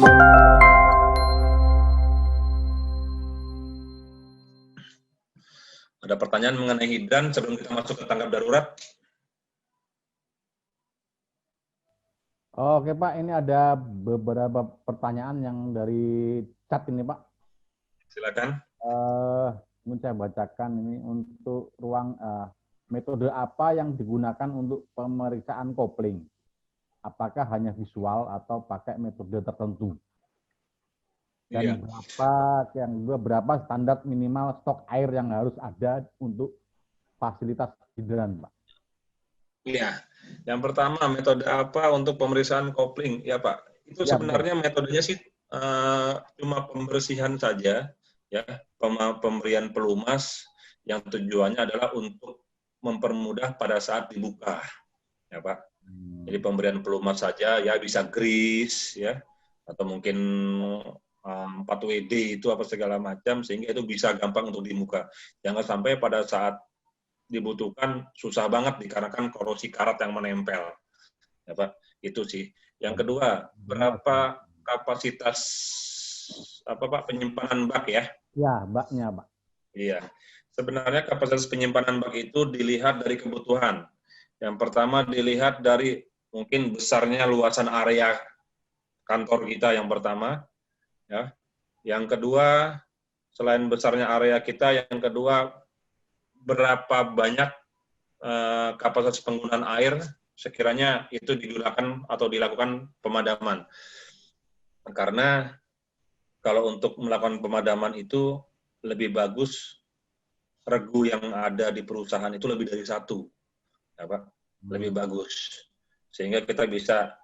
Ada pertanyaan mengenai hidran sebelum kita masuk ke tanggap darurat? Oke Pak, ini ada beberapa pertanyaan yang dari chat ini Pak. Silakan. Mungkin saya bacakan ini untuk ruang metode apa yang digunakan untuk pemeriksaan kopling? Apakah hanya visual atau pakai metode tertentu? Dan berapa standar minimal stok air yang harus ada untuk fasilitas hidran, Pak? Iya. Yang pertama, metode apa untuk pemeriksaan kopling? Ya Pak, itu Ya, sebenarnya metodenya sih cuma pembersihan saja, ya, pemberian pelumas yang tujuannya adalah untuk mempermudah pada saat dibuka, ya Pak. Jadi pemberian pelumas saja, ya bisa grease, ya, atau mungkin 4WD itu apa segala macam, sehingga itu bisa gampang untuk dibuka. Jangan sampai pada saat dibutuhkan susah banget dikarenakan korosi karat yang menempel, ya Pak. Itu sih. Yang kedua, berapa kapasitas apa Pak penyimpanan bak ya? Ya, baknya Pak. Iya. Sebenarnya kapasitas penyimpanan bak itu dilihat dari kebutuhan. Yang pertama dilihat dari mungkin besarnya luasan area kantor kita yang pertama, ya. Yang kedua, selain besarnya area kita, yang kedua berapa banyak kapasitas penggunaan air sekiranya itu digunakan atau dilakukan pemadaman. Karena kalau untuk melakukan pemadaman itu lebih bagus regu yang ada di perusahaan itu lebih dari satu, ya Pak, lebih bagus. Sehingga kita bisa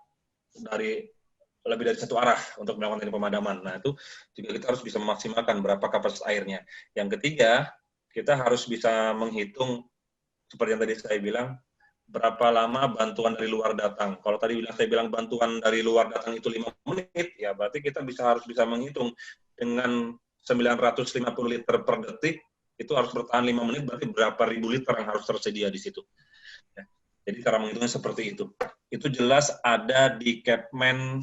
lebih dari satu arah untuk melakukan pemadaman. Nah, itu juga kita harus bisa memaksimalkan berapa kapasitas airnya. Yang ketiga, kita harus bisa menghitung, seperti yang tadi saya bilang, berapa lama bantuan dari luar datang. Kalau tadi saya bilang bantuan dari luar datang itu 5 menit, ya berarti kita harus bisa menghitung dengan 950 liter per detik, itu harus bertahan 5 menit, berarti berapa ribu liter yang harus tersedia di situ. Ya. Jadi cara menghitungnya seperti itu. Itu jelas ada di Kepmen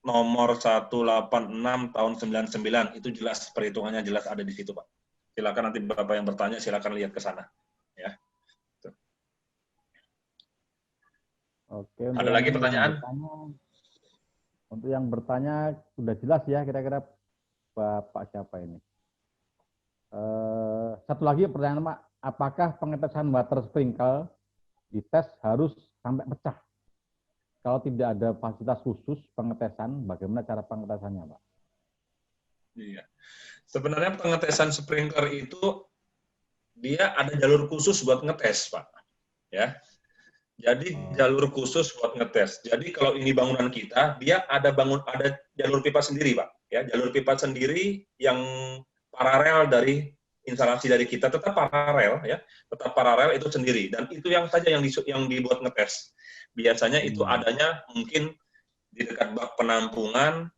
nomor 186 tahun 99, itu jelas perhitungannya jelas ada di situ, Pak. Silakan nanti Bapak yang bertanya, silakan lihat ke sana. Ya. Oke, Ada lagi pertanyaan? Untuk yang bertanya sudah jelas ya kira-kira Bapak siapa ini. Satu lagi pertanyaan Pak, apakah pengetesan water sprinkle di tes harus sampai pecah? Kalau tidak ada fasilitas khusus pengetesan, bagaimana cara pengetesannya Pak? Iya. Sebenarnya pengetesan sprinkler itu dia ada jalur khusus buat ngetes, Pak. Ya. Jadi jalur khusus buat ngetes. Jadi kalau ini bangunan kita, dia ada jalur pipa sendiri, Pak. Ya, jalur pipa sendiri yang paralel dari instalasi dari kita, tetap paralel ya, tetap paralel itu sendiri, dan itu yang saja yang dibuat ngetes. Biasanya itu adanya mungkin di dekat bak penampungan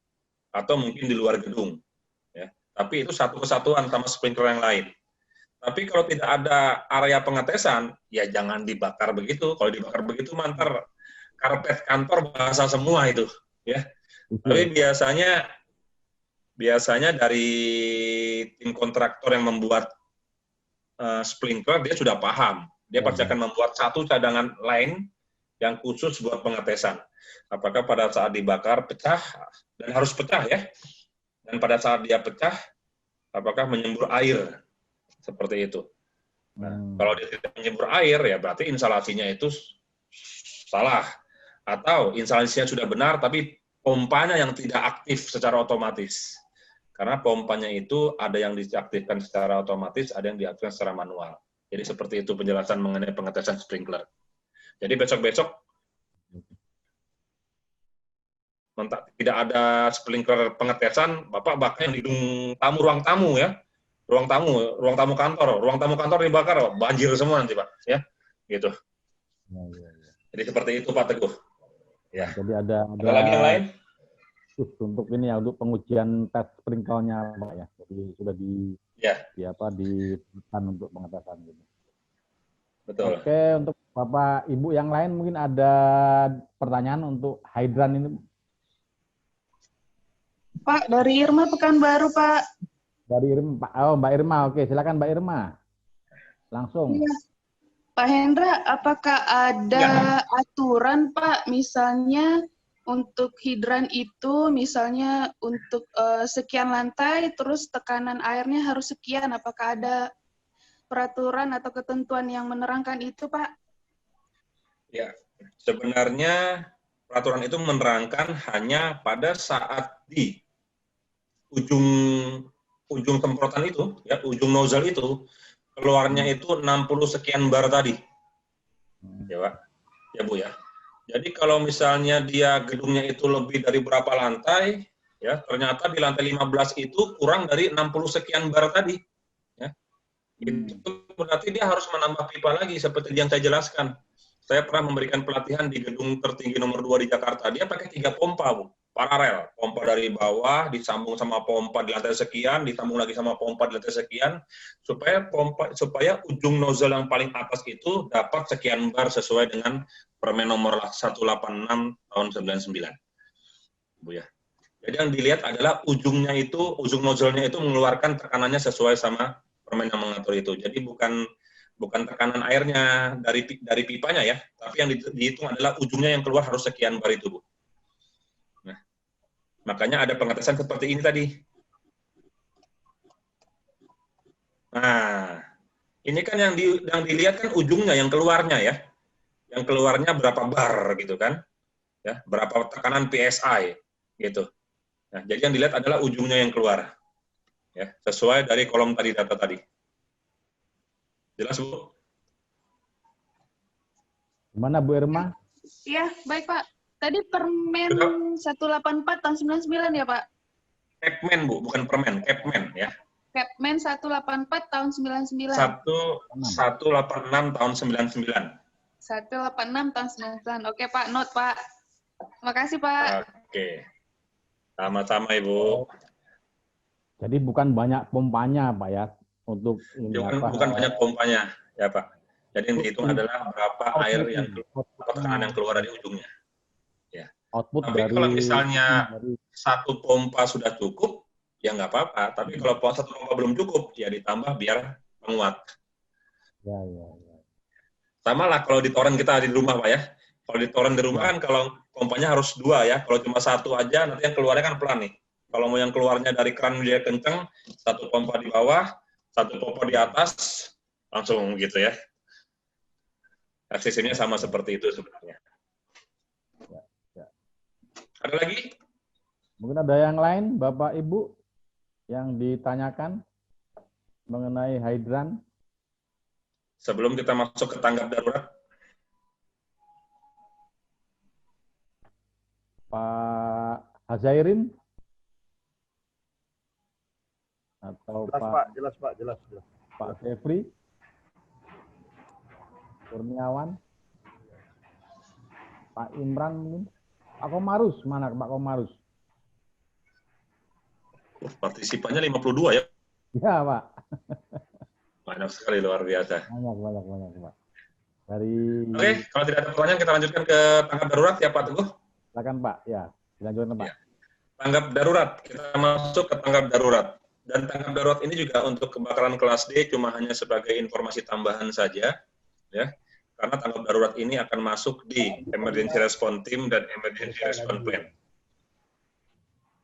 atau mungkin di luar gedung, ya. Tapi itu satu kesatuan sama sprinkler yang lain. Tapi kalau tidak ada area pengetesan, ya jangan dibakar begitu. Kalau dibakar begitu, mantar karpet kantor basah semua itu, ya. Tapi biasanya dari tim kontraktor yang membuat sprinkler, dia sudah paham. Dia pasti akan membuat satu cadangan lain yang khusus buat pengetesan. Apakah pada saat dibakar pecah, dan harus pecah ya, dan pada saat dia pecah, apakah menyembur air, seperti itu. Nah, kalau dia tidak menyembur air, ya berarti instalasinya itu salah. Atau instalasinya sudah benar, tapi pompanya yang tidak aktif secara otomatis. Karena pompanya itu ada yang diaktifkan secara otomatis, ada yang diaktifkan secara manual. Jadi seperti itu penjelasan mengenai pengetesan sprinkler. Jadi besok-besok tidak ada sprinkler pengetesan, Bapak bakal yang hidung tamu, ruang tamu ya. Ruang tamu kantor dibakar, banjir semua nanti Pak, ya. Gitu. Jadi seperti itu Pak Teguh. Ya. Jadi ada lagi yang lain? Untuk ini ya, untuk pengujian tes sprinklernya Pak ya. Jadi sudah diberikan untuk pengetesan gitu. Betul. Oke, untuk Bapak Ibu yang lain mungkin ada pertanyaan untuk hidran ini. Pak, dari Irma Pekanbaru, Pak. Dari Irma, oh Mbak Irma, oke silakan Mbak Irma. Langsung. Iya. Pak Hendra, apakah ada aturan, Pak, misalnya untuk hidran itu, misalnya untuk sekian lantai, terus tekanan airnya harus sekian, apakah ada peraturan atau ketentuan yang menerangkan itu, Pak? Ya, sebenarnya peraturan itu menerangkan hanya pada saat di ujung semprotan itu, ya, ujung nozzle itu, keluarnya itu 60 sekian bar tadi. Ya, Pak. Ya, Bu, ya. Jadi kalau misalnya dia gedungnya itu lebih dari berapa lantai, ya, ternyata di lantai 15 itu kurang dari 60 sekian bar tadi, ya. Itu berarti dia harus menambah pipa lagi seperti yang saya jelaskan. Saya pernah memberikan pelatihan di gedung tertinggi nomor 2 di Jakarta. Dia pakai 3 pompa, Bu. Paralel. Pompa dari bawah, disambung sama pompa di lantai sekian, disambung lagi sama pompa di lantai sekian, supaya ujung nozzle yang paling atas itu dapat sekian bar sesuai dengan Permen nomor 186 tahun 99. Bu ya. Jadi yang dilihat adalah ujung nozzle-nya itu mengeluarkan tekanannya sesuai sama permen yang mengatur itu. Jadi bukan tekanan airnya dari pipanya ya, tapi yang dihitung adalah ujungnya yang keluar harus sekian bar itu, Bu. Nah, makanya ada pengetesan seperti ini tadi. Nah, ini kan yang dilihat kan ujungnya, yang keluarnya ya. Yang keluarnya berapa bar gitu kan. Ya, berapa tekanan PSI gitu. Nah, jadi yang dilihat adalah ujungnya yang keluar. Ya, sesuai dari kolom tadi data tadi. Jelas, Bu? Gimana Bu Irma? Iya, baik, Pak. Tadi Permen 184 tahun 99 ya, Pak? Kepmen, Bu, bukan permen, Kepmen ya. Kepmen 184 tahun 99. 186 tahun 99. 186 tahun 99. Oke, Pak, note, Pak. Terima kasih, Pak. Oke. Sama-sama, Ibu. Jadi bukan banyak pompanya, Pak ya, untuk ini Bukan banyak pompanya, ya Pak. Jadi yang dihitung adalah berapa air yang tekanan yang keluar dari ujungnya. Ya. Output Tapi dari, kalau misalnya satu pompa sudah cukup, ya nggak apa-apa. Tapi kalau satu pompa belum cukup, ya ditambah biar menguat. Ya. Sama lah kalau di toren kita di rumah, Pak ya. Kalau di toren di rumah kan kalau pompanya harus 2 ya. Kalau cuma 1 aja, nanti yang keluarnya kan pelan nih. Kalau mau yang keluarnya dari keran dia kenceng, 1 pompa di bawah, 1 pompa di atas, langsung gitu ya. Sistemnya sama seperti itu sebenarnya. Ya. Ada lagi? Mungkin ada yang lain, Bapak Ibu, yang ditanyakan mengenai hidran? Sebelum kita masuk ke tanggap darurat. Pak Hazairin? Atau jelas Pak. Pak Jeffrey? Kurniawan? Pak Imran mungkin? Pak Komarus, mana Pak Komarus? Partisipannya 52 ya? Ya Pak. Banyak sekali, luar biasa. Banyak Pak. Oke, kalau tidak ada pertanyaan kita lanjutkan ke tanggap darurat ya Pak Teguh. Silakan Pak, ya dilanjutkan Pak. Ya. Tanggap darurat, kita masuk ke tanggap darurat. Dan tanggap darurat ini juga untuk kebakaran kelas D cuma hanya sebagai informasi tambahan saja, ya. Karena tanggap darurat ini akan masuk di Emergency Response Team dan Emergency Response Plan.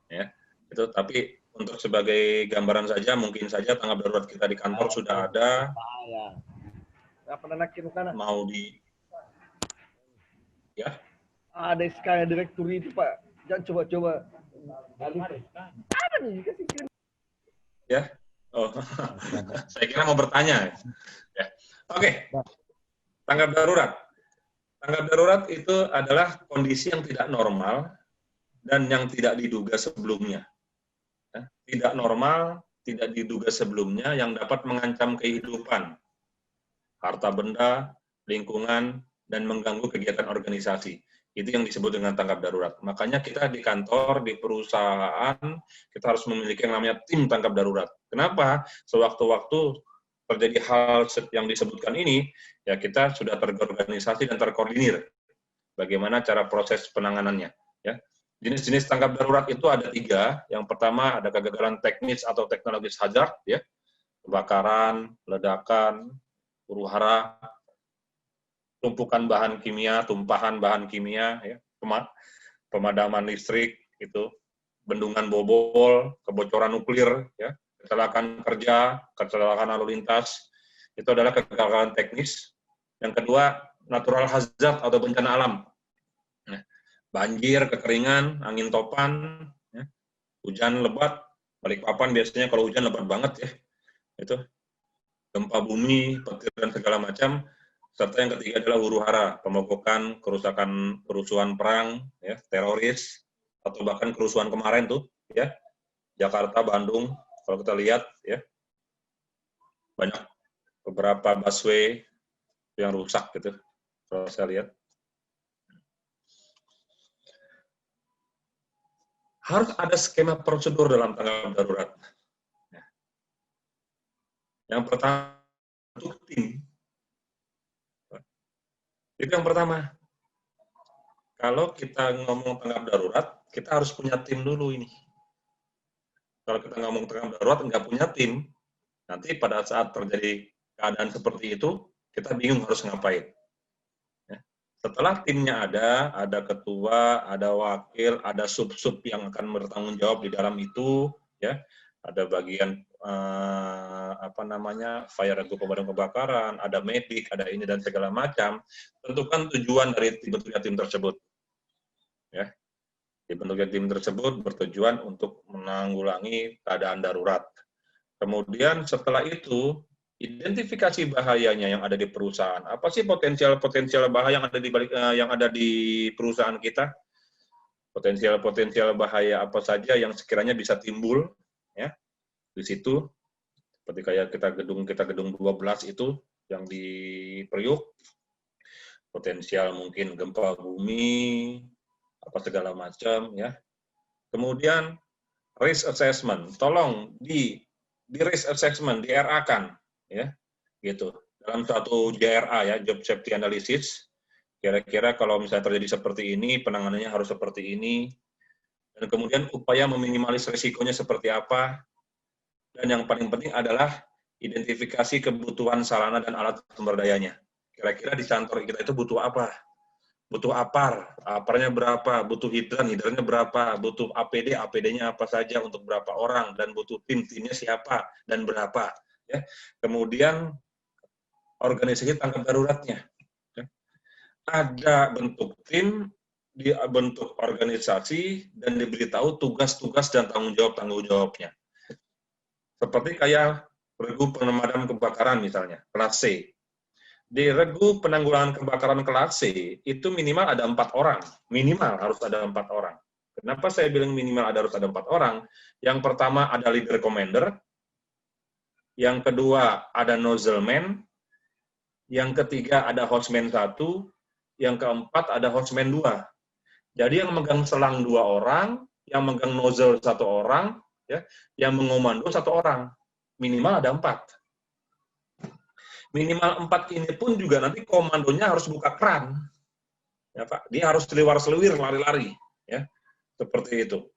Ya, itu tapi untuk sebagai gambaran saja, mungkin saja tanggap darurat kita di kantor sudah ada. Mau di, ya? Ada SK direktur itu Pak, jangan coba-coba. Ada nih, kasih kirim. Ya, oh, saya kira mau bertanya. Ya. Oke, tanggap darurat. Tanggap darurat itu adalah kondisi yang tidak normal dan yang tidak diduga sebelumnya. Ya. Tidak normal, tidak diduga sebelumnya yang dapat mengancam kehidupan, harta benda, lingkungan, dan mengganggu kegiatan organisasi. Itu yang disebut dengan tanggap darurat. Makanya kita di kantor, di perusahaan, kita harus memiliki yang namanya tim tanggap darurat. Kenapa? Sewaktu-waktu terjadi hal yang disebutkan ini, ya kita sudah terorganisasi dan terkoordinir. Bagaimana cara proses penanganannya. Ya. Jenis-jenis tanggap darurat itu ada 3. Yang pertama ada kegagalan teknis atau teknologis hazard, ya, kebakaran, ledakan, huru-hara, tumpukan bahan kimia, tumpahan bahan kimia, ya, pemadaman listrik, itu, bendungan bobol, kebocoran nuklir, ya, kecelakaan kerja, kecelakaan lalu lintas, itu adalah kegagalan teknis. Yang kedua, natural hazard atau bencana alam. Nah, banjir, kekeringan, angin topan, ya, hujan lebat, Balikpapan biasanya kalau hujan lebat banget ya, itu, gempa bumi, petir dan segala macam. Serta yang ketiga adalah huru-hara, pemogokan, kerusuhan perang, ya, teroris, atau bahkan kerusuhan kemarin tuh, ya, Jakarta, Bandung, kalau kita lihat, ya, banyak beberapa busway yang rusak gitu, kalau saya lihat. Harus ada skema prosedur dalam tanggap darurat. Yang pertama, untuk tim. Itu yang pertama. Kalau kita ngomong tanggap darurat, kita harus punya tim dulu ini. Kalau kita ngomong tanggap darurat, nggak punya tim, nanti pada saat terjadi keadaan seperti itu, kita bingung harus ngapain. Setelah timnya ada ketua, ada wakil, ada sub-sub yang akan bertanggung jawab di dalam itu, ya, ada bagian fire untuk pemadam kebakaran, ada medik, ada ini dan segala macam. Tentukan tujuan dari dibentuknya tim tersebut, ya. Dibentuknya tim tersebut bertujuan untuk menanggulangi keadaan darurat. Kemudian setelah itu, identifikasi bahayanya yang ada di perusahaan. Apa sih potensial bahaya yang ada di perusahaan kita? Potensial bahaya apa saja yang sekiranya bisa timbul, ya, di situ. Seperti kayak kita gedung 12 itu yang di Priuk, potensial mungkin gempa bumi, apa segala macam, ya. Kemudian risk assessment, tolong di risk assessment, di RA-kan, ya, gitu. Dalam suatu JRA, ya, Job Safety Analysis, kira-kira kalau misalnya terjadi seperti ini, penanganannya harus seperti ini, dan kemudian upaya meminimalis risikonya seperti apa, dan yang paling penting adalah identifikasi kebutuhan sarana dan alat sumber dayanya. Kira-kira di kantor kita itu butuh apa? Butuh aparnya berapa, butuh hidrannya berapa, butuh APD-nya apa saja untuk berapa orang, dan butuh timnya siapa dan berapa. Ya. Kemudian organisasi tanggap daruratnya. Ya. Ada bentuk tim, bentuk organisasi, dan diberitahu tugas-tugas dan tanggung jawabnya. Seperti kayak regu pemadam kebakaran misalnya, kelas C. Di regu penanggulangan kebakaran kelas C, itu minimal ada 4 orang. Minimal harus ada 4 orang. Kenapa saya bilang minimal harus ada 4 orang? Yang pertama ada leader commander, yang kedua ada nozzle man, yang ketiga ada hostman 1, yang keempat ada hostman 2. Jadi yang megang selang 2 orang, yang megang nozzle 1 orang, ya, yang mengomando 1 orang. Minimal ada 4. Minimal 4 ini pun juga nanti komandonya harus buka keran. Ya, Pak. Dia harus seliwar-seliwir, lari-lari. Ya. Seperti itu.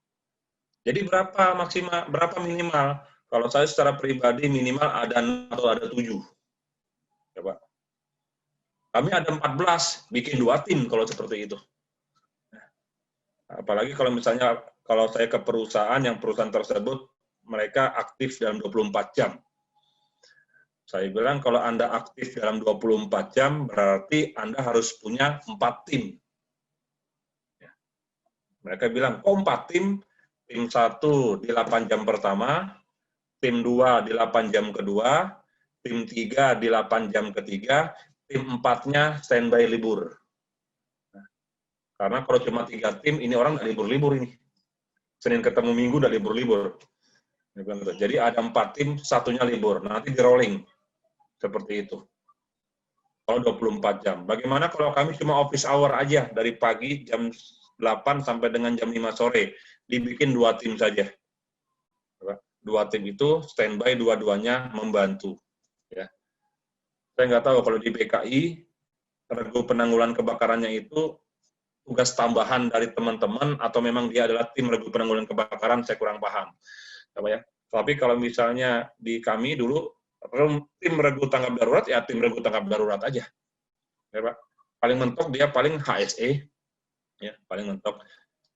Jadi berapa minimal? Kalau saya secara pribadi minimal ada 6 atau ada 7. Ya, Pak. Kami ada 14, bikin 2 tim kalau seperti itu. Apalagi kalau misalnya, kalau saya ke perusahaan, yang perusahaan tersebut mereka aktif dalam 24 jam. Saya bilang kalau Anda aktif dalam 24 jam, berarti Anda harus punya 4 tim. Ya. Mereka bilang, kok 4 tim? Tim 1 di 8 jam pertama, tim 2 di 8 jam kedua, tim 3 di 8 jam ketiga, tim 4-nya standby libur. Nah, karena kalau cuma 3 tim, ini orang nggak libur-libur ini. Senin ketemu Minggu udah libur-libur. Jadi ada 4 tim, 1-nya libur. Nanti di rolling. Seperti itu. Kalau 24 jam. Bagaimana kalau kami cuma office hour aja, dari pagi jam 8 sampai dengan jam 5 sore. Dibikin 2 tim saja. 2 tim itu standby, dua-duanya membantu. Ya. Saya nggak tahu kalau di BKI, regu penanggulangan kebakarannya itu tugas tambahan dari teman-teman atau memang dia adalah tim regu penanggulangan kebakaran, saya kurang paham. Apa ya? Tapi kalau misalnya di kami dulu tim regu tanggap darurat ya tim regu tanggap darurat aja. Ya, Pak. Paling mentok dia paling HSE ya, paling mentok.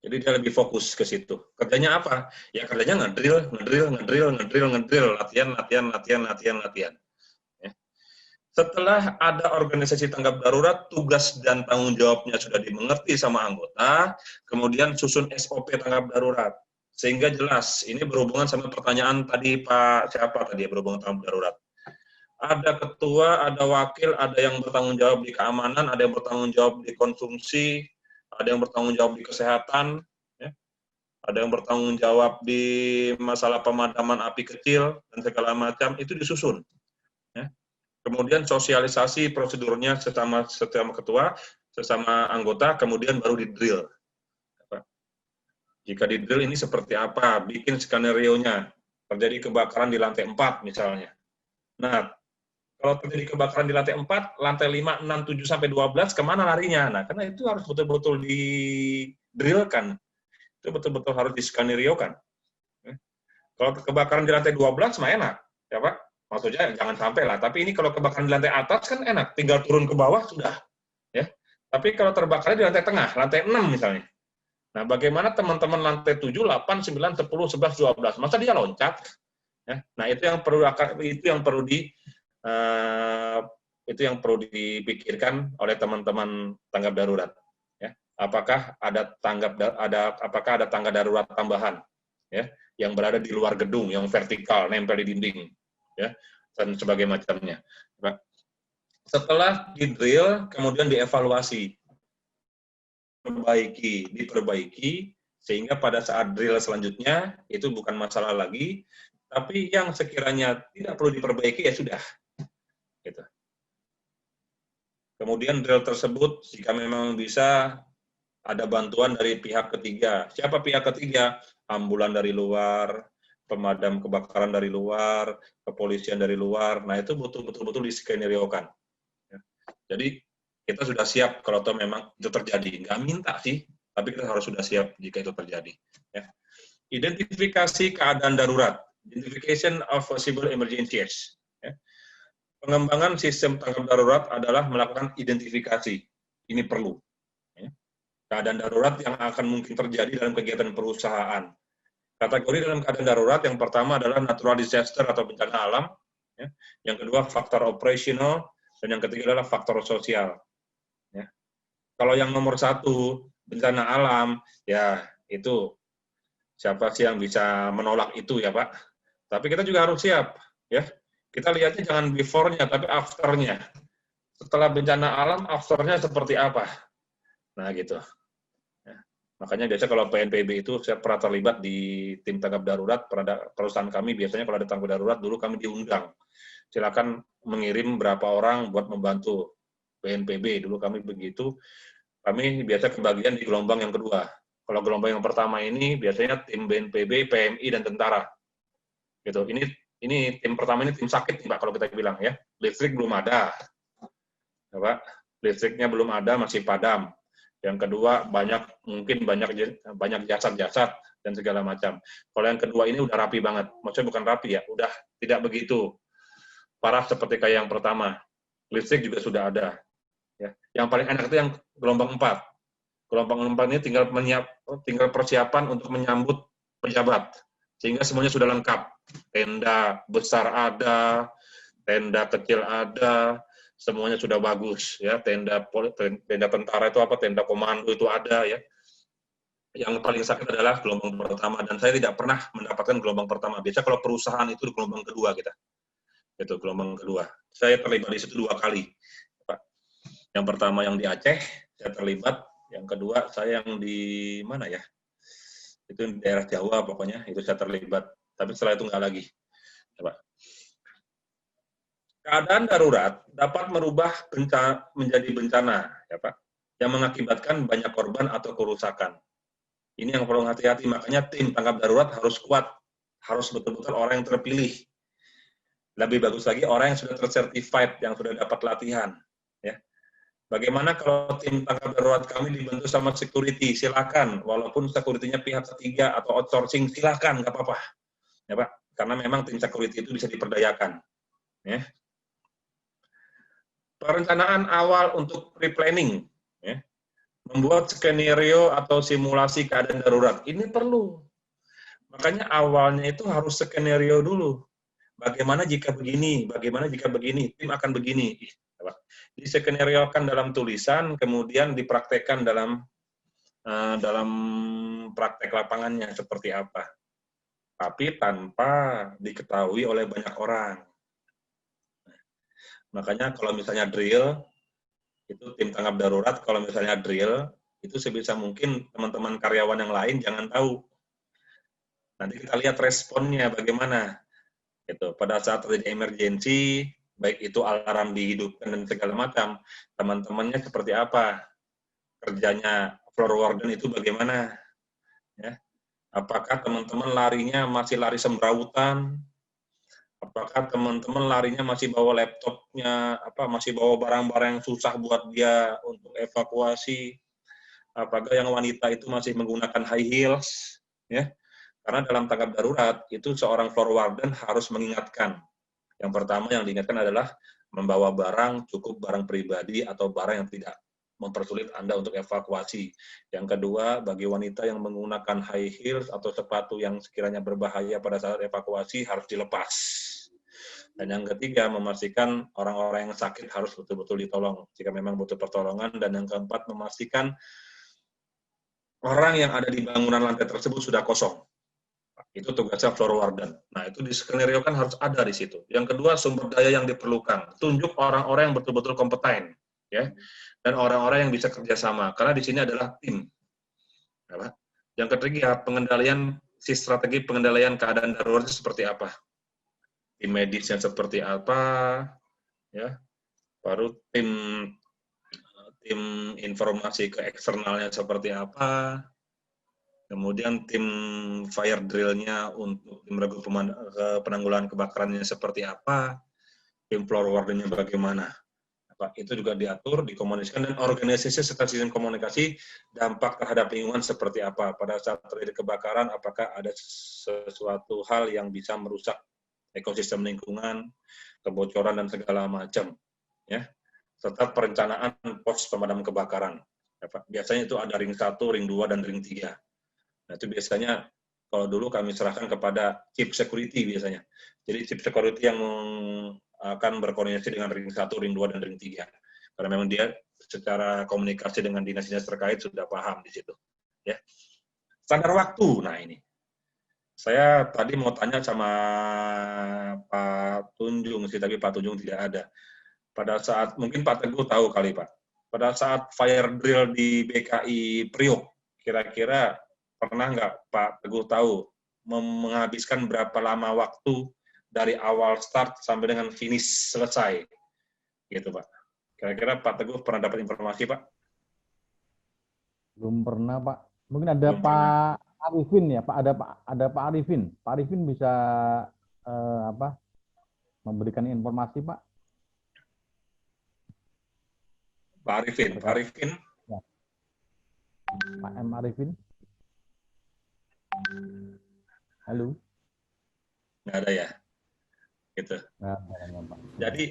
Jadi dia lebih fokus ke situ. Kerjanya apa? Ya kerjanya ngedrill, latihan. Ya. Setelah ada organisasi tanggap darurat, tugas dan tanggung jawabnya sudah dimengerti sama anggota, kemudian susun SOP tanggap darurat. Sehingga jelas, ini berhubungan sama pertanyaan tadi Pak, siapa tadi berhubungan tanggap darurat. Ada ketua, ada wakil, ada yang bertanggung jawab di keamanan, ada yang bertanggung jawab di konsumsi, ada yang bertanggung jawab di kesehatan, ya. Ada yang bertanggung jawab di masalah pemadaman api kecil, dan segala macam, itu disusun. Ya. Kemudian sosialisasi prosedurnya sesama ketua, sesama anggota, kemudian baru di-drill. Jika di-drill ini seperti apa, bikin skenario-nya. Terjadi kebakaran di lantai 4 misalnya. Nah, kalau terjadi kebakaran di lantai 4, lantai 5, 6, 7, sampai 12, kemana larinya? Nah, karena itu harus betul-betul di-drill-kan. Itu betul-betul harus diskenario-kan. Kalau kebakaran di lantai 12, mah enak. Ya, Pak? Maksudnya jangan sampai lah. Tapi ini kalau kebakaran di lantai atas kan enak, tinggal turun ke bawah sudah. Ya. Tapi kalau terbakarnya di lantai tengah, lantai 6 misalnya. Nah, bagaimana teman-teman lantai 7, 8, 9, 10, 11, 12? Masa dia loncat? Ya. Nah, itu yang perlu dipikirkan oleh teman-teman tanggap darurat. Ya. Apakah ada tangga darurat tambahan? Ya, yang berada di luar gedung, yang vertikal, nempel di dinding, ya, dan sebagainya macamnya. Nah, setelah di-drill, kemudian dievaluasi, diperbaiki, sehingga pada saat drill selanjutnya, itu bukan masalah lagi, tapi yang sekiranya tidak perlu diperbaiki, ya sudah. Gitu. Kemudian drill tersebut, jika memang bisa, ada bantuan dari pihak ketiga. Siapa pihak ketiga? Ambulan dari luar, pemadam kebakaran dari luar, kepolisian dari luar. Nah, itu betul-betul diskeneriokan. Ya. Jadi, kita sudah siap kalau memang itu terjadi. Nggak minta sih, tapi kita harus sudah siap jika itu terjadi. Ya. Identifikasi keadaan darurat. Identification of possible emergencies. Ya. Pengembangan sistem tanggap darurat adalah melakukan identifikasi. Ini perlu. Keadaan darurat yang akan mungkin terjadi dalam kegiatan perusahaan. Kategori dalam keadaan darurat yang pertama adalah natural disaster atau bencana alam, ya. Yang kedua faktor operasional, dan yang ketiga adalah faktor sosial. Ya. Kalau yang nomor 1 bencana alam, ya itu siapa sih yang bisa menolak itu ya Pak? Tapi kita juga harus siap, ya. Kita lihatnya jangan before-nya, tapi after-nya. Setelah bencana alam, after-nya seperti apa? Nah gitu. Makanya biasa kalau PNPB itu saya pernah terlibat di tim tanggap darurat, perusahaan kami biasanya kalau ada tanggap darurat dulu kami diundang. Silakan mengirim berapa orang buat membantu PNPB, dulu kami begitu. Kami biasa kebagian di gelombang yang kedua. Kalau gelombang yang pertama ini biasanya tim BNPB, PMI, dan tentara. Gitu. Ini tim pertama ini tim sakit nih Pak kalau kita bilang ya. Listrik belum ada. Ya, Pak. Listriknya belum ada, masih padam. Yang kedua mungkin banyak jasad-jasad dan segala macam. Kalau yang kedua ini udah rapi banget, maksudnya bukan rapi ya, udah tidak begitu parah seperti kayak yang pertama. Listrik juga sudah ada. Ya. Yang paling enak itu yang gelombang 4. Gelombang 4 ini tinggal persiapan untuk menyambut pejabat, sehingga semuanya sudah lengkap. Tenda besar ada, tenda kecil ada. Semuanya sudah bagus ya, tenda tentara itu apa, tenda komando itu ada ya. Yang paling sakit adalah gelombang pertama, dan saya tidak pernah mendapatkan gelombang pertama. Biasa kalau perusahaan itu gelombang kedua kita. Itu gelombang kedua. Saya terlibat di situ 2 kali. Pak. Yang pertama yang di Aceh, saya terlibat. Yang kedua saya yang di mana ya? Itu di daerah Jawa pokoknya, itu saya terlibat. Tapi setelah itu nggak lagi. Ya, Pak. Keadaan darurat dapat merubah menjadi bencana, ya Pak, yang mengakibatkan banyak korban atau kerusakan. Ini yang perlu hati-hati, makanya tim tanggap darurat harus kuat, harus betul-betul orang yang terpilih. Lebih bagus lagi orang yang sudah tersertified, yang sudah dapat latihan. Ya. Bagaimana kalau tim tanggap darurat kami dibantu sama security? Silakan, walaupun security-nya pihak ketiga atau outsourcing, silakan, nggak apa-apa, ya Pak. Karena memang tim security itu bisa diperdayakan. Ya. Perencanaan awal untuk pre-planning, ya. Membuat skenario atau simulasi keadaan darurat, ini perlu. Makanya awalnya itu harus skenario dulu. Bagaimana jika begini, bagaimana jika begini, tim akan begini. Diskenariokan dalam tulisan, kemudian dipraktekkan dalam praktek lapangannya seperti apa. Tapi tanpa diketahui oleh banyak orang. Makanya kalau misalnya drill, itu tim tanggap darurat, kalau misalnya drill, itu sebisa mungkin teman-teman karyawan yang lain jangan tahu. Nanti kita lihat responnya bagaimana. Gitu. Pada saat terjadi emergensi, baik itu alarm dihidupkan dan segala macam, teman-temannya seperti apa, kerjanya floor warden itu bagaimana, ya. Apakah teman-teman larinya masih lari semrawutan, apakah teman-teman larinya masih bawa laptopnya, masih bawa barang-barang yang susah buat dia untuk evakuasi, apakah yang wanita itu masih menggunakan high heels, ya. Karena dalam tanggap darurat, itu seorang floor warden harus mengingatkan. Yang pertama yang diingatkan adalah membawa barang, cukup barang pribadi atau barang yang tidak mempersulit Anda untuk evakuasi. Yang kedua, bagi wanita yang menggunakan high heels atau sepatu yang sekiranya berbahaya pada saat evakuasi harus dilepas. Dan yang ketiga, memastikan orang-orang yang sakit harus betul-betul ditolong jika memang butuh pertolongan. Dan yang keempat, memastikan orang yang ada di bangunan lantai tersebut sudah kosong. Itu tugasnya floor warden. Nah, itu diskenariokan harus ada di situ. Yang kedua, sumber daya yang diperlukan. Tunjuk orang-orang yang betul-betul kompeten, ya, dan orang-orang yang bisa kerjasama. Karena di sini adalah tim. Yang ketiga, pengendalian strategi pengendalian keadaan darurat itu seperti apa? Tim medisnya seperti apa? Ya, baru tim informasi ke eksternalnya seperti apa? Kemudian tim fire drill-nya untuk tim regu penanggulangan kebakarannya seperti apa, tim floor warden-nya bagaimana. Itu juga diatur, dikomunikasikan, dan organisasi serta sistem komunikasi dampak terhadap lingkungan seperti apa. Pada saat terjadi kebakaran, apakah ada sesuatu hal yang bisa merusak ekosistem lingkungan, kebocoran, dan segala macam. Ya. Serta perencanaan pos pemadam kebakaran. Biasanya itu ada ring 1, ring 2, dan ring 3. Nah, itu biasanya kalau dulu kami serahkan kepada chief security biasanya. Jadi chief security yang akan berkoordinasi dengan ring 1, ring 2, dan ring 3. Karena memang dia secara komunikasi dengan dinas-dinas terkait sudah paham di situ. Ya. Standar waktu, nah ini. Saya tadi mau tanya sama Pak Tunjung sih, tapi Pak Tunjung tidak ada. Pada saat, mungkin Pak Teguh tahu kali Pak, pada saat fire drill di BKI Priok, kira-kira pernah nggak Pak Teguh tahu menghabiskan berapa lama waktu dari awal start sampai dengan finish selesai, gitu Pak. Kira-kira Pak Teguh pernah dapat informasi Pak? Belum pernah Pak. Mungkin ada Belum Pak pernah. Arifin ya Pak. Ada Pak Arifin. Pak Arifin bisa memberikan informasi Pak. Pak Arifin. Pak Arifin. Ya. Pak M. Arifin. Halo. Nggak ada ya? Gitu. Nggak ada, Pak. Jadi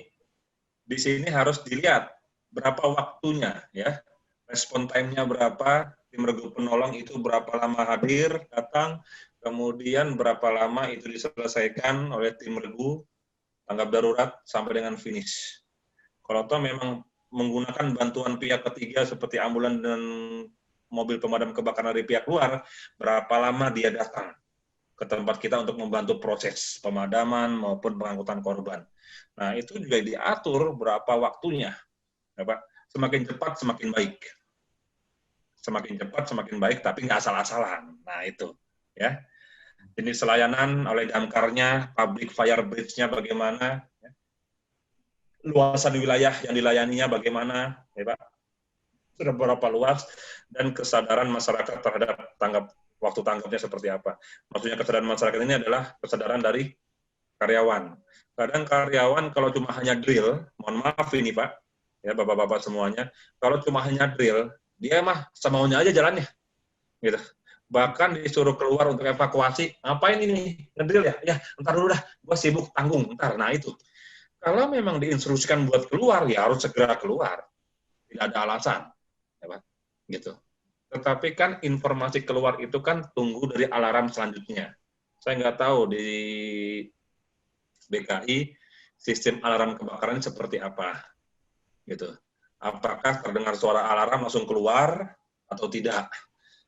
di sini harus dilihat berapa waktunya, ya. Respon time-nya berapa, tim regu penolong itu berapa lama hadir, datang, kemudian berapa lama itu diselesaikan oleh tim regu tanggap darurat sampai dengan finish. Kalau toh memang menggunakan bantuan pihak ketiga seperti ambulan dan mobil pemadam kebakaran dari pihak luar, berapa lama dia datang ke tempat kita untuk membantu proses pemadaman maupun pengangkutan korban. Nah, itu juga diatur berapa waktunya. Ya, Pak. Semakin cepat, semakin baik. Semakin cepat, semakin baik, tapi nggak asal-asalan. Nah, itu. Ya. Jenis layanan oleh damkarnya, public fire bridge-nya bagaimana, ya. Luasan wilayah yang dilayaninya bagaimana, ya Pak. Sudah berapa luas, dan kesadaran masyarakat terhadap waktu tanggapnya seperti apa. Maksudnya kesadaran masyarakat ini adalah kesadaran dari karyawan. Kadang karyawan kalau cuma hanya drill, mohon maaf ini Pak, ya bapak-bapak semuanya, kalau cuma hanya drill, dia mah semaunya aja jalannya, gitu. Bahkan disuruh keluar untuk evakuasi, ngapain ini, ngedrill ya? Ya, ntar dulu dah, gua sibuk, tanggung, ntar. Nah itu. Kalau memang diinstruksikan buat keluar, ya harus segera keluar. Tidak ada alasan. Ya, Pak? Gitu. Tetapi kan informasi keluar itu kan tunggu dari alarm selanjutnya. Saya nggak tahu di DKI sistem alarm kebakaran seperti apa. Gitu. Apakah terdengar suara alarm langsung keluar atau tidak?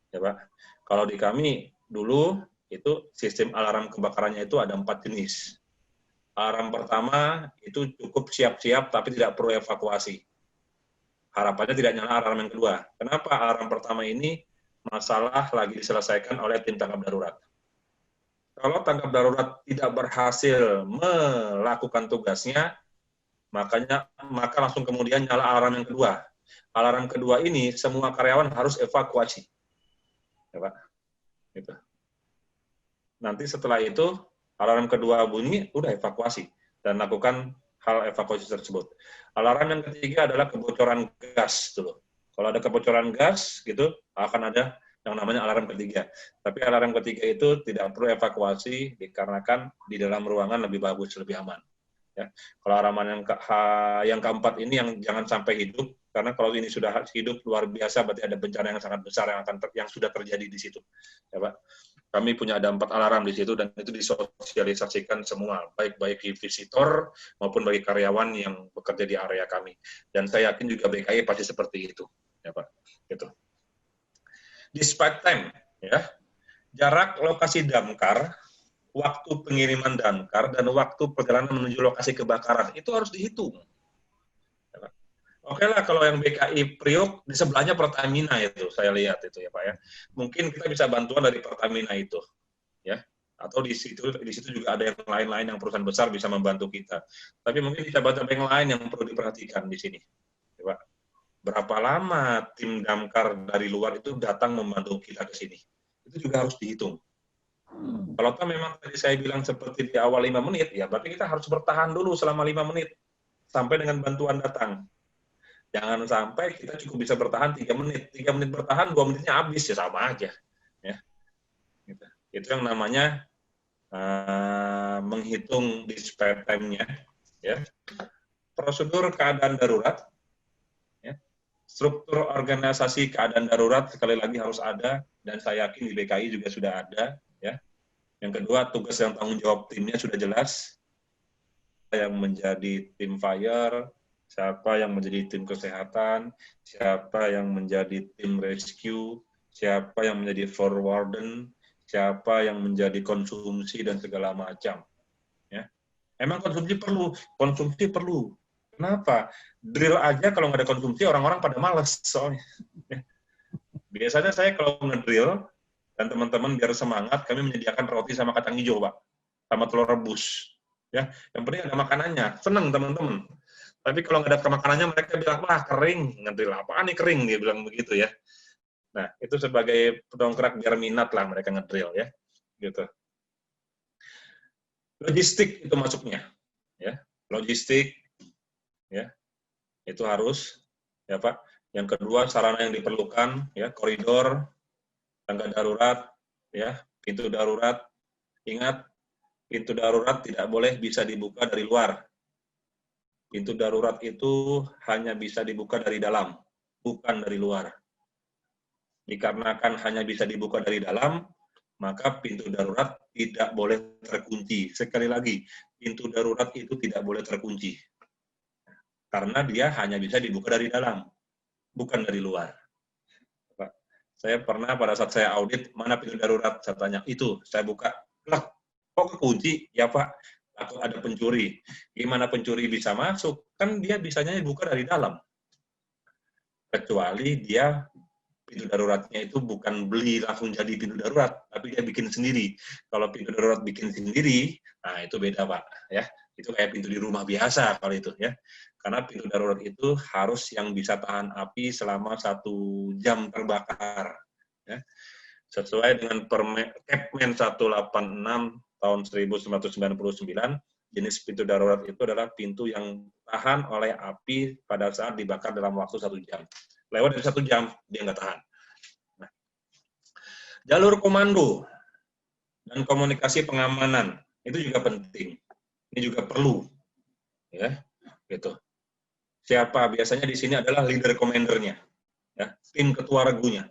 Ya, Pak. Kalau di kami dulu itu sistem alarm kebakarannya itu ada 4 jenis. Alarm pertama itu cukup siap-siap tapi tidak perlu evakuasi. Harapannya tidak nyala alarm yang kedua. Kenapa alarm pertama ini masalah lagi diselesaikan oleh tim tanggap darurat? Kalau tanggap darurat tidak berhasil melakukan tugasnya, maka langsung kemudian nyala alarm yang kedua. Alarm kedua ini semua karyawan harus evakuasi. Ya, Pak. Gitu. Nanti setelah itu alarm kedua bunyi, udah evakuasi dan lakukan hal evakuasi tersebut. Alarm yang ketiga adalah kebocoran gas dulu. Kalau ada kebocoran gas gitu akan ada yang namanya alarm ketiga. Tapi alarm ketiga itu tidak perlu evakuasi dikarenakan di dalam ruangan lebih bagus, lebih aman. Ya. Kalau alarm yang keempat ini yang jangan sampai hidup, karena kalau ini sudah hidup luar biasa berarti ada bencana yang sangat besar yang sudah terjadi di situ. Ya, Pak. Kami punya ada 4 alarm di situ dan itu disosialisasikan semua, baik visitor maupun bagi karyawan yang bekerja di area kami. Dan saya yakin juga BKI pasti seperti itu, ya Pak. Gitu. Dispatch time, ya, jarak lokasi damkar, waktu pengiriman damkar dan waktu perjalanan menuju lokasi kebakaran itu harus dihitung. Ya, Pak. Oke lah kalau yang BKI Priok di sebelahnya Pertamina itu saya lihat itu ya Pak ya. Mungkin kita bisa bantuan dari Pertamina itu ya. Atau di situ juga ada yang lain-lain yang perusahaan besar bisa membantu kita. Tapi mungkin kita bantu yang lain yang perlu diperhatikan di sini. Ya, Pak. Berapa lama tim damkar dari luar itu datang membantu kita ke sini? Itu juga harus dihitung. Kalau memang tadi saya bilang seperti di awal 5 menit, ya berarti kita harus bertahan dulu selama 5 menit sampai dengan bantuan datang. Jangan sampai kita cukup bisa bertahan 3 menit. 3 menit bertahan, 2 menitnya habis, ya sama aja. Ya. Gitu. Itu yang namanya menghitung dispatch time-nya. Ya. Prosedur keadaan darurat. Ya. Struktur organisasi keadaan darurat sekali lagi harus ada, dan saya yakin di BKI juga sudah ada. Ya. Yang kedua, tugas dan tanggung jawab timnya sudah jelas. Yang menjadi tim fire, siapa yang menjadi tim kesehatan, siapa yang menjadi tim rescue, siapa yang menjadi forwarden, siapa yang menjadi konsumsi, dan segala macam. Ya. Emang konsumsi perlu. Kenapa? Drill aja kalau nggak ada konsumsi, orang-orang pada males soalnya. Ya. Biasanya saya kalau ngedrill, dan teman-teman biar semangat, kami menyediakan roti sama kacang hijau, Pak. Sama telur rebus. Ya, yang penting ada makanannya. Senang teman-teman. Tapi kalau nggak ada makanannya, mereka bilang, wah kering. Ngedrill apaan nih kering? Dia bilang begitu ya. Nah, itu sebagai pendongkrak biar minat lah mereka ngedrill ya. Gitu. Logistik itu masuknya. Ya. Logistik, ya. Itu harus, ya Pak. Yang kedua, sarana yang diperlukan, ya, koridor, tangga darurat, ya, pintu darurat. Ingat, pintu darurat tidak boleh bisa dibuka dari luar. Pintu darurat itu hanya bisa dibuka dari dalam, bukan dari luar. Dikarenakan hanya bisa dibuka dari dalam, maka pintu darurat tidak boleh terkunci. Sekali lagi, pintu darurat itu tidak boleh terkunci. Karena dia hanya bisa dibuka dari dalam, bukan dari luar. Saya pernah pada saat saya audit, mana pintu darurat? Saya tanya, itu, saya buka. Lah, kok kekunci? Ya Pak, takut ada pencuri. Gimana pencuri bisa masuk? Kan dia bisanya dibuka dari dalam. Kecuali dia pintu daruratnya itu bukan beli langsung jadi pintu darurat, tapi dia bikin sendiri. Kalau pintu darurat bikin sendiri, nah itu beda Pak. Ya, itu kayak pintu di rumah biasa kalau itu ya. Karena pintu darurat itu harus yang bisa tahan api selama 1 jam terbakar. Ya. Sesuai dengan Kepmen 186 tahun 1999, jenis pintu darurat itu adalah pintu yang tahan oleh api pada saat dibakar dalam waktu 1 jam. Lewat dari 1 jam, dia nggak tahan. Nah, jalur komando dan komunikasi pengamanan itu juga penting. Ini juga perlu, ya, gitu. Siapa biasanya di sini adalah leader komandernya, ya, tim ketua regunya,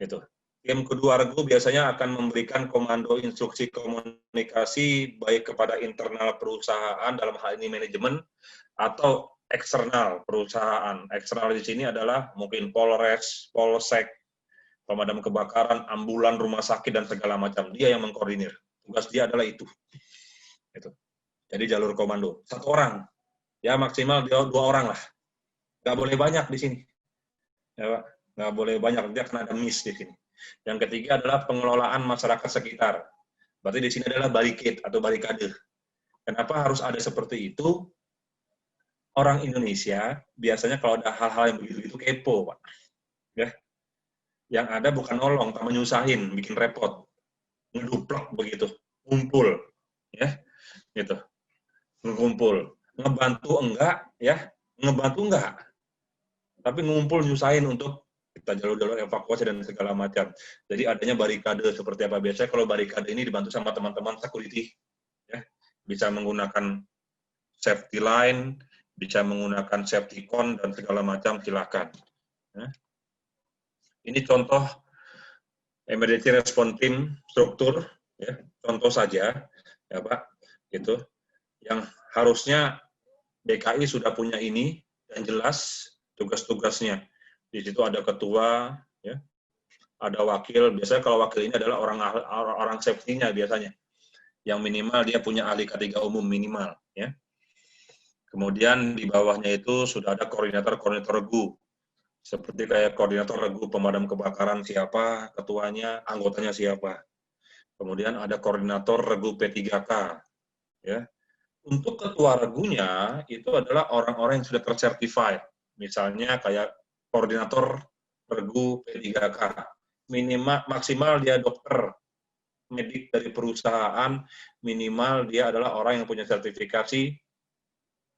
gitu. Tim kedua regu biasanya akan memberikan komando instruksi komunikasi baik kepada internal perusahaan, dalam hal ini manajemen, atau eksternal perusahaan. Eksternal di sini adalah mungkin Polres, Polsek, pemadam kebakaran, ambulan, rumah sakit, dan segala macam. Dia yang mengkoordinir. Tugas dia adalah itu. Jadi jalur komando. 1 orang. Ya maksimal 2 orang lah. Nggak boleh banyak di sini. Ya, Pak. Nggak boleh banyak. Dia akan ada miss di sini. Yang ketiga adalah pengelolaan masyarakat sekitar. Berarti di sini adalah barikade atau barikade. Kenapa harus ada seperti itu? Orang Indonesia biasanya kalau ada hal-hal yang begitu-begitu kepo, Pak. Ya. Yang ada bukan nolong, tapi nyusahin, bikin repot. Ngeduplek begitu, ngumpul. Ya. Gitu. Ngumpul. Ngebantu enggak, ya. Ngebantu enggak. Tapi ngumpul nyusahin untuk kita jalur-jalur evakuasi dan segala macam. Jadi adanya barikade seperti apa biasanya. Kalau barikade ini dibantu sama teman-teman security, ya, bisa menggunakan safety line, bisa menggunakan safety cone dan segala macam, silakan. Ya. Ini contoh emergency response team struktur, ya, contoh saja, ya Pak, gitu. Yang harusnya DKI sudah punya ini dan jelas tugas-tugasnya. Di situ ada ketua, ya, ada wakil. Biasanya kalau wakil ini adalah orang safety-nya biasanya. Yang minimal dia punya ahli K3 umum minimal, ya. Kemudian di bawahnya itu sudah ada koordinator regu. Seperti kayak koordinator regu pemadam kebakaran siapa, ketuanya, anggotanya siapa. Kemudian ada koordinator regu P3K, ya. Untuk ketua regunya itu adalah orang-orang yang sudah tersertified. Misalnya kayak koordinator regu P3K, maksimal dia dokter medik dari perusahaan, minimal dia adalah orang yang punya sertifikasi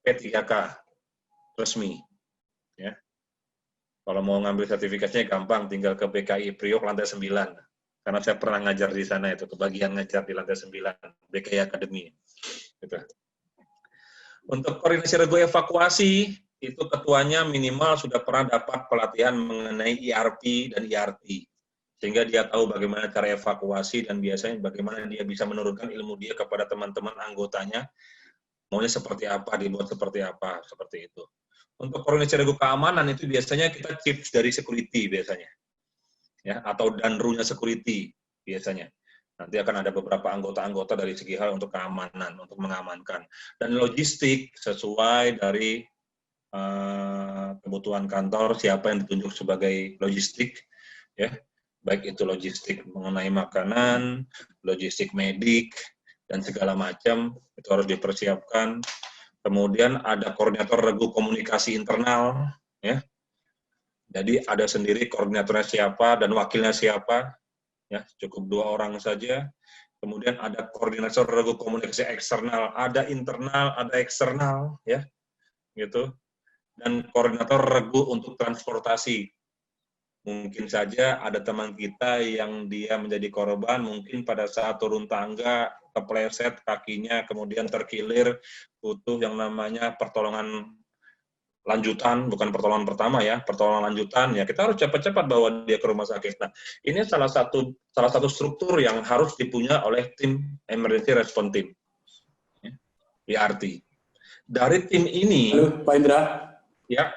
P3K resmi. Ya. Kalau mau ngambil sertifikasinya gampang, tinggal ke BKI Priok lantai 9. Karena saya pernah ngajar di sana itu, kebagian ngajar di lantai 9, BKI Academy. Gitu. Untuk koordinasi regu evakuasi, itu ketuanya minimal sudah pernah dapat pelatihan mengenai ERP dan ERT. Sehingga dia tahu bagaimana cara evakuasi dan biasanya bagaimana dia bisa menurunkan ilmu dia kepada teman-teman anggotanya. Maunya seperti apa, dibuat seperti apa, seperti itu. Untuk koordinasi regu keamanan itu biasanya kita chips dari security biasanya. Ya, atau danrunya security biasanya. Nanti akan ada beberapa anggota-anggota dari segi hal untuk keamanan, untuk mengamankan. Dan logistik sesuai dari kebutuhan kantor, siapa yang ditunjuk sebagai logistik, ya, baik itu logistik mengenai makanan, logistik medik, dan segala macam, itu harus dipersiapkan. Kemudian ada koordinator regu komunikasi internal, ya. Jadi ada sendiri koordinatornya siapa dan wakilnya siapa, ya, cukup 2 orang saja. Kemudian ada koordinator regu komunikasi eksternal, ada internal, ada eksternal, ya, gitu. Dan koordinator regu untuk transportasi. Mungkin saja ada teman kita yang dia menjadi korban, mungkin pada saat turun tangga, kepleset kakinya, kemudian terkilir, butuh yang namanya pertolongan lanjutan, bukan pertolongan pertama ya, pertolongan lanjutan, ya kita harus cepat-cepat bawa dia ke rumah sakit. Nah, ini salah satu struktur yang harus dipunya oleh tim emergency response team, ERT. Dari tim ini, halo Pak Indra. ya,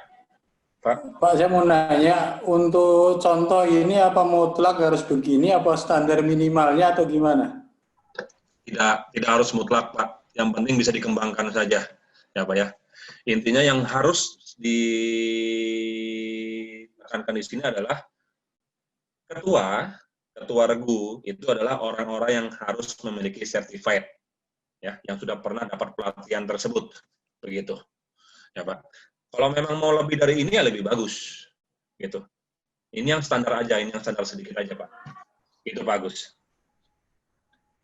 Pak. Pak, saya mau nanya, untuk contoh ini apa mutlak harus begini, apa standar minimalnya atau gimana? Tidak harus mutlak, Pak. Yang penting bisa dikembangkan saja, ya Pak ya. Intinya yang harus ditekankan di sini adalah ketua regu itu adalah orang-orang yang harus memiliki certified, ya, yang sudah pernah dapat pelatihan tersebut, begitu, ya Pak. Kalau memang mau lebih dari ini ya lebih bagus, gitu. Ini yang standar aja, ini yang standar sedikit aja Pak. Itu bagus.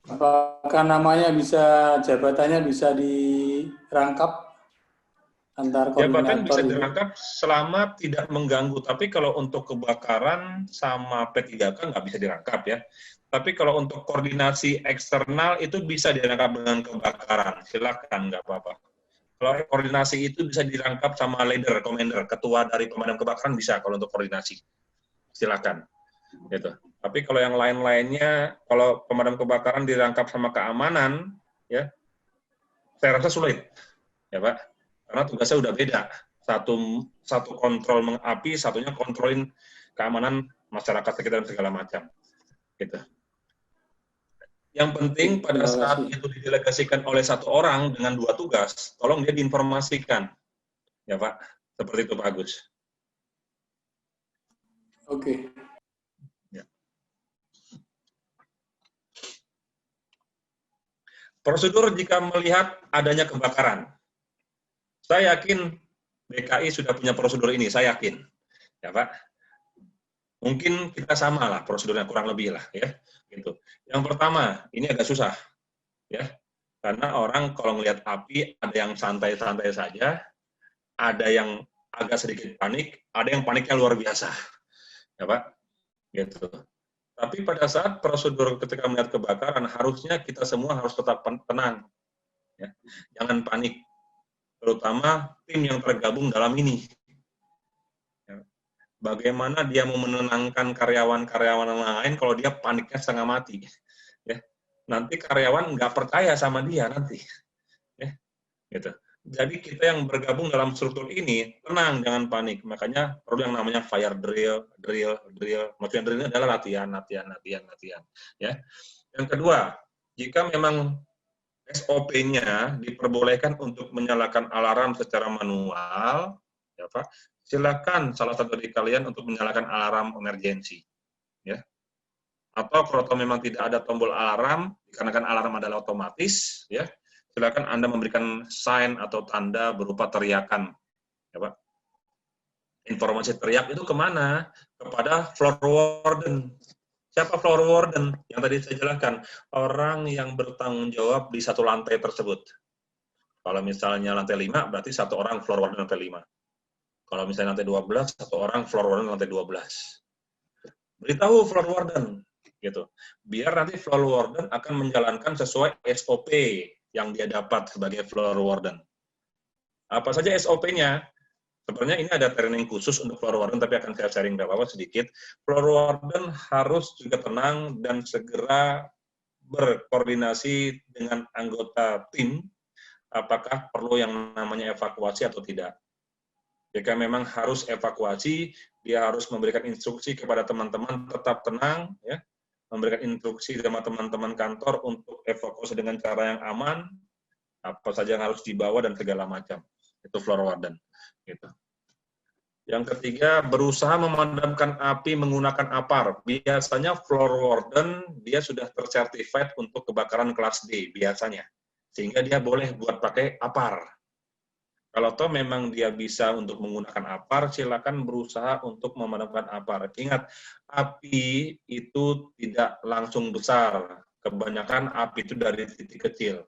Apakah namanya bisa, jabatannya bisa dirangkap antar Jabatan koordinator bisa itu? dirangkap selama tidak mengganggu, tapi kalau untuk kebakaran sama P3K nggak bisa dirangkap ya. Tapi kalau untuk koordinasi eksternal itu bisa dirangkap dengan kebakaran, silakan nggak apa-apa. Kalau koordinasi itu bisa dirangkap sama leader, commander, ketua dari pemadam kebakaran bisa kalau untuk koordinasi, silakan. Gitu. Tapi kalau yang lain-lainnya, kalau pemadam kebakaran dirangkap sama keamanan, ya saya rasa sulit, ya Pak. Karena tugasnya udah beda. Satu kontrol mengapi, satunya kontrolin keamanan masyarakat sekitar dan segala macam. Gitu. Yang penting pada Terima saat kasih. itu didelegasikan oleh satu orang dengan 2 tugas, tolong dia diinformasikan. Ya Pak, seperti itu Pak Agus. Oke. Ya. Prosedur jika melihat adanya kebakaran. Saya yakin DKI sudah punya prosedur ini, saya yakin. Ya Pak. Mungkin kita sama lah prosedurnya, kurang lebih lah ya. Gitu. Yang pertama, ini agak susah ya. Karena orang kalau melihat api ada yang santai-santai saja, ada yang agak sedikit panik, ada yang paniknya luar biasa. Ya Pak. Gitu. Tapi pada saat prosedur ketika melihat kebakaran, harusnya kita semua harus tetap tenang. Ya. Jangan panik. Terutama tim yang tergabung dalam ini. Ya. Bagaimana dia mau menenangkan karyawan-karyawan yang lain kalau dia paniknya setengah mati. Ya. Nanti karyawan nggak percaya sama dia nanti. Ya. Gitu. Jadi kita yang bergabung dalam struktur ini, tenang, jangan panik. Makanya perlu yang namanya fire drill. Maksudnya drill ini adalah latihan. Ya. Yang kedua, jika memang SOP-nya diperbolehkan untuk menyalakan alarm secara manual, ya Pak, silakan salah satu dari kalian untuk menyalakan alarm emergensi. Ya. Atau kalau memang tidak ada tombol alarm, dikarenakan alarm adalah otomatis, ya, silakan Anda memberikan sign atau tanda berupa teriakan. Ya, Pak. Informasi teriak itu kemana? Kepada floor warden. Siapa floor warden? Yang tadi saya jelaskan, orang yang bertanggung jawab di satu lantai tersebut. Kalau misalnya lantai 5, berarti satu orang floor warden lantai 5. Kalau misalnya lantai 12, satu orang floor warden lantai 12. Beritahu floor warden, gitu. Biar nanti floor warden akan menjalankan sesuai SOP yang dia dapat sebagai floor warden. Apa saja SOP-nya? Sebenarnya ini ada training khusus untuk floor warden, tapi akan saya sharing beberapa sedikit. Floor warden harus juga tenang dan segera berkoordinasi dengan anggota tim, apakah perlu yang namanya evakuasi atau tidak. Jika memang harus evakuasi, dia harus memberikan instruksi kepada teman-teman tetap tenang, ya, memberikan instruksi sama teman-teman kantor untuk evakuasi dengan cara yang aman, apa saja yang harus dibawa dan segala macam. Itu floor warden. Gitu. Yang ketiga, berusaha memadamkan api menggunakan APAR. Biasanya floor warden dia sudah tersertified untuk kebakaran kelas D biasanya, sehingga dia boleh buat pakai APAR. Kalau toh memang dia bisa untuk menggunakan APAR, silakan berusaha untuk memadamkan APAR. Ingat, api itu tidak langsung besar. Kebanyakan api itu dari titik kecil.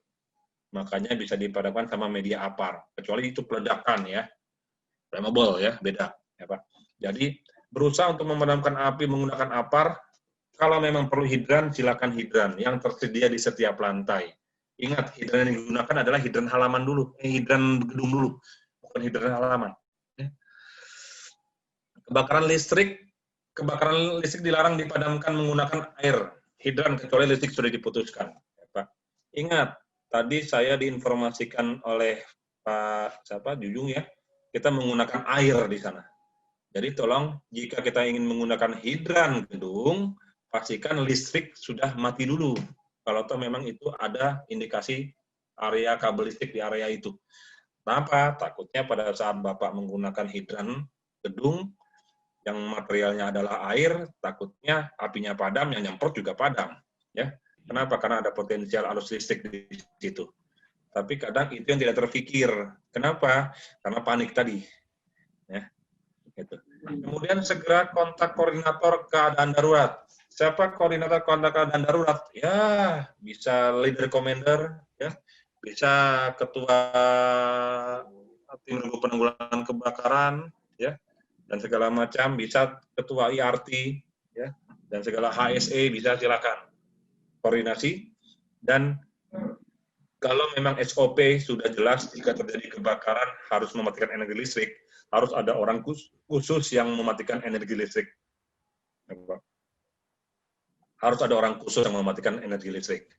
Makanya bisa dipadamkan sama media APAR. Kecuali itu peledakan ya. Flammable ya, beda. Ya, Pak. Jadi, berusaha untuk memadamkan api menggunakan APAR. Kalau memang perlu hidran, silakan hidran. Yang tersedia di setiap lantai. Ingat, hidran yang digunakan adalah hidran halaman dulu, hidran gedung dulu, bukan hidran halaman. Kebakaran listrik dilarang dipadamkan menggunakan air hidran kecuali listrik sudah diputuskan. Pak. Ingat, tadi saya diinformasikan oleh Pak Jujung ya, kita menggunakan air di sana. Jadi tolong jika kita ingin menggunakan hidran gedung, pastikan listrik sudah mati dulu. Kalau toh memang itu ada indikasi area kabel listrik di area itu. Kenapa? Takutnya pada saat Bapak menggunakan hidran gedung, yang materialnya adalah air, takutnya apinya padam, yang nyemprot juga padam. Ya. Kenapa? Karena ada potensial arus listrik di situ. Tapi kadang itu yang tidak terpikir. Kenapa? Karena panik tadi. Ya. Gitu. Kemudian segera kontak koordinator keadaan darurat. Siapa koordinator kontak keadaan darurat? Ya, bisa leader commander, ya, bisa ketua tim penanggulangan kebakaran, ya, dan segala macam, bisa ketua IRT, ya, dan segala HSE bisa silakan koordinasi. Dan kalau memang SOP sudah jelas jika terjadi kebakaran harus mematikan energi listrik, harus ada orang khusus yang mematikan energi listrik. Harus ada orang khusus yang mematikan energi listrik.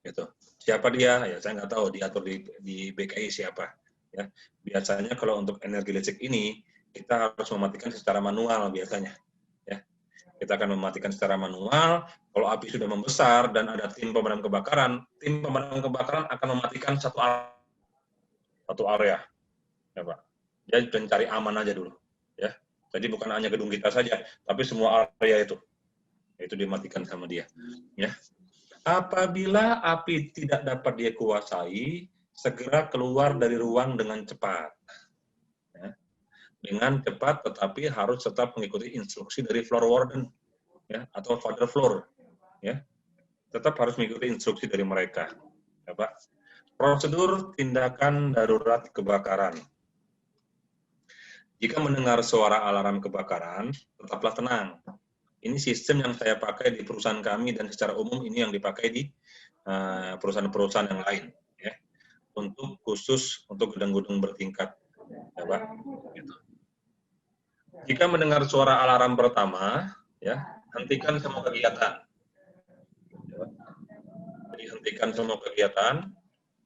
Gitu. Siapa dia? Ya saya nggak tahu, diatur di BKI siapa. Ya. Biasanya kalau untuk energi listrik ini kita harus mematikan secara manual biasanya. Ya. Kita akan mematikan secara manual. Kalau api sudah membesar dan ada tim pemadam kebakaran akan mematikan satu area. Ya, Pak. Jadi mencari aman aja dulu. Ya. Jadi bukan hanya gedung kita saja, tapi semua area itu dimatikan sama dia. Ya. Apabila api tidak dapat dia kuasai, segera keluar dari ruang dengan cepat. Ya. Dengan cepat, tetapi harus tetap mengikuti instruksi dari floor warden, ya, atau father floor. Ya. Tetap harus mengikuti instruksi dari mereka. Ya, Pak. Prosedur tindakan darurat kebakaran. Jika mendengar suara alarm kebakaran, tetaplah tenang. Ini sistem yang saya pakai di perusahaan kami dan secara umum ini yang dipakai di perusahaan-perusahaan yang lain, ya. Untuk khusus untuk gedung-gedung bertingkat, ya, Pak. Gitu. Jika mendengar suara alarm pertama, ya, hentikan semua kegiatan. Ya, jadi hentikan semua kegiatan.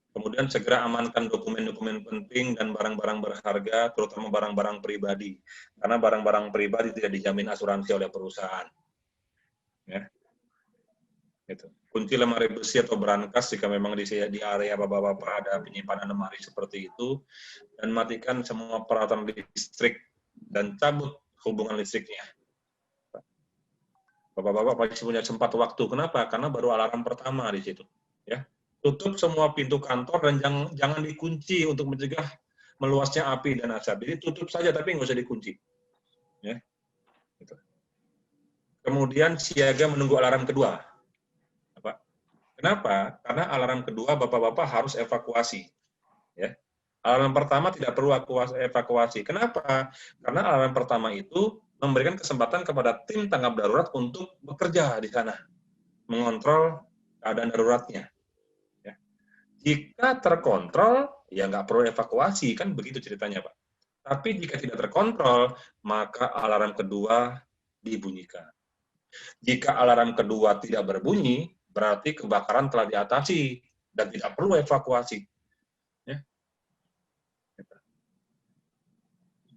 Kemudian segera amankan dokumen-dokumen penting dan barang-barang berharga, terutama barang-barang pribadi. Karena barang-barang pribadi tidak dijamin asuransi oleh perusahaan. Ya. Gitu. Kunci lemari besi atau brankas jika memang di area bapak-bapak ada penyimpanan lemari seperti itu, dan matikan semua peralatan listrik dan cabut hubungan listriknya. Bapak-bapak pasti punya sempat waktu. Kenapa? Karena baru alarm pertama di situ. Ya. Tutup semua pintu kantor dan jangan dikunci untuk mencegah meluasnya api dan asap. Jadi tutup saja tapi nggak usah dikunci. Ya. Gitu. Kemudian siaga menunggu alarm kedua. Kenapa? Karena alarm kedua bapak-bapak harus evakuasi. Ya. Alarm pertama tidak perlu evakuasi. Kenapa? Karena alarm pertama itu memberikan kesempatan kepada tim tanggap darurat untuk bekerja di sana, mengontrol keadaan daruratnya. Ya. Jika terkontrol, ya nggak perlu evakuasi, kan begitu ceritanya, Pak. Tapi jika tidak terkontrol, maka alarm kedua dibunyikan. Jika alarm kedua tidak berbunyi, berarti kebakaran telah diatasi dan tidak perlu evakuasi. Ya.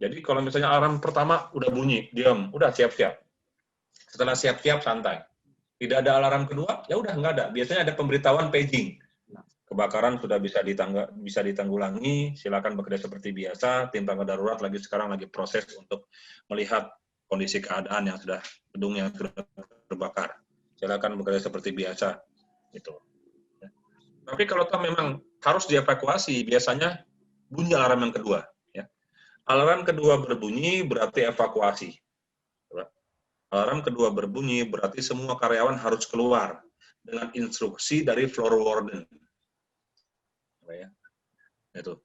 Jadi kalau misalnya alarm pertama udah bunyi, diam, udah siap-siap. Setelah siap-siap, santai. Tidak ada alarm kedua, ya udah nggak ada. Biasanya ada pemberitahuan paging. Kebakaran sudah bisa ditanggulangi, silakan bekerja seperti biasa. Tim tanggap darurat sekarang lagi proses untuk melihat kondisi keadaan yang gedung yang sudah terbakar. Silakan bekerja seperti biasa, gitu. Tapi kalau memang harus dievakuasi, biasanya bunyi alarm yang kedua. Ya. Alarm kedua berbunyi berarti evakuasi. Alarm kedua berbunyi berarti semua karyawan harus keluar dengan instruksi dari floor warden. Ya. Itu.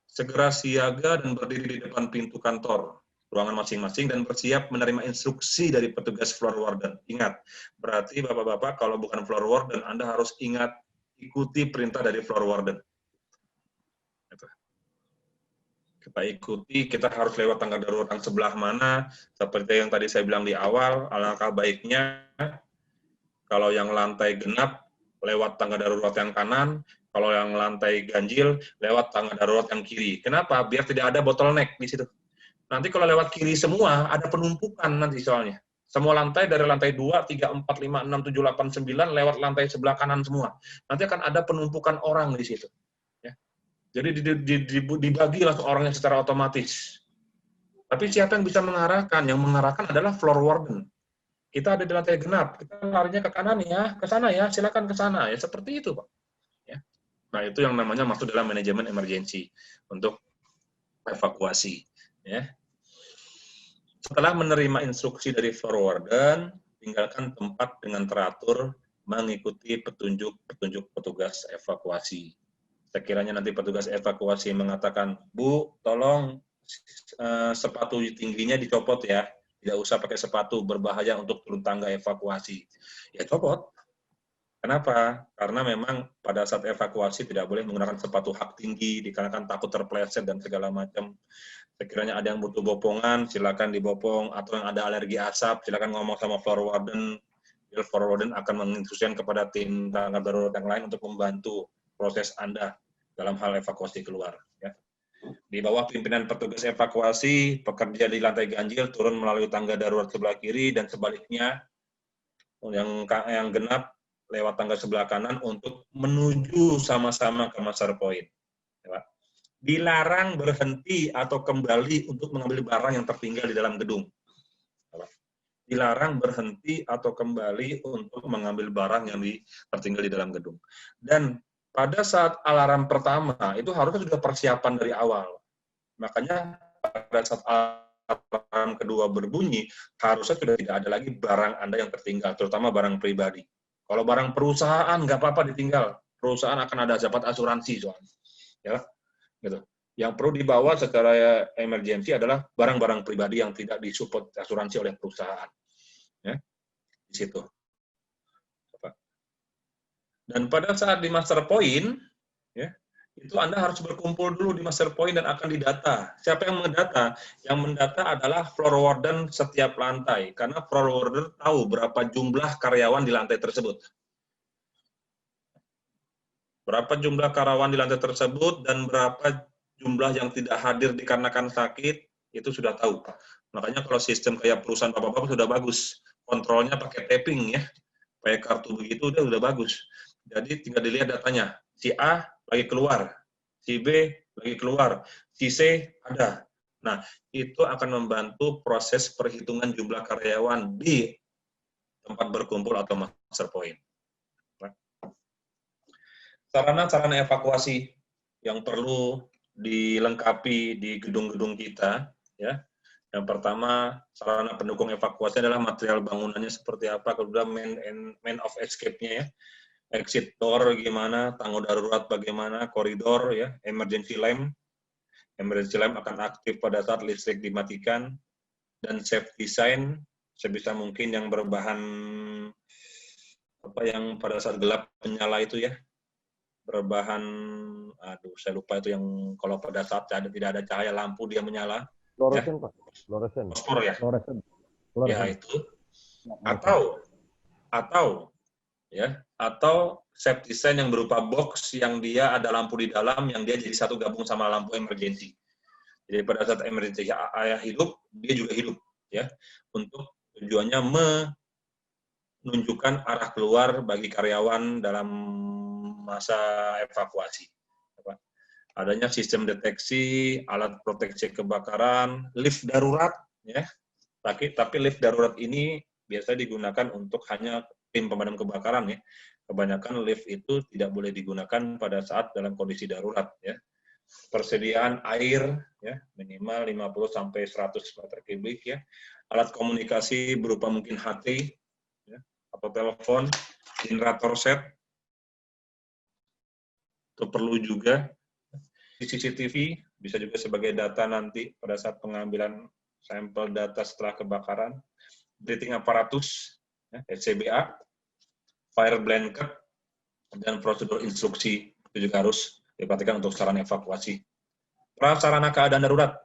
Segera siaga dan berdiri di depan pintu kantor ruangan masing-masing dan bersiap menerima instruksi dari petugas floor warden. Ingat, berarti bapak-bapak kalau bukan floor warden, Anda harus ingat ikuti perintah dari floor warden. Kita ikuti, kita harus lewat tangga darurat yang sebelah mana, seperti yang tadi saya bilang di awal, alangkah baiknya kalau yang lantai genap lewat tangga darurat yang kanan, kalau yang lantai ganjil lewat tangga darurat yang kiri. Kenapa? Biar tidak ada bottleneck di situ. Nanti kalau lewat kiri semua, ada penumpukan nanti soalnya. Semua lantai dari lantai 2, 3, 4, 5, 6, 7, 8, 9, lewat lantai sebelah kanan semua. Nanti akan ada penumpukan orang di situ. Ya. Jadi dibagi langsung orangnya secara otomatis. Tapi siapa yang bisa mengarahkan? Yang mengarahkan adalah floor warden. Kita ada di lantai genap, kita larinya ke kanan ya, ke sana ya, silakan ke sana. Ya seperti itu, Pak. Ya. Nah, itu yang namanya masuk dalam manajemen emergency untuk evakuasi. Ya. Setelah menerima instruksi dari floor warden, tinggalkan tempat dengan teratur, mengikuti petunjuk petugas evakuasi. Sekiranya nanti petugas evakuasi mengatakan, Bu, tolong sepatu tingginya dicopot ya, tidak usah pakai sepatu, berbahaya untuk turun tangga evakuasi. Ya copot. Kenapa? Karena memang pada saat evakuasi tidak boleh menggunakan sepatu hak tinggi, dikarenakan takut terpleset dan segala macam. Sekiranya ada yang butuh bopongan, silakan dibopong, atau yang ada alergi asap, silakan ngomong sama floor warden. Floor warden akan menginstruksikan kepada tim tanggap darurat yang lain untuk membantu proses Anda dalam hal evakuasi keluar. Ya. Di bawah pimpinan petugas evakuasi, pekerja di lantai ganjil turun melalui tangga darurat sebelah kiri dan sebaliknya yang genap lewat tangga sebelah kanan untuk menuju sama-sama ke master point. Ya. Dilarang berhenti atau kembali untuk mengambil barang yang tertinggal di dalam gedung. Ya. Dilarang berhenti atau kembali untuk mengambil barang yang tertinggal di dalam gedung. Dan pada saat alarm pertama, itu harusnya sudah persiapan dari awal. Makanya pada saat alarm kedua berbunyi, harusnya sudah tidak ada lagi barang Anda yang tertinggal, terutama barang pribadi. Kalau barang perusahaan, nggak apa-apa ditinggal. Perusahaan akan ada dapat asuransi soalnya. Ya, gitu. Yang perlu dibawa secara emergensi adalah barang-barang pribadi yang tidak disupport asuransi oleh perusahaan. Ya, di situ. Dan pada saat di master point, ya, itu Anda harus berkumpul dulu di master point dan akan didata. Siapa yang mendata? Yang mendata adalah floor warden setiap lantai, karena floor warden tahu berapa jumlah karyawan di lantai tersebut. Berapa jumlah karyawan di lantai tersebut dan berapa jumlah yang tidak hadir dikarenakan sakit, itu sudah tahu. Makanya kalau sistem kayak perusahaan bapak-bapak sudah bagus. Kontrolnya pakai tapping ya. Pakai kartu begitu udah bagus. Jadi tinggal dilihat datanya. Si A lagi keluar, si B lagi keluar, si C ada. Nah, itu akan membantu proses perhitungan jumlah karyawan di tempat berkumpul atau master point. Sarana-sarana evakuasi yang perlu dilengkapi di gedung-gedung kita, ya. Yang pertama, sarana pendukung evakuasi adalah material bangunannya seperti apa, kemudian main of escape-nya ya. Exit door gimana, tangga darurat bagaimana, koridor ya, emergency lamp. Emergency lamp akan aktif pada saat listrik dimatikan, dan safety sign sebisa mungkin yang berbahan apa yang pada saat gelap menyala itu ya, berbahan, aduh saya lupa itu yang kalau pada saat tidak ada cahaya lampu dia menyala. Fluoresen, ya. Pak. Fluoresen. Fosfor ya. Fluoresen. Ya itu. Atau safety sign yang berupa box yang dia ada lampu di dalam yang dia jadi satu gabung sama lampu emergency. Jadi pada saat emergency ayah hidup, dia juga hidup ya. Untuk tujuannya menunjukkan arah keluar bagi karyawan dalam masa evakuasi. Adanya sistem deteksi, alat proteksi kebakaran, lift darurat ya. Tapi lift darurat ini biasa digunakan untuk hanya tim pemadam kebakaran ya. Kebanyakan lift itu tidak boleh digunakan pada saat dalam kondisi darurat ya. Persediaan air ya minimal 50 sampai 100 meter kubik ya. Alat komunikasi berupa mungkin HT ya, atau telepon, generator set. Itu perlu juga. CCTV bisa juga sebagai data nanti pada saat pengambilan sampel data setelah kebakaran. Breathing apparatus, ya, SCBA, fire blanket, dan prosedur instruksi itu juga harus diperhatikan untuk sarana evakuasi. Prasarana keadaan darurat.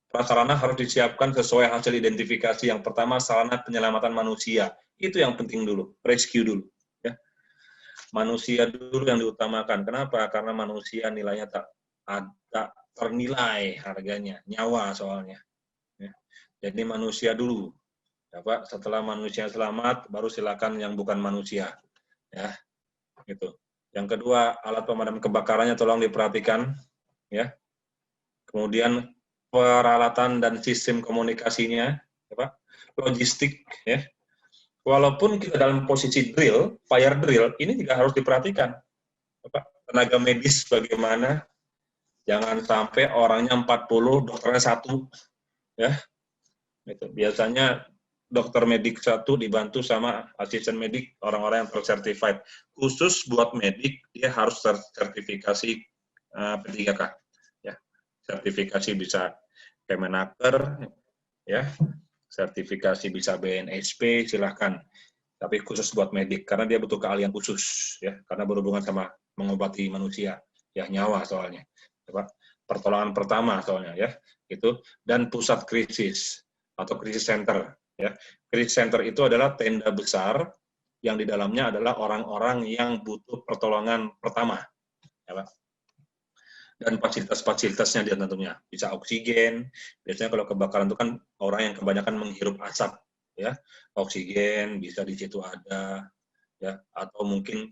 Prasarana harus disiapkan sesuai hasil identifikasi. Yang pertama, sarana penyelamatan manusia. Itu yang penting dulu, rescue dulu. Ya. Manusia dulu yang diutamakan. Kenapa? Karena manusia nilainya tak ternilai harganya, nyawa soalnya. Ya. Jadi manusia dulu. Ya, Pak. Setelah manusia selamat, baru silakan yang bukan manusia. Ya, gitu. Yang kedua, alat pemadam kebakarannya tolong diperhatikan. Ya. Kemudian peralatan dan sistem komunikasinya, ya, Pak. Logistik, ya. Walaupun kita dalam posisi drill, fire drill, ini juga harus diperhatikan. Pak, tenaga medis bagaimana? Jangan sampai orangnya 40, dokternya 1. Ya. Itu. Biasanya dokter medik satu dibantu sama asisten medik orang-orang yang tersertified. Khusus buat medik dia harus sertifikasi P3K ya. Sertifikasi bisa Kemenaker ya. Sertifikasi bisa BNSP silahkan. Tapi khusus buat medik karena dia butuh keahlian khusus ya karena berhubungan sama mengobati manusia ya, nyawa soalnya. Pertolongan pertama soalnya ya. Itu dan pusat krisis atau krisis center ya. Krisis center itu adalah tenda besar yang di dalamnya adalah orang-orang yang butuh pertolongan pertama ya, Pak. Dan fasilitas-fasilitasnya dia tentunya bisa oksigen. Biasanya kalau kebakaran itu kan orang yang kebanyakan menghirup asap ya, oksigen bisa di situ ada ya, atau mungkin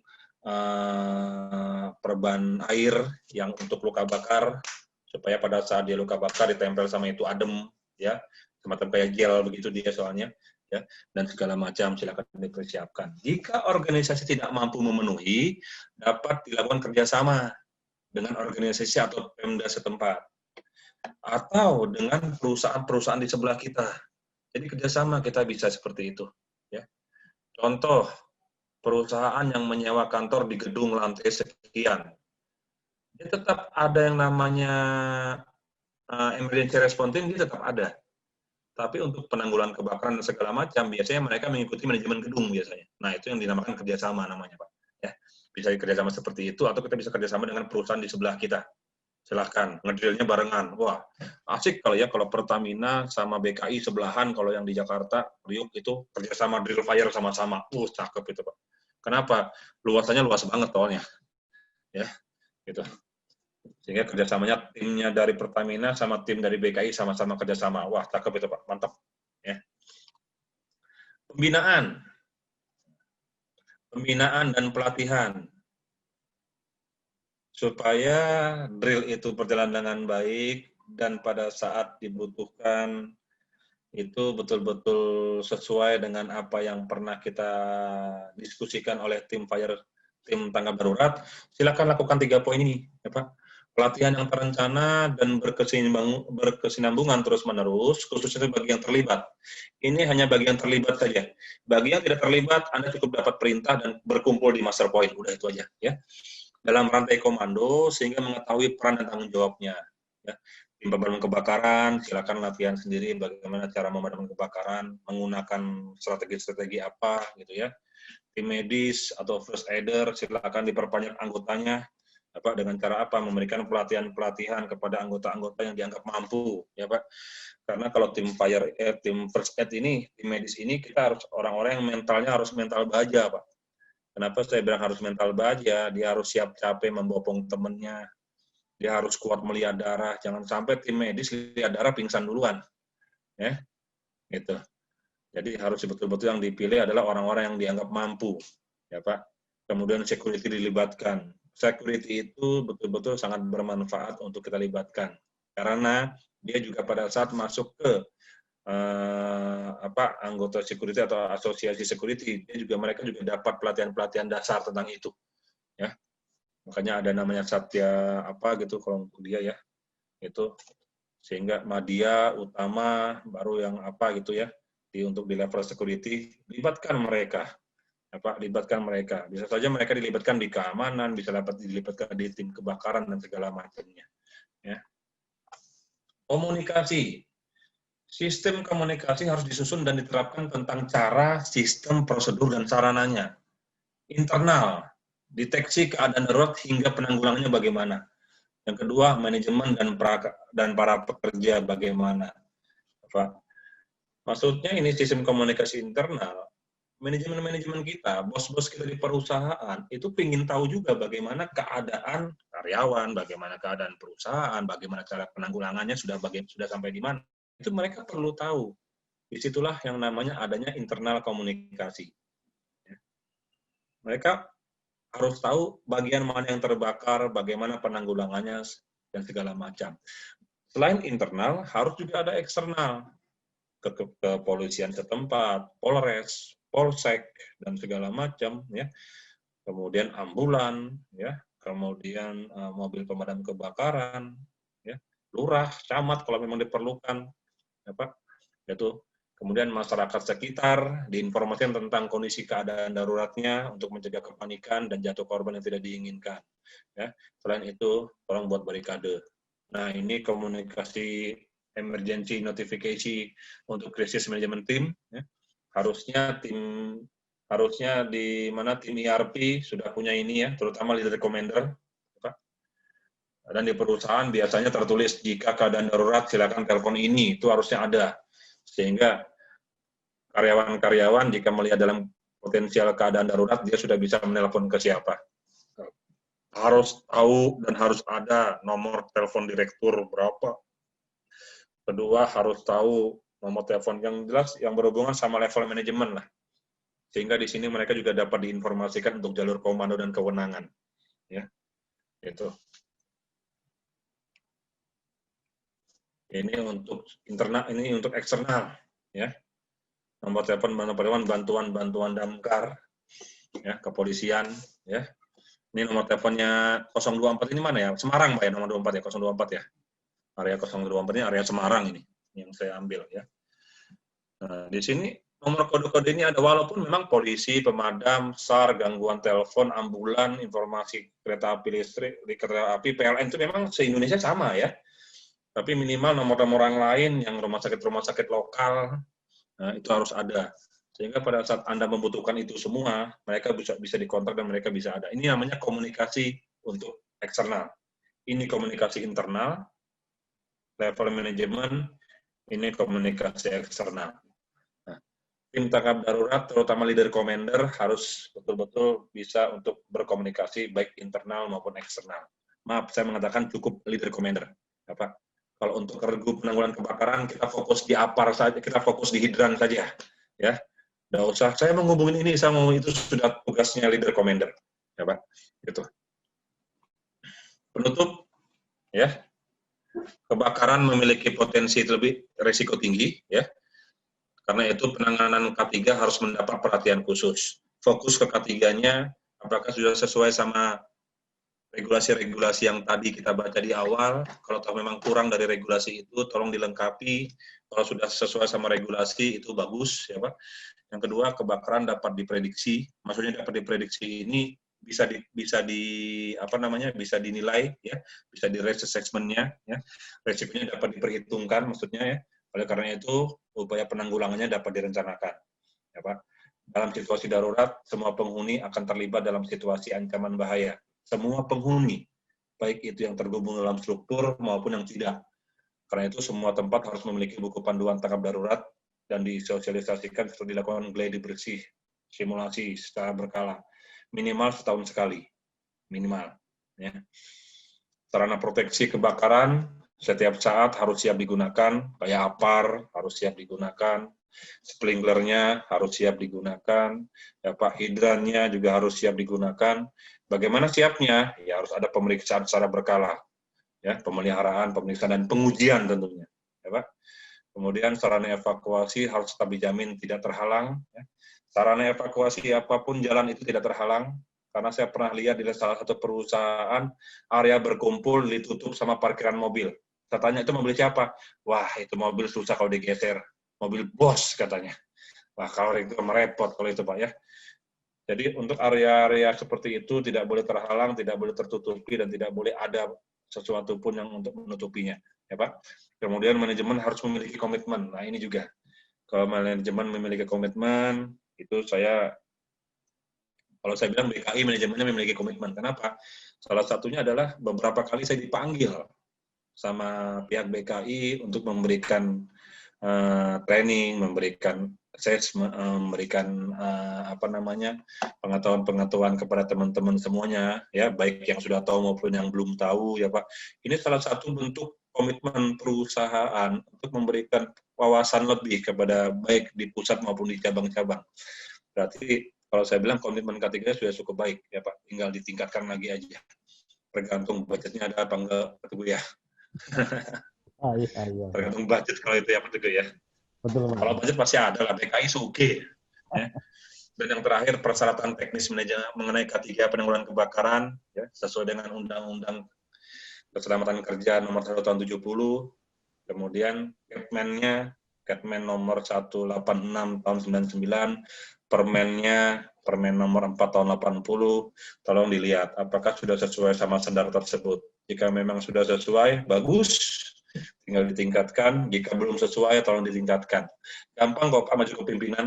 perban air yang untuk luka bakar supaya pada saat dia luka bakar ditempel sama itu adem ya, semacam kayak gel begitu dia soalnya ya, dan segala macam silakan dipersiapkan. Jika organisasi tidak mampu memenuhi, dapat dilakukan kerjasama dengan organisasi atau Pemda setempat atau dengan perusahaan-perusahaan di sebelah kita. Jadi kerjasama kita bisa seperti itu. Ya. Contoh, perusahaan yang menyewa kantor di gedung lantai sekian, dia tetap ada yang namanya emergency response team, dia tetap ada. Tapi untuk penanggulangan kebakaran dan segala macam, biasanya mereka mengikuti manajemen gedung biasanya. Nah, itu yang dinamakan kerjasama namanya, Pak. Ya, bisa kerjasama seperti itu, atau kita bisa kerjasama dengan perusahaan di sebelah kita. Silahkan, ngedrillnya barengan. Wah, asik kalau ya, kalau Pertamina sama BKI sebelahan, kalau yang di Jakarta, Priuk itu kerjasama drill fire sama-sama. Cakep itu, Pak. Kenapa? Luasannya luas banget soalnya. Ya, gitu. Sehingga kerjasamanya timnya dari Pertamina sama tim dari BKI sama-sama kerjasama. Wah, cakep itu, Pak. Mantap. Ya. Pembinaan dan pelatihan. Supaya drill itu berjalan dengan baik dan pada saat dibutuhkan itu betul-betul sesuai dengan apa yang pernah kita diskusikan oleh tim tanggap darurat. Silakan lakukan 3 poin ini, ya Pak. Pelatihan yang terencana dan berkesinambungan terus-menerus, khususnya bagi yang terlibat. Ini hanya bagi yang terlibat saja. Bagi yang tidak terlibat, Anda cukup dapat perintah dan berkumpul di master point. Udah itu aja, ya. Dalam rantai komando sehingga mengetahui peran dan tanggung jawabnya. Ya. Tim pemadam kebakaran, silakan latihan sendiri bagaimana cara memadamkan kebakaran, menggunakan strategi-strategi apa, gitu ya. Tim medis atau first aider, silakan diperbanyak anggotanya, apa dengan cara apa, memberikan pelatihan-pelatihan kepada anggota-anggota yang dianggap mampu, ya Pak. Karena kalau tim tim first aid ini, tim medis ini, kita harus orang-orang yang mentalnya harus mental baja, Pak. Kenapa saya bilang harus mental baja? Dia harus siap capek membopong temennya. Dia harus kuat melihat darah. Jangan sampai tim medis lihat darah pingsan duluan. Ya, gitu. Jadi harus betul-betul yang dipilih adalah orang-orang yang dianggap mampu. Ya Pak. Kemudian security dilibatkan. Security itu betul-betul sangat bermanfaat untuk kita libatkan. Karena dia juga pada saat masuk ke anggota security atau asosiasi security, mereka juga dapat pelatihan-pelatihan dasar tentang itu. Ya. Makanya ada namanya Satya gitu kalau dia ya. Itu sehingga media utama baru yang gitu ya. Untuk di level security libatkan mereka. Libatkan mereka. Bisa saja mereka dilibatkan di keamanan, bisa dilibatkan di tim kebakaran dan segala macamnya. Ya. Komunikasi. Sistem komunikasi harus disusun dan diterapkan tentang cara, sistem, prosedur, dan sarananya. Internal, deteksi keadaan darurat hingga penanggulangannya bagaimana. Yang kedua, manajemen dan para pekerja bagaimana. Maksudnya ini sistem komunikasi internal, manajemen kita, bos-bos kita di perusahaan, itu ingin tahu juga bagaimana keadaan karyawan, bagaimana keadaan perusahaan, bagaimana cara penanggulangannya sudah sampai di mana. Itu mereka perlu tahu. Disitulah yang namanya adanya internal komunikasi. Mereka harus tahu bagian mana yang terbakar, bagaimana penanggulangannya, dan segala macam. Selain internal, harus juga ada eksternal. Kepolisian setempat, Polres, Polsek, dan segala macam. Ya. Kemudian ambulan, ya. Kemudian mobil pemadam kebakaran, ya. Lurah, camat kalau memang diperlukan. Ya, Pak. Itu. kemudian masyarakat sekitar diinformasikan tentang kondisi keadaan daruratnya untuk mencegah kepanikan dan jatuh korban yang tidak diinginkan. Ya. Selain itu, tolong buat barikade. Nah, ini komunikasi emergency notification untuk krisis manajemen tim. Ya. Harusnya di mana tim ERP sudah punya ini ya, terutama leader commander. Dan di perusahaan biasanya tertulis jika keadaan darurat silakan telepon ini, itu harusnya ada. Sehingga karyawan-karyawan jika melihat dalam potensial keadaan darurat, dia sudah bisa menelpon ke siapa. Harus tahu dan harus ada nomor telepon direktur berapa. Kedua, harus tahu nomor telepon yang jelas yang berhubungan sama level manajemen lah. Sehingga di sini mereka juga dapat diinformasikan untuk jalur komando dan kewenangan. Ya, itu. Ini untuk internal, ini untuk eksternal, ya. Nomor telepon bantuan damkar, ya, kepolisian, ya. Ini nomor teleponnya 024 ini mana ya? Semarang, Pak ya, nomor 24 ya, 024 ya. Area 024 ini area Semarang ini yang saya ambil ya. Nah, di sini nomor kode-kode ini ada, walaupun memang polisi, pemadam, SAR, gangguan telepon, ambulan, informasi kereta api listrik, kereta api, PLN itu memang se-Indonesia sama ya. Tapi minimal nomor-nomor orang lain yang rumah sakit lokal, nah, itu harus ada. Sehingga pada saat Anda membutuhkan itu semua, mereka bisa dikontak dan mereka bisa ada. Ini namanya komunikasi untuk eksternal. Ini komunikasi internal, level manajemen, ini komunikasi eksternal. Nah, tim tanggap darurat, terutama leader commander, harus betul-betul bisa untuk berkomunikasi baik internal maupun eksternal. Maaf, saya mengatakan cukup leader commander. Apa? Kalau untuk regu penanggulangan kebakaran, kita fokus di APAR saja, kita fokus di hidran saja, ya. Nggak usah, saya menghubungin ini, saya mau itu sudah tugasnya leader commander, ya Pak. Gitu. Penutup, ya. Kebakaran memiliki potensi lebih risiko tinggi, ya. Karena itu penanganan K3 harus mendapat perhatian khusus. Fokus ke K3-nya, apakah sudah sesuai sama regulasi-regulasi yang tadi kita baca di awal. Kalau tahu memang kurang dari regulasi itu, tolong dilengkapi. Kalau sudah sesuai sama regulasi, itu bagus, ya Pak. Yang kedua, kebakaran dapat diprediksi. Maksudnya dapat diprediksi ini bisa dinilai, ya, bisa di risk assessment-nya, ya. Resikonya dapat diperhitungkan, maksudnya ya. Oleh karena itu, upaya penanggulangannya dapat direncanakan, ya Pak. Dalam situasi darurat, semua penghuni akan terlibat dalam situasi ancaman bahaya. Semua penghuni, baik itu yang tergabung dalam struktur maupun yang tidak. Karena itu semua tempat harus memiliki buku panduan tanggap darurat dan disosialisasikan setelah dilakukan gladi bersih, simulasi secara berkala, minimal setahun sekali, minimal. Ya. Sarana proteksi kebakaran setiap saat harus siap digunakan, kayak APAR harus siap digunakan, sprinklernya harus siap digunakan, ya Pak, hidrannya juga harus siap digunakan. Bagaimana siapnya? Ya harus ada pemeriksaan secara berkala, ya, pemeliharaan, pemeriksaan dan pengujian tentunya, ya Pak. Kemudian sarana evakuasi harus tetap dijamin tidak terhalang. Ya. Sarana evakuasi apapun jalan itu tidak terhalang, karena saya pernah lihat di salah satu perusahaan area berkumpul ditutup sama parkiran mobil. Saya tanya, itu mobil siapa? Wah, itu mobil susah kalau digeser. Mobil bos katanya. Wah, kalau itu merepot kalau itu Pak ya. Jadi untuk area-area seperti itu tidak boleh terhalang, tidak boleh tertutupi, dan tidak boleh ada sesuatu pun yang untuk menutupinya, ya Pak. Kemudian manajemen harus memiliki komitmen. Nah ini juga, kalau manajemen memiliki komitmen, itu kalau saya bilang BKI manajemennya memiliki komitmen. Kenapa? Salah satunya adalah beberapa kali saya dipanggil sama pihak BKI untuk memberikan training, memberikan assessment, memberikan pengetahuan kepada teman-teman semuanya, ya, baik yang sudah tahu maupun yang belum tahu, ya Pak. Ini salah satu bentuk komitmen perusahaan untuk memberikan wawasan lebih kepada baik di pusat maupun di cabang-cabang. Berarti kalau saya bilang komitmen K3 sudah cukup baik, ya Pak. Tinggal ditingkatkan lagi aja. Tergantung budgetnya ada apa enggak, Pak ya. Oh, iya. Tergantung budget kalau itu ya Pak Teguh ya. Betul, Pak. Kalau budget pasti ada lah, BKI suge. Ya. Dan yang terakhir, persyaratan teknis mengenai K3 penanggulangan kebakaran, ya, sesuai dengan Undang-Undang Keselamatan Kerja nomor 1 tahun 70, kemudian Kepmennya Kepmen nomor 186 tahun 99, permennya Permen nomor 4 tahun 80, tolong dilihat apakah sudah sesuai sama standar tersebut. Jika memang sudah sesuai, bagus, tinggal ditingkatkan. Jika belum sesuai, tolong ditingkatkan. Gampang kok Pak maju ke pimpinan,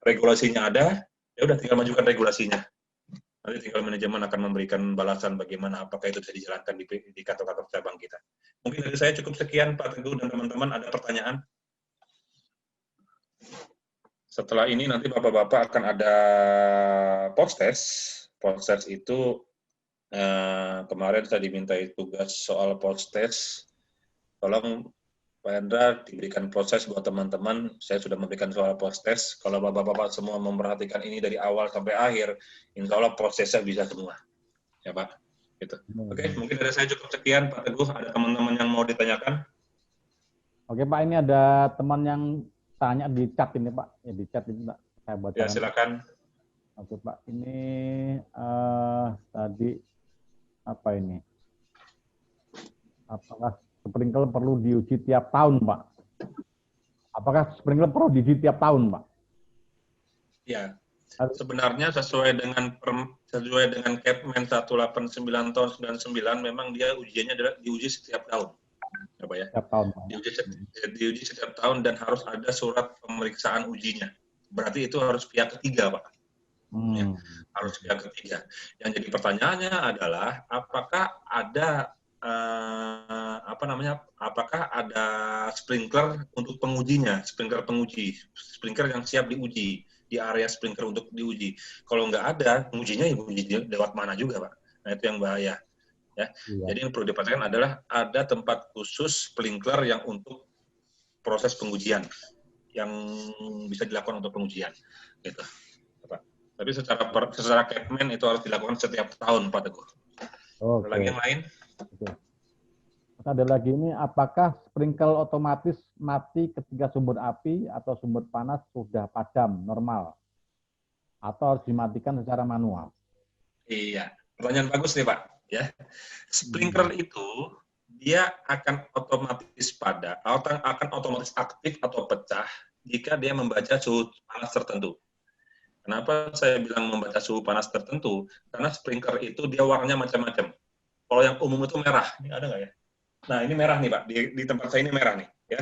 regulasinya ada, ya udah tinggal majukan regulasinya. Nanti tinggal manajemen akan memberikan balasan bagaimana apakah itu bisa dijalankan di kantor-kantor cabang kita. Mungkin dari saya cukup sekian Pak Teguh dan teman-teman, ada pertanyaan? Setelah ini nanti Bapak-Bapak akan ada post-test. Post-test itu kemarin saya dimintai tugas soal post-test. Tolong Pak Hendra diberikan proses buat teman-teman. Saya sudah memberikan soal post-test. Kalau Bapak-Bapak semua memperhatikan ini dari awal sampai akhir, insya Allah prosesnya bisa semua. Ya Pak. Gitu. Oke, mungkin dari saya cukup sekian Pak Teguh. Ada teman-teman yang mau ditanyakan? Oke Pak, ini ada teman yang tanya di chat ini Pak. Ya, di chat ini Pak. Saya baca. Ya, silakan. Oke Pak, ini tadi apa ini? Apakah sprinkler perlu diuji tiap tahun Pak? Apakah sprinkler perlu diuji tiap tahun Pak? Ya, sebenarnya sesuai dengan Kepmen 189 tahun 99 memang dia ujiannya adalah diuji setiap tahun. Apa ya? Setiap tahun Pak. Diuji setiap tahun dan harus ada surat pemeriksaan ujinya. Berarti itu harus pihak ketiga, Pak. Ya, harus pihak ketiga. Yang jadi pertanyaannya adalah apakah ada apakah ada sprinkler untuk pengujinya, sprinkler penguji, sprinkler yang siap diuji di area sprinkler untuk diuji. Kalau nggak ada, pengujinya ya uji lewat mana juga, Pak. Nah, itu yang bahaya. Ya. Iya. Jadi yang perlu diperhatikan adalah ada tempat khusus sprinkler yang untuk proses pengujian, yang bisa dilakukan untuk pengujian. Gitu. Pak. Tapi secara Kepmen itu harus dilakukan setiap tahun, Pak Teguh. Oke. Lagi yang lain? Oke. Ada lagi ini, apakah sprinkler otomatis mati ketika sumber api atau sumber panas sudah padam, normal? Atau harus dimatikan secara manual? Iya, pertanyaan bagus nih Pak. Ya, sprinkler itu dia akan otomatis akan otomatis aktif atau pecah jika dia membaca suhu panas tertentu. Kenapa saya bilang membaca suhu panas tertentu? Karena sprinkler itu dia warnanya macam-macam. Kalau yang umum itu merah, ini ada nggak ya? Nah, ini merah nih, Pak. Di tempat saya ini merah nih, ya.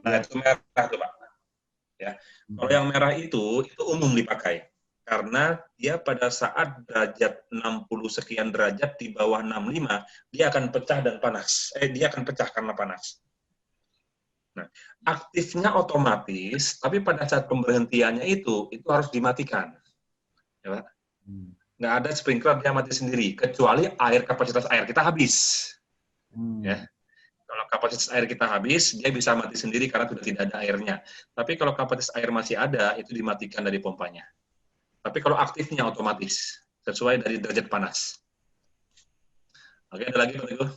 Nah, itu merah tuh, Pak. Ya. Kalau yang merah itu umum dipakai. Karena dia pada saat derajat 60 sekian derajat di bawah 65, dia akan pecah dan panas. Dia akan pecah karena panas. Nah, aktifnya otomatis, tapi pada saat pemberhentiannya itu harus dimatikan. Ya, Pak. Nggak ada sprinkler dia mati sendiri, kecuali kapasitas air kita habis. Ya, kalau kapasitas air kita habis, dia bisa mati sendiri karena sudah tidak ada airnya. Tapi kalau kapasitas air masih ada, itu dimatikan dari pompanya. Tapi kalau aktifnya otomatis, sesuai dari derajat panas. Oke, ada lagi Pak Teguh?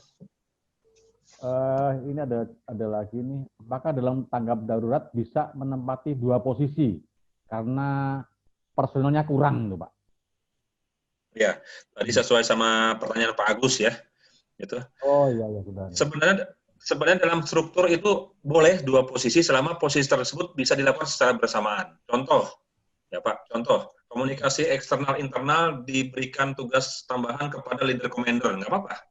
Ini ada lagi nih. Apakah dalam tanggap darurat bisa menempati dua posisi karena personelnya kurang, tuh Pak? Ya, tadi sesuai sama pertanyaan Pak Agus ya. Gitu. Oh iya sudah. Sebenarnya dalam struktur itu boleh dua posisi selama posisi tersebut bisa dilakukan secara bersamaan. Contoh, ya Pak, komunikasi eksternal internal diberikan tugas tambahan kepada leader commander, nggak apa-apa.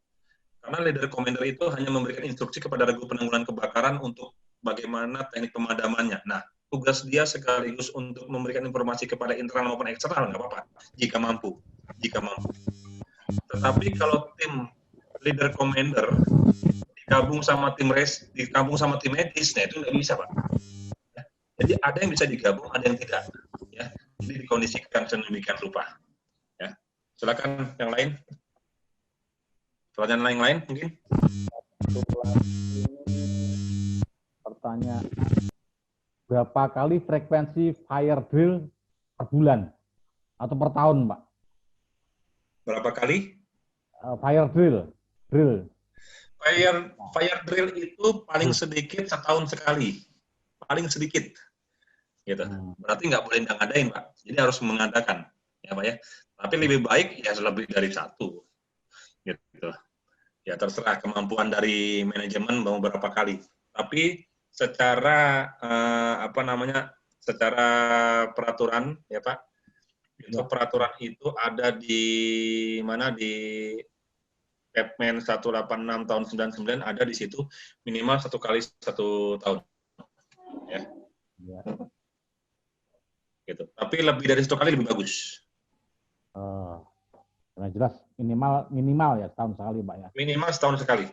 Karena leader commander itu hanya memberikan instruksi kepada regu penanggulangan kebakaran untuk bagaimana teknik pemadamannya. Nah, tugas dia sekaligus untuk memberikan informasi kepada internal maupun eksternal, nggak apa-apa, jika mampu. Tetapi kalau tim leader commander digabung sama tim medis, nah itu nggak bisa Pak. Ya. Jadi ada yang bisa digabung, ada yang tidak. Ya. Jadi dikondisikan sedemikian rupa. Ya. Silakan yang lain. Pertanyaan lain mungkin? Pertanyaan, berapa kali frekuensi fire drill per bulan atau per tahun, Pak? Berapa kali? Fire drill. Fire drill itu paling sedikit setahun sekali, paling sedikit, gitu. Berarti nggak boleh ngadain Pak. Jadi harus mengadakan, ya Pak ya. Tapi lebih baik ya lebih dari satu, gitu. Ya terserah kemampuan dari manajemen mau berapa kali. Tapi secara secara peraturan ya Pak, itu peraturan itu ada di mana, di Permen 186 tahun 99 ada di situ minimal 1 kali 1 tahun ya. Gitu. Tapi lebih dari 1 kali lebih bagus. Nah, jelas minimal ya setahun sekali Pak ya. Minimal setahun sekali.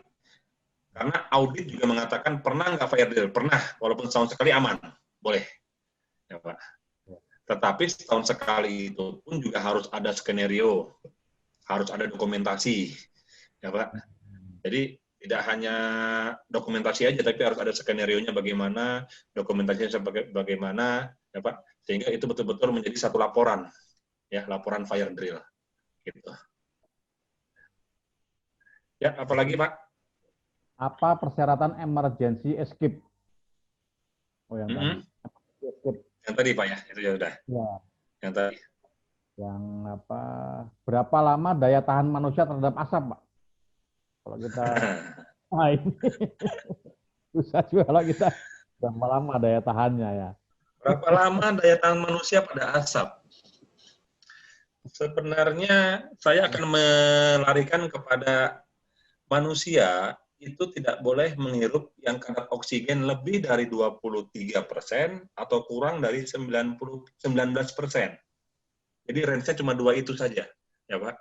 Karena audit juga mengatakan pernah nggak fire drill? Pernah, walaupun setahun sekali aman, boleh. Ya, Pak. Tetapi setahun sekali itu pun juga harus ada skenario, harus ada dokumentasi, ya Pak. Jadi tidak hanya dokumentasi aja, tapi harus ada skenario-nya bagaimana, dokumentasinya bagaimana, ya Pak. Sehingga itu betul-betul menjadi satu laporan, ya laporan fire drill. Gitu. Ya, apalagi Pak? Apa persyaratan emergency escape? Oh yang tadi. Escape. Yang tadi Pak ya, itu ya udah. Ya. Yang tadi. Yang apa? Berapa lama daya tahan manusia terhadap asap, Pak? Kalau kita, nah ini susah juga kalau kita berapa lama daya tahannya ya. Berapa lama daya tahan manusia pada asap? Sebenarnya saya akan melarikan kepada manusia itu tidak boleh menghirup yang kadar oksigen lebih dari 23% atau kurang dari 19%. Jadi range-nya cuma 2 itu saja, ya Pak.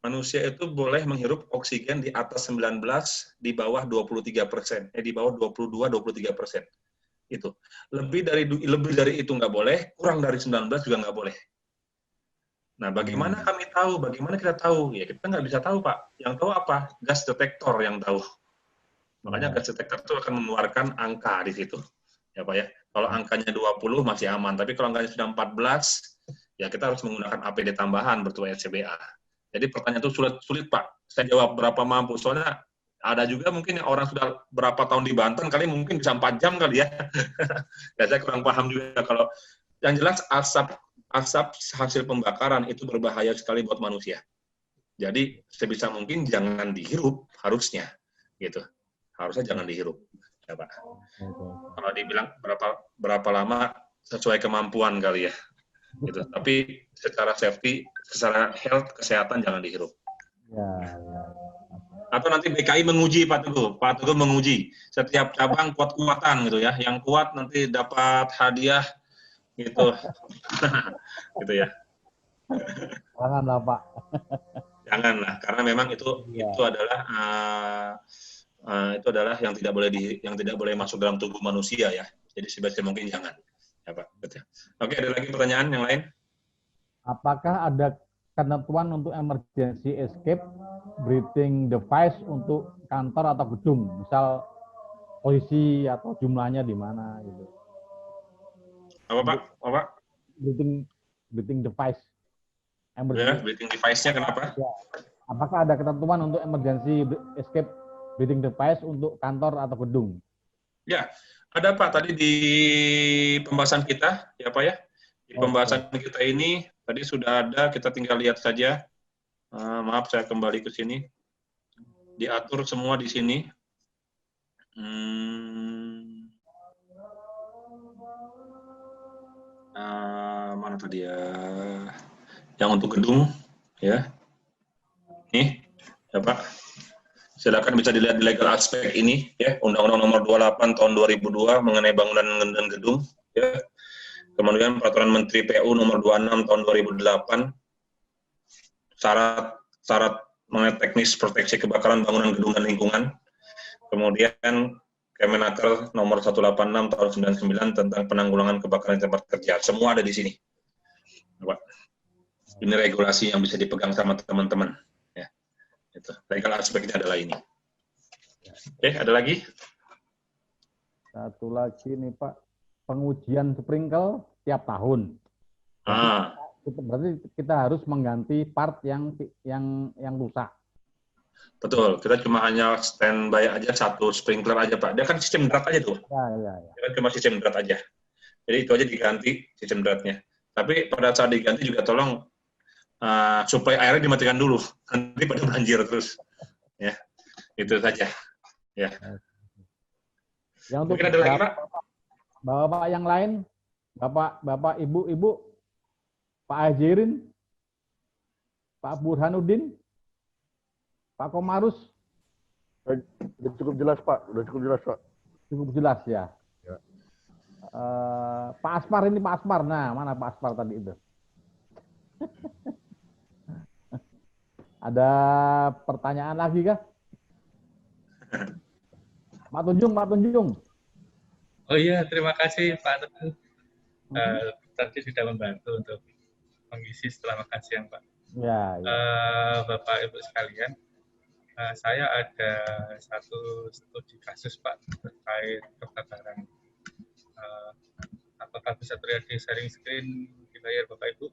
Manusia itu boleh menghirup oksigen di atas 19, di bawah 23%, di bawah 22-23%. Itu. Lebih dari itu nggak boleh, kurang dari 19 juga nggak boleh. Nah, bagaimana kami tahu? Bagaimana kita tahu? Ya, kita nggak bisa tahu, Pak. Yang tahu apa? Gas detektor yang tahu. Makanya gas detektor itu akan mengeluarkan angka di situ. Ya, Pak ya. Kalau angkanya 20 masih aman, tapi kalau angkanya sudah 14, ya kita harus menggunakan APD tambahan bertuah SCBA. Jadi pertanyaan itu sulit, Pak. Saya jawab berapa mampu. Soalnya ada juga mungkin yang orang sudah berapa tahun di Banten, kali mungkin bisa 4 jam kali ya. Ya, saya kurang paham juga. Kalau yang jelas asap hasil pembakaran itu berbahaya sekali buat manusia. Jadi sebisa mungkin jangan dihirup harusnya, gitu. Harusnya jangan dihirup, ya Pak. Kalau dibilang berapa lama sesuai kemampuan kali ya, gitu. Tapi secara safety, secara health kesehatan jangan dihirup. Ya. Atau nanti BKI menguji Pak Teguh menguji setiap cabang kuat-kuatan gitu ya. Yang kuat nanti dapat hadiah gitu. Gitu ya. Janganlah Pak. Janganlah, karena memang itu adalah yang tidak boleh masuk dalam tubuh manusia ya. Jadi sebisa mungkin jangan. Ya Pak, betul. Oke, ada lagi pertanyaan yang lain? Apakah ada ketentuan untuk emergency escape breathing device untuk kantor atau gedung? Misal posisi atau jumlahnya di mana gitu. Apa Pak? Apa? Breathing device. Ya, breathing device-nya kenapa? Ya. Apakah ada ketentuan untuk emergency escape breathing device untuk kantor atau gedung? Ya, ada Pak. Tadi di pembahasan kita, ya Pak ya. Di pembahasan kita ini, tadi sudah ada, kita tinggal lihat saja. Maaf, saya kembali ke sini. Diatur semua di sini. Mana tadi ya? Yang untuk gedung, ya. Nih, ya Pak. Silakan bisa dilihat di legal aspek ini, ya. Undang-Undang Nomor 28 Tahun 2002 mengenai bangunan dan gedung, ya. Kemudian Peraturan Menteri PU Nomor 26 Tahun 2008, syarat mengenai teknis proteksi kebakaran bangunan gedung dan lingkungan. Kemudian Kemenaker Nomor 186 Tahun 99 tentang penanggulangan kebakaran di tempat kerja. Semua ada di sini. Pak. Ini regulasi yang bisa dipegang sama teman-teman. Ya. Itu. Legal aspeknya adalah ini. Oke, ada lagi? Satu lagi nih Pak, pengujian sprinkle tiap tahun. Berarti kita harus mengganti part yang rusak. Betul, kita cuma hanya standby aja satu sprinkler aja Pak. Dia kan sistem drat aja tuh. Ya. Dia kan cuma sistem drat aja. Jadi itu aja diganti sistem dratnya. Tapi pada saat diganti juga tolong supaya airnya dimatikan dulu. Nanti pada banjir terus. Ya, itu saja. Ya. Yang untuk Mungkin ada lagi, Pak? Bapak yang lain, Bapak, Ibu, Pak Azirin, Pak Burhanuddin, Pak Komarus. Udah cukup jelas, Pak. Udah cukup jelas, Pak. Cukup jelas ya. Ya. Pak Aspar ini Pak Aspar. Nah, mana Pak Aspar tadi itu? Ada pertanyaan lagi kah? Pak Tunjung. Oh iya, terima kasih Pak Teguh. Tadi sudah membantu untuk mengisi setelah makan siang, Pak. Ya. Bapak Ibu sekalian, saya ada satu studi kasus, Pak, terkait kebakaran. Apakah bisa terlihat di sharing screen di layar Bapak Ibu?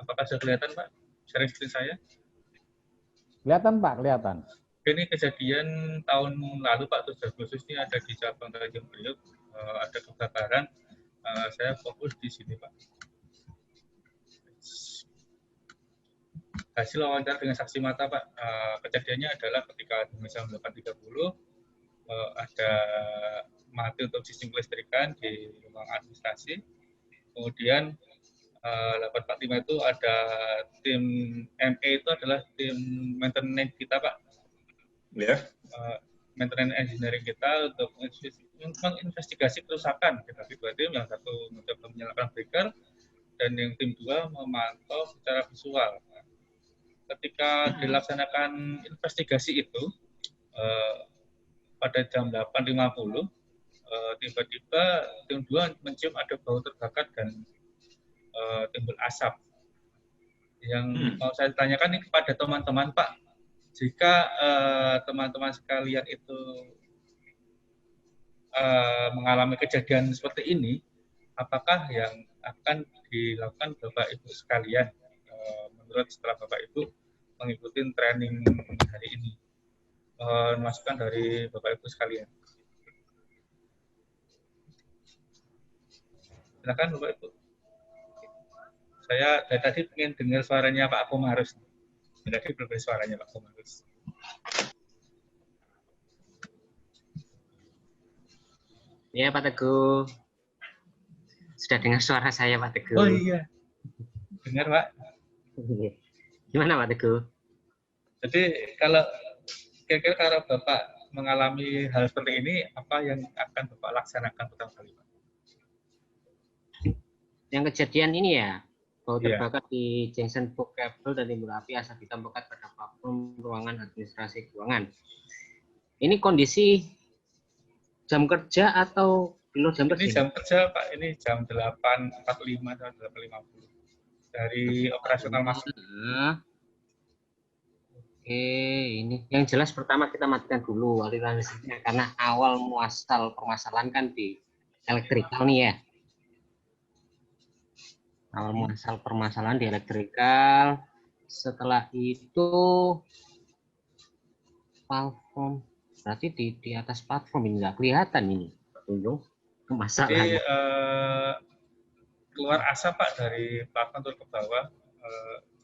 Apakah sudah kelihatan, Pak, sharing screen saya? Kelihatan, Pak, kelihatan. Ini kejadian tahun lalu, Pak, 7 Agustus ini ada di Cabang Tanjung Priok, ada kebakaran. Saya fokus di sini, Pak. Hasil wawancara dengan saksi mata, Pak, kejadiannya adalah ketika jam 8.30 ada mati untuk sistem kelistrikan di ruang administrasi. Kemudian 845 itu ada tim ME, itu adalah tim maintenance kita, Pak. Ya. Maintenance engineering kita untuk menginvestigasi kerusakan. Jadi dua tim, yang satu mencoba menyalakan breaker dan yang tim dua memantau secara visual. Ketika dilaksanakan investigasi itu pada jam 8.50 tiba-tiba tim dua mencium ada bau terbakar dan timbul asap. Yang mau saya tanyakan ini kepada teman-teman, Pak, jika teman-teman sekalian itu mengalami kejadian seperti ini, apakah yang akan dilakukan Bapak Ibu sekalian menurut setelah Bapak Ibu mengikuti training hari ini? Masukan dari Bapak Ibu sekalian. Silakan Bapak Ibu. Saya dari tadi ingin dengar suaranya Pak Komarus. Tadi belum ada suaranya Pak Komarus. Ya Pak Teguh. Sudah dengar suara saya Pak Teguh. Oh iya. Dengar Pak. Gimana Pak Teguh? Jadi kalau kira-kira kalau Bapak mengalami hal seperti ini, apa yang akan Bapak laksanakan pertama kali, Pak? Yang kejadian ini ya, bau terbakar di junction box kabel dan timbul api asap hitam pekat pada platform ruangan administrasi keuangan. Ini kondisi jam kerja atau di luar jam kerja? Ini jam kerja Pak, ini jam 8.45 atau 8.50 dari operasional masuk. Oke, ini yang jelas pertama kita matikan dulu aliran listriknya karena awal muasal permasalahan kan di elektrikal nih ya. Awal muasal permasalahan di elektrikal. Setelah itu platform, berarti di atas platform ini nggak kelihatan ini Tunjung masalahnya. Jadi keluar asap Pak dari platform turun ke bawah.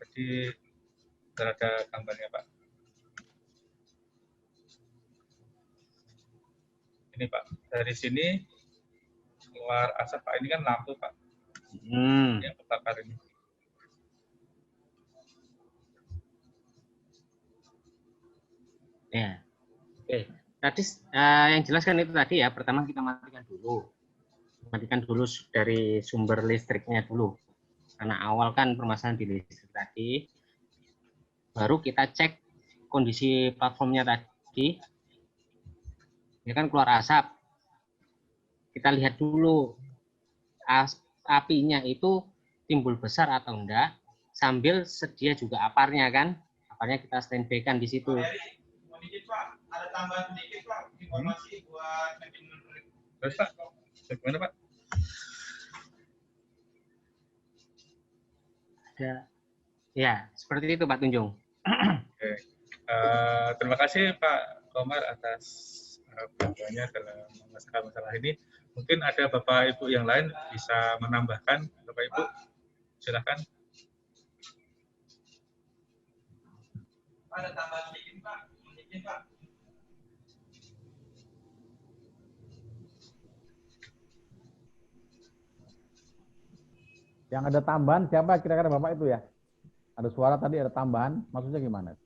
Jadi ada gambarnya Pak. Ini Pak, dari sini keluar asap Pak. Ini kan lampu Pak. Yang kebakar ini. Ya, oke. Tadi yang jelaskan itu tadi ya. Pertama kita matikan dulu dari sumber listriknya dulu. Karena awal kan permasalahan di listrik tadi. Baru kita cek kondisi platformnya tadi. Ya kan keluar asap. Kita lihat dulu apinya itu timbul besar atau enggak, sambil sedia juga aparnya kan. Aparnya kita standby kan di situ. Ada tambahan sedikit Pak, informasi buat Terus Pak, bagaimana Pak? Ya, seperti itu Pak Tunjung. Oke. Terima kasih Pak Komar atas bantuannya dalam masalah ini. Mungkin ada Bapak Ibu yang lain bisa menambahkan. Bapak Ibu, silakan. Ada tambahan sedikit Pak. Yang ada tambahan siapa kira-kira Bapak itu ya? Ada suara tadi ada tambahan, maksudnya gimana?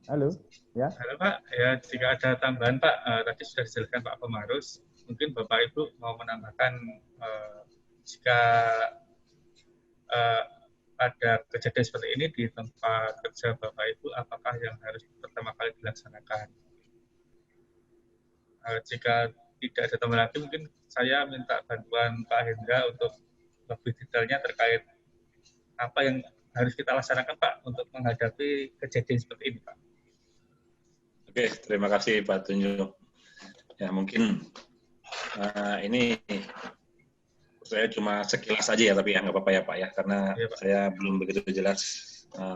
Halo, ya? Halo Pak, ya jika ada tambahan Pak, tadi sudah dijelaskan Pak Komarus, mungkin Bapak Ibu mau menambahkan jika ada kejadian seperti ini di tempat kerja Bapak Ibu, apakah yang harus pertama kali dilaksanakan? Jika tidak ada tambahan lagi, mungkin saya minta bantuan Pak Hendra untuk lebih detailnya terkait apa yang harus kita laksanakan Pak untuk menghadapi kejadian seperti ini Pak. Oke, terima kasih Pak Tunjuk. Ya mungkin ini saya cuma sekilas aja ya, tapi ya nggak apa-apa ya Pak ya, karena Ya, Pak. saya belum begitu jelas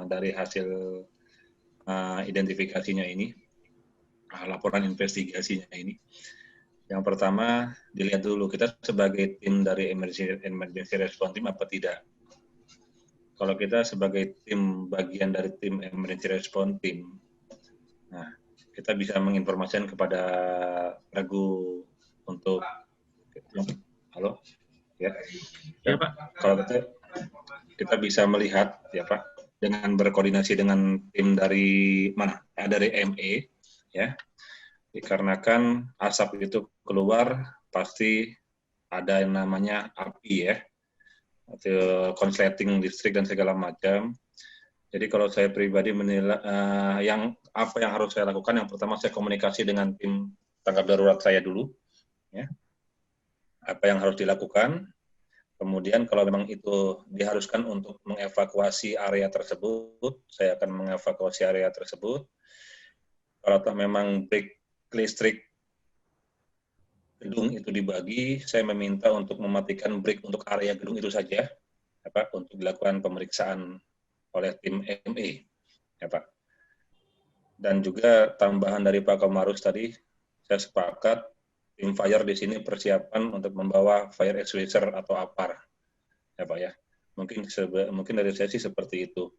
dari hasil identifikasinya ini, laporan investigasinya ini. Yang pertama, dilihat dulu kita sebagai tim dari emergency response team apa tidak. Kalau kita sebagai tim bagian dari tim emergency response team, nah kita bisa menginformasikan kepada Regu untuk halo ya. Ya, Pak. Kalau kita bisa melihat ya Pak dengan berkoordinasi dengan tim dari mana? Dari ME ya. Dikarenakan asap itu keluar pasti ada yang namanya api ya. Atau konsleting listrik dan segala macam. Jadi kalau saya pribadi menilai apa yang harus saya lakukan, yang pertama saya komunikasi dengan tim tanggap darurat saya dulu, ya. Apa yang harus dilakukan. Kemudian kalau memang itu diharuskan untuk mengevakuasi area tersebut, saya akan mengevakuasi area tersebut. Kalau memang break listrik gedung itu dibagi, saya meminta untuk mematikan break untuk area gedung itu saja, untuk dilakukan pemeriksaan oleh tim ME, ya Pak. Dan juga tambahan dari Pak Komarus tadi, saya sepakat tim fire di sini persiapan untuk membawa fire extinguisher atau APAR, ya Pak ya. Mungkin dari saya sih seperti itu.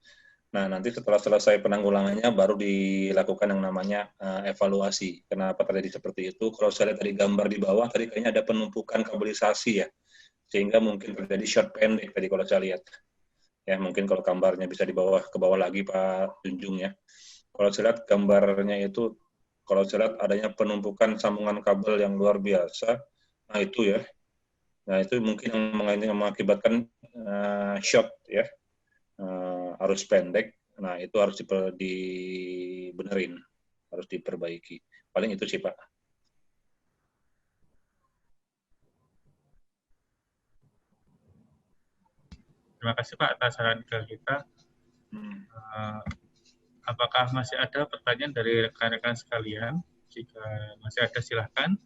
Nah nanti setelah selesai penanggulangannya baru dilakukan yang namanya evaluasi. Kenapa terjadi seperti itu? Kalau saya lihat tadi gambar di bawah, tadi kayaknya ada penumpukan kabelisasi ya, sehingga mungkin terjadi short pendek tadi kalau saya lihat. Ya mungkin kalau gambarnya bisa ke bawah lagi Pak Junjung ya. Kalau saya lihat gambarnya itu, kalau saya lihat adanya penumpukan sambungan kabel yang luar biasa. Nah itu ya. Nah itu mungkin yang mengakibatkan short ya, arus pendek. Nah itu harus dibenerin, harus diperbaiki. Paling itu sih Pak. Terima kasih Pak atas saran kita. Apakah masih ada pertanyaan dari rekan-rekan sekalian? Jika masih ada silahkan.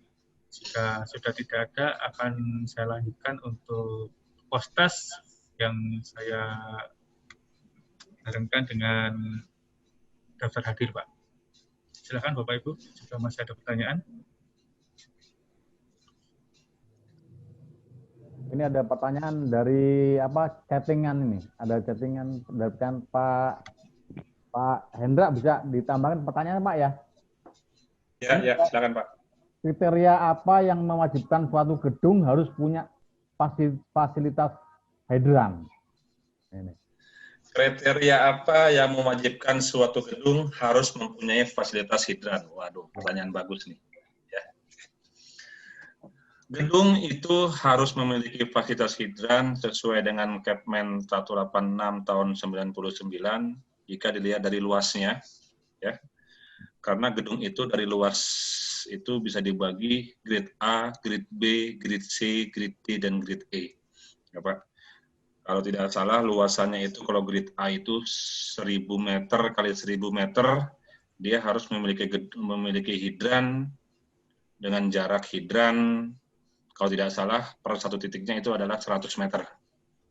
Jika sudah tidak ada, akan saya lanjutkan untuk post-test yang saya barengkan dengan daftar hadir Pak. Silahkan Bapak Ibu, jika masih ada pertanyaan. Ini ada pertanyaan dari chattingan ini. Ada chattingan dari Pak Hendra, bisa ditambahkan pertanyaan Pak ya? Ya, silakan Pak. Kriteria apa yang mewajibkan suatu gedung harus punya fasilitas hidran? Ini. Kriteria apa yang mewajibkan suatu gedung harus mempunyai fasilitas hidran? Waduh, pertanyaan bagus nih. Gedung itu harus memiliki fasilitas hidran sesuai dengan Kepmen 186 tahun 99 jika dilihat dari luasnya, ya. Karena gedung itu dari luas itu bisa dibagi grade A, grade B, grade C, grade D, dan grade E. Ya, Pak. Kalau tidak salah luasannya itu kalau grade A itu 1000 meter kali 1000 meter, dia harus memiliki hidran dengan jarak hidran, kalau tidak salah per satu titiknya itu adalah 100 meter.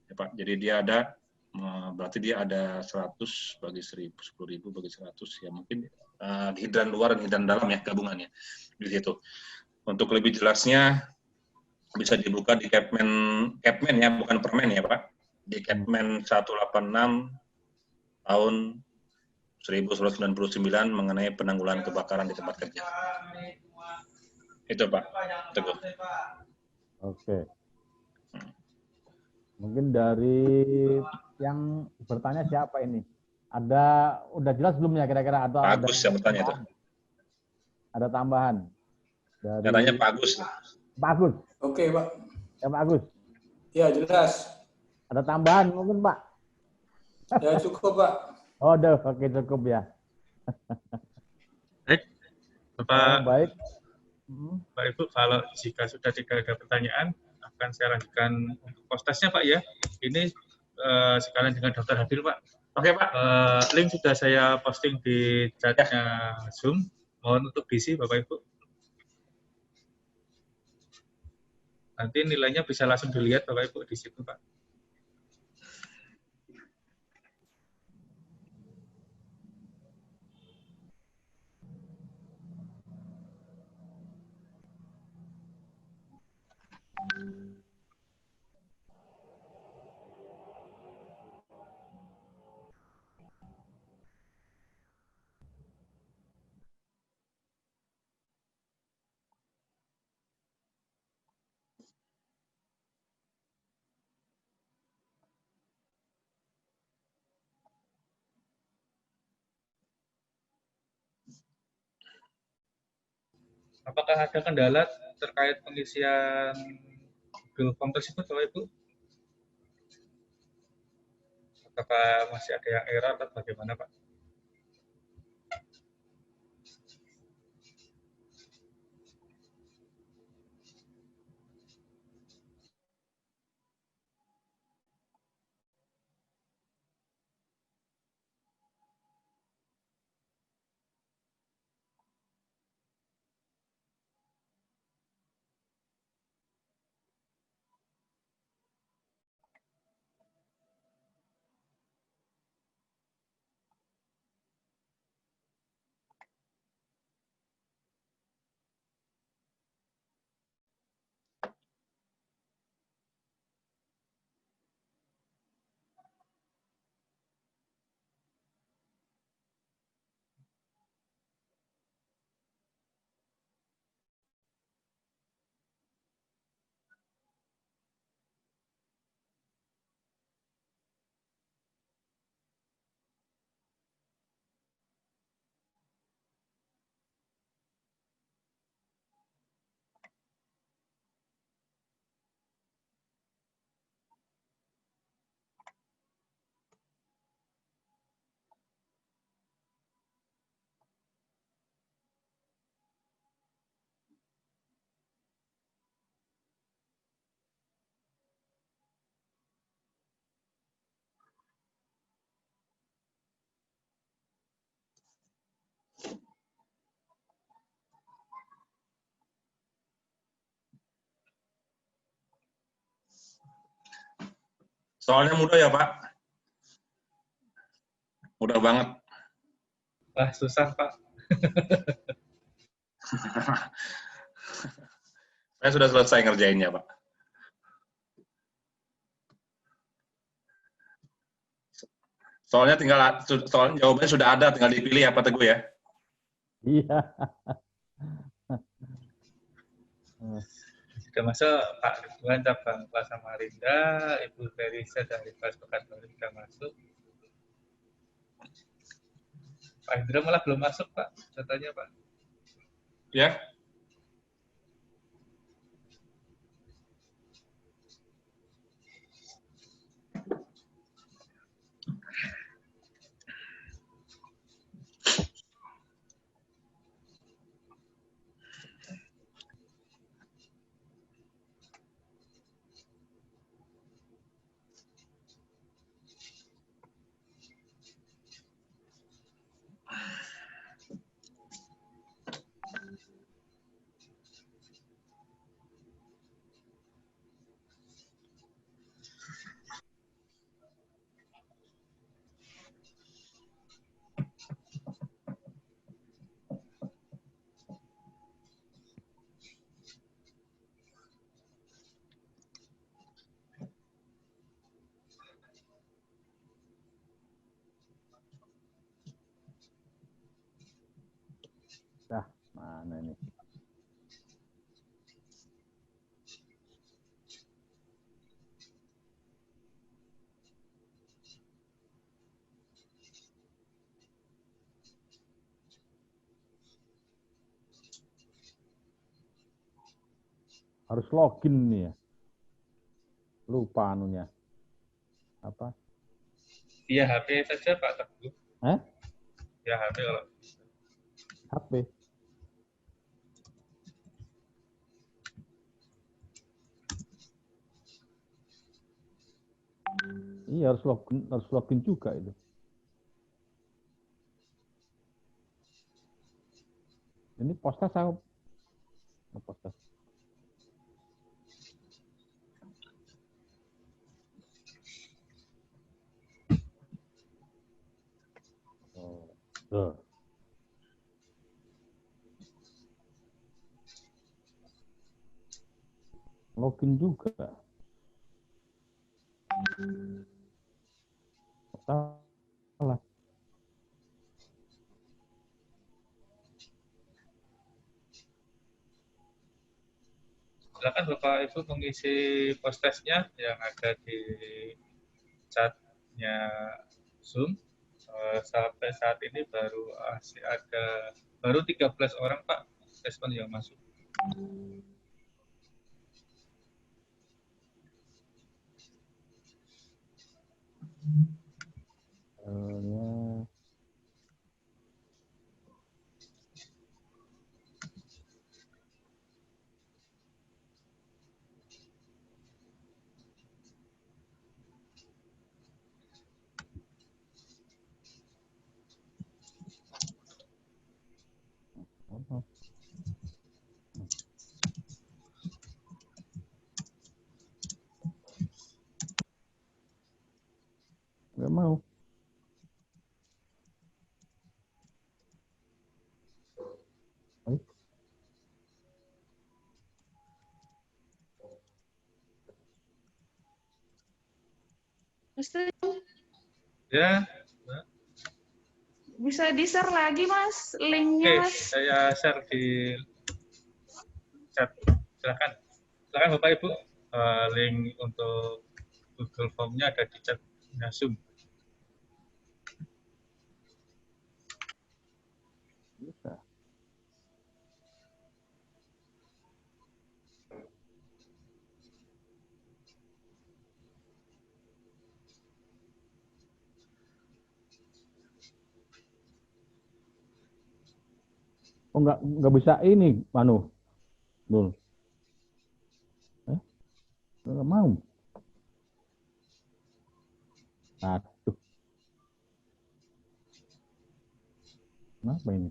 Ya, Pak. Jadi dia ada, berarti dia ada 100 bagi 1000, 10.000 bagi 100, ya mungkin hidran luar dan hidran dalam ya gabungannya di situ. Untuk lebih jelasnya bisa dibuka di Kepmen ya, bukan Permen ya Pak. Di Kepmen 186 tahun 1999 mengenai penanggulangan kebakaran di tempat kerja. Itu Pak. Teguh. Oke. Mungkin dari yang bertanya siapa ini? Udah jelas belum ya kira-kira atau Pak ada Agus yang bertanya itu. ada tambahan dari Yang tanya Pak Agus. Pak Agus? Oke, Pak. Ya Pak Agus. Ya, jelas. Ada tambahan mungkin Pak? Ya, cukup, Pak. Oh, udah, oke cukup ya. Baik, Bapak, Baik. Bapak Ibu, kalau jika sudah tidak ada pertanyaan, akan saya lanjutkan untuk post-testnya Pak ya. Ini sekalian dengan Dr. Habil Pak. Oke Pak. Link sudah saya posting di chatnya Zoom. Mohon untuk diisi Bapak Ibu. Nanti nilainya bisa langsung dilihat Bapak Ibu di situ Pak. Apakah ada kendala terkait pengisian Google Form tersebut, Bapak Ibu? Apakah masih ada yang error atau bagaimana, Pak? Soalnya mudah ya Pak. Mudah banget. Wah, susah, Pak. Saya sudah selesai ngerjainnya Pak. Soalnya jawabannya sudah ada, tinggal dipilih apa Teguh ya? Iya. Sudah masuk Pak Ridwan cabang kelas Samarinda, Ibu Teresa dari kelas Pekanbaru sudah masuk. Pak Indra malah belum masuk Pak, katanya Pak. Ya. harus login nih ya. Lupa anunya. Apa? Via HP saja Pak Teguh. Via HP kalau HP. Iya harus login juga itu. Ini postas saya postas. Oh. Login juga. Salah. silakan Bapak Ibu mengisi postesnya yang ada di chatnya Zoom. Sampai saat ini baru 13 orang Pak respon yang masuk. Ya. Nggak mau. Ya. Bisa di-share lagi, Mas, linknya, Oke, Mas. saya share di chat. Silakan Bapak Ibu. Link untuk Google Form-nya ada di chatnya Zoom. Bisa. Oh nggak bisa ini, Manu. Dul. Nggak mau. Aduh. Kenapa ini?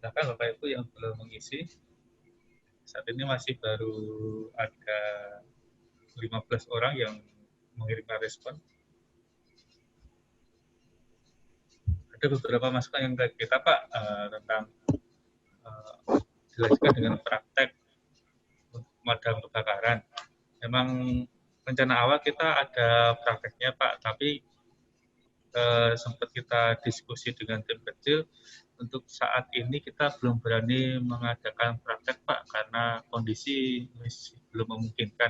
Silakan Bapak Ibu yang belum mengisi. Saat ini masih baru ada 15 orang yang mengirimkan respon. Ada beberapa masukan yang kita Pak tentang dilanjutkan dengan praktek pemadam kebakaran. Memang rencana awal kita ada prakteknya Pak, tapi sempat kita diskusi dengan tim kecil. Untuk saat ini kita belum berani mengadakan praktek Pak karena kondisi masih belum memungkinkan.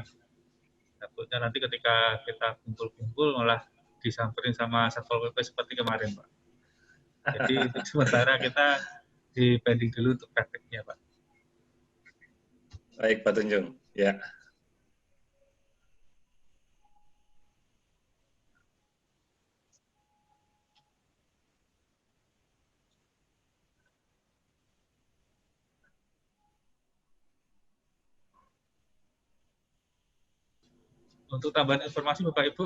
Takutnya nanti ketika kita kumpul-kumpul malah disamperin sama Satpol PP seperti kemarin Pak. Jadi sementara kita di pending dulu untuk prakteknya Pak. Baik Pak Tunjung. Ya. untuk tambahan informasi Bapak Ibu,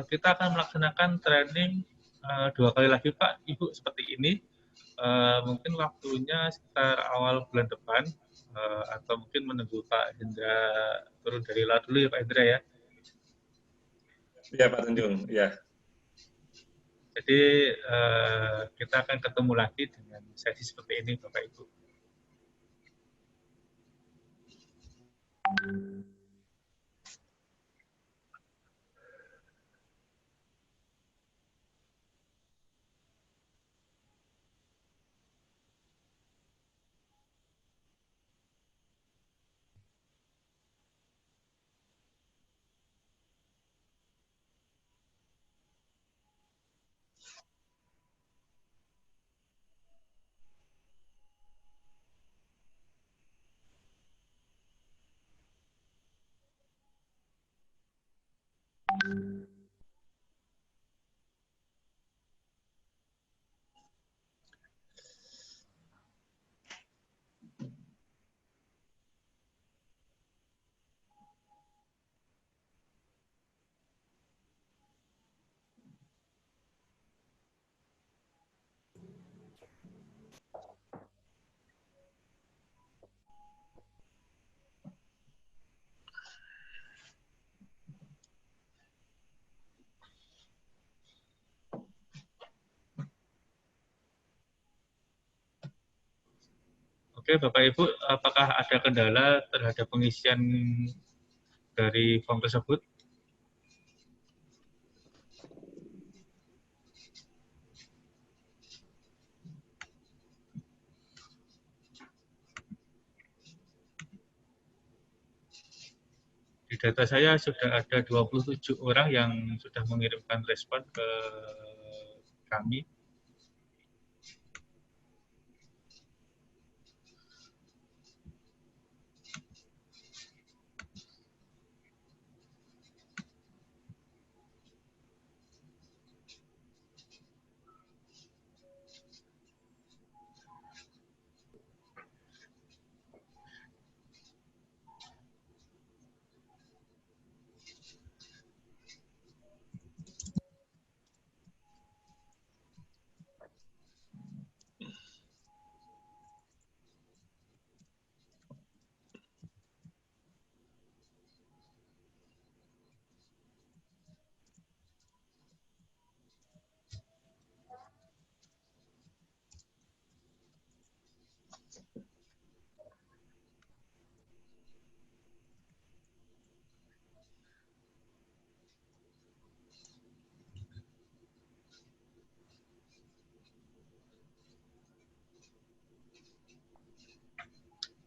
kita akan melaksanakan training 2 kali lagi Pak Ibu seperti ini. Mungkin waktunya sekitar awal bulan depan, atau mungkin menunggu Pak Hendra turun dari laut dulu ya Pak Hendra ya. Ya Pak Tanjung, ya. Jadi kita akan ketemu lagi dengan sesi seperti ini Bapak Ibu. Oke, Bapak Ibu, apakah ada kendala terhadap pengisian dari form tersebut? Di data saya sudah ada 27 orang yang sudah mengirimkan respon ke kami.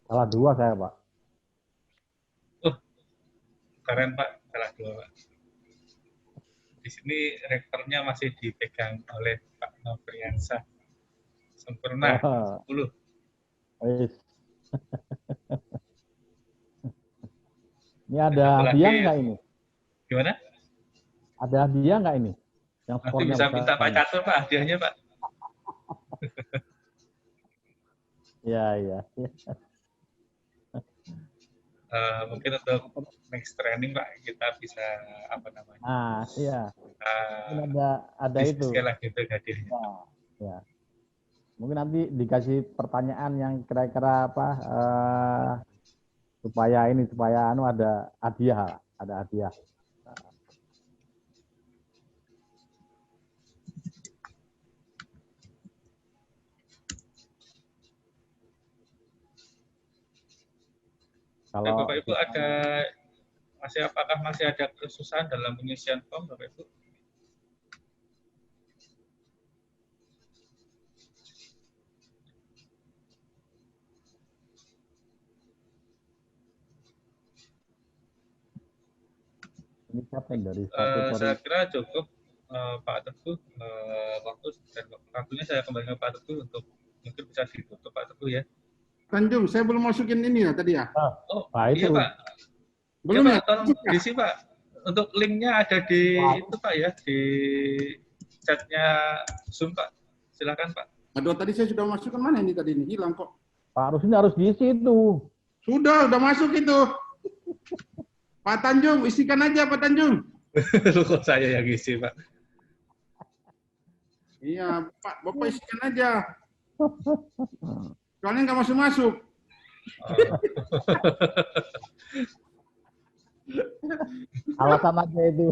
Salah 2 saya, Pak. Keren Pak, salah 2 Pak. Di sini rektornya masih dipegang oleh Pak Nofriansah. Sempurna, 10. Ini ada hadiah nggak ini? Gimana? Ada hadiah nggak ini? Yang Nanti bisa minta Pak Catur Pak, hadiahnya Pak. Iya. Mungkin untuk next training Pak, kita bisa apa namanya? Iya. Mungkin ada itu. Sekali lagi itu hadiahnya. Ya. Mungkin nanti dikasih pertanyaan yang kira-kira apa supaya ada hadiah, Kalau Bapak Ibu apakah masih ada kesusahan dalam pengisian form Bapak Ibu? Ini captain dari saya kira cukup Pak Teguh, waktunya saya kembali ke Pak Teguh untuk mungkin bisa ditutup Pak Teguh ya. Tanjung, saya belum masukin ini ya tadi ya. Iya Pak. Belum ya, Pak, tolong diisi Pak. Untuk linknya ada di itu Pak ya, di chatnya Zoom Pak. Silakan Pak. Aduh, tadi saya sudah masukkan, mana ini tadi ini hilang kok. Pak, harusnya harus diisi itu. Sudah masuk itu. Pak Tanjung, isikan aja Pak Tanjung. Kok saya yang isi, Pak? Iya, Pak, Bapak isikan aja. Soalnya nggak masuk-masuk. Alasan aja itu.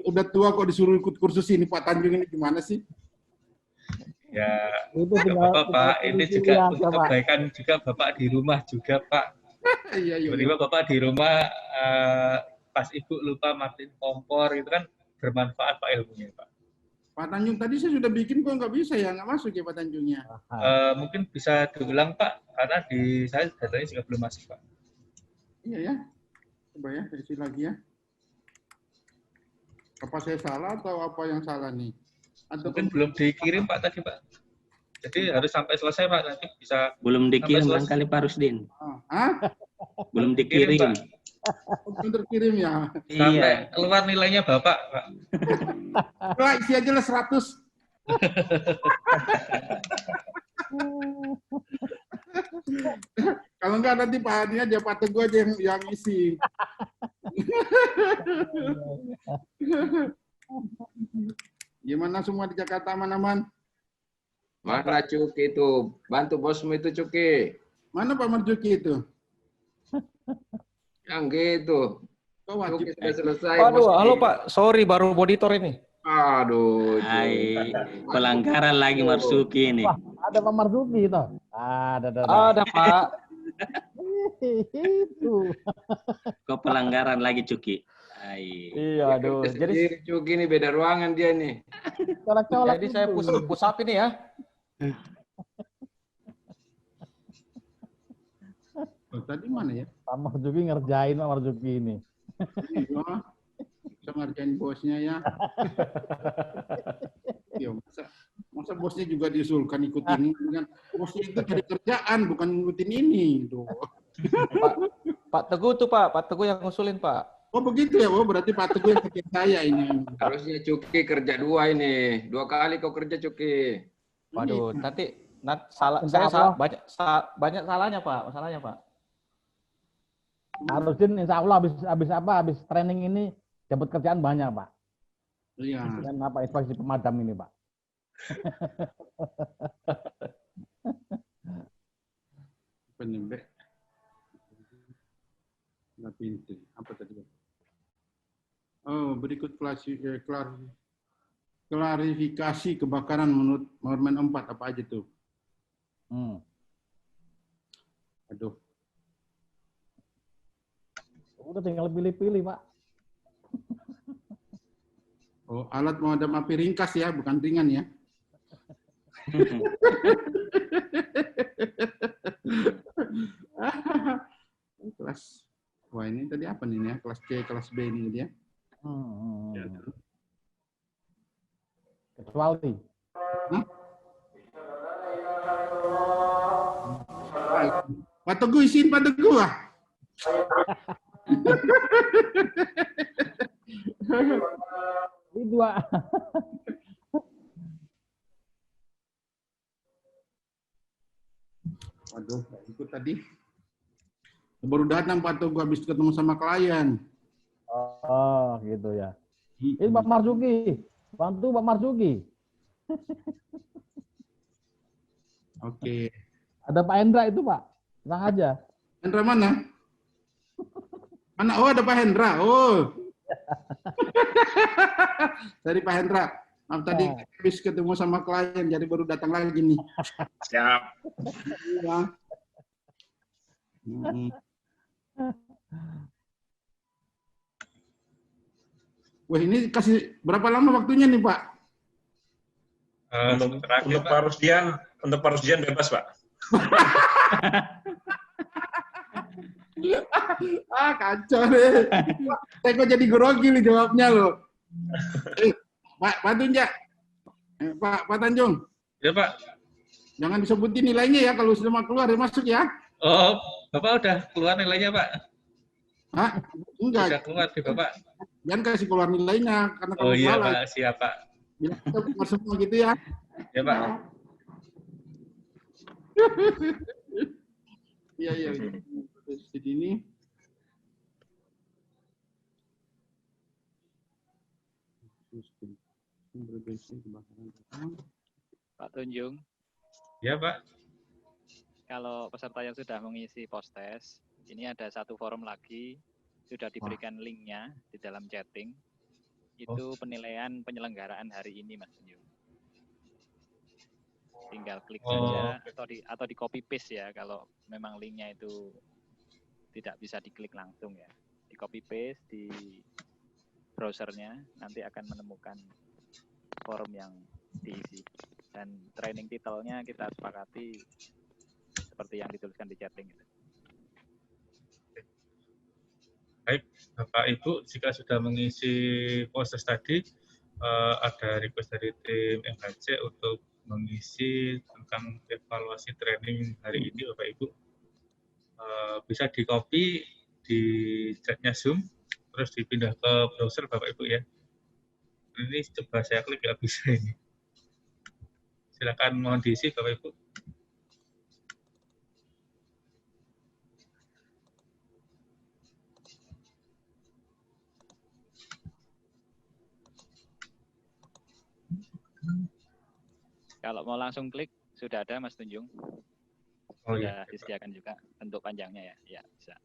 Udah tua kok disuruh ikut kursus ini Pak Tanjung ini gimana sih? Ya, Itu nggak tinggal- apa-apa, Pak. tinggal Ini pilih juga aja, untuk Pak. kebaikan juga Bapak di rumah juga, Pak. Iya, iya. Tiba-tiba Bapak di rumah pas Ibu lupa matiin kompor, itu kan bermanfaat Pak ilmunya, Pak. Pak Tanjung tadi saya sudah bikin kok nggak bisa ya, nggak masuk ya Pak Tanjungnya. Mungkin bisa diulang, Pak, karena di saya datanya juga belum masuk, Pak. Iya ya. Coba ya, saya isi lagi ya. Apa saya salah atau apa yang salah nih? Atau Mungkin belum dikirim, Pak, tadi, Pak. Jadi harus sampai selesai, Pak. Nanti bisa Belum dikirim sampai barangkali Pak Rusdin. Hah? Belum Dikirim, dikirim. Pak. Belum terkirim ya. Sampai Iya. keluar nilainya Bapak, Pak. Coba isi aja lah 100. Kalau enggak nanti Pak Hadi aja, Pak Teguh aja yang isi. Gimana semua di Jakarta aman-aman? Mana Cuki itu? Bantu bosmu itu Cuki. Mana Pak Marjuki itu? Yang gitu. Kok wajib? Cuki sudah selesai. Aduh, bosmu. halo Pak. Sorry, baru monitor ini. Aduh. Hai, pelanggaran lagi Marzuki ini. Wah, ada Pak Marzuki itu. Ada. Ada Pak. Itu. Kok pelanggaran lagi Cuki? Hai. Iya, aduh. Jadi Cuki ini beda ruangan dia nih. Colak-colak Jadi saya itu. push up ini ya. Oh, tadi mana ya? Pak Marzuki ngerjain Pak Marzuki ini. Iya. Bisa ngerjain bosnya ya. Ya, masa bosnya juga diusulkan ikut ini. Bosnya itu cari kerjaan, bukan ngikutin ini. Tuh. Pak Teguh tuh Pak. Pak Teguh yang ngusulin Pak. Oh begitu ya, oh berarti Pak Teguh yang bikin saya ini. Harusnya Cuki kerja 2 ini. 2 kali kau kerja Cuki. Waduh, nanti salah Insya saya Allah. banyak salahnya Pak. Masalahnya Pak. Harusin insya Allah habis training ini dapat kerjaan banyak Pak. Iya. Dan apa inspeksi pemadam ini Pak. Penyembek. Nggak pintu. Apa tadi? Oh, berikut klarifikasi kebakaran menurut Permen 4 apa aja tuh? Aduh. Udah tinggal pilih-pilih Pak. Oh, alat pemadam api ringkas ya, bukan ringan ya. Kelas, wah ini tadi apa nih ya? Kelas C, kelas B ini dia. Kecuali. Pak Teguh isiin Pak Teguh lah. Ini dua. Waduh, nggak ikut tadi. Baru datang Pak Teguh habis ketemu sama klien. Oh, gitu ya. Ini Pak Marzuki. Bantu Pak Marzuki. Oke. Ada Pak Hendra itu Pak. Tenang aja. Hendra mana? Mana? Oh, ada Pak Hendra. Oh. Dari Pak Hendra. Maaf, tadi habis ketemu sama klien, jadi baru datang lagi nih. Siap. Iya. Wah, ini kasih berapa lama waktunya nih, Pak? Untuk Pak Rusdian bebas, Pak. Kacau deh. Saya kok jadi grogi nih jawabnya loh. Pak Tunja. Pak Tanjung. Ya, Pak. Jangan disebutin nilainya ya, kalau sudah mau keluar ya masuk ya. Oh, Bapak udah keluar nilainya, Pak? Hah? Enggak. Udah keluar di Bapak? Jangan kasih keluar nilainya, karena kalau Oh iya, salah, Pak. Siap, Pak. bilang kita keluar semua gitu ya. Ya, Pak. Iya. di sini. Pak Tunjung, Ya, Pak. kalau peserta yang sudah mengisi post-test, ini ada satu forum lagi, sudah diberikan linknya di dalam chatting. Itu penilaian penyelenggaraan hari ini, Mas Tunjung. Tinggal klik saja atau di copy paste ya, kalau memang linknya itu tidak bisa diklik langsung ya. Di copy paste di browsernya, nanti akan menemukan forum yang diisi. Dan training title-nya kita sepakati seperti yang dituliskan di chatting. Baik, Bapak Ibu, jika sudah mengisi proses tadi, ada request dari tim MHC untuk mengisi tentang evaluasi training hari ini, Bapak Ibu. Bisa di-copy di chatnya Zoom, terus dipindah ke browser, Bapak Ibu ya. Ini coba saya klik, nggak bisa ini. Silakan mohon diisi, Bapak Ibu. Kalau mau langsung klik, sudah ada Mas Tunjung. Sudah disediakan juga bentuk panjangnya ya. Ya, bisa.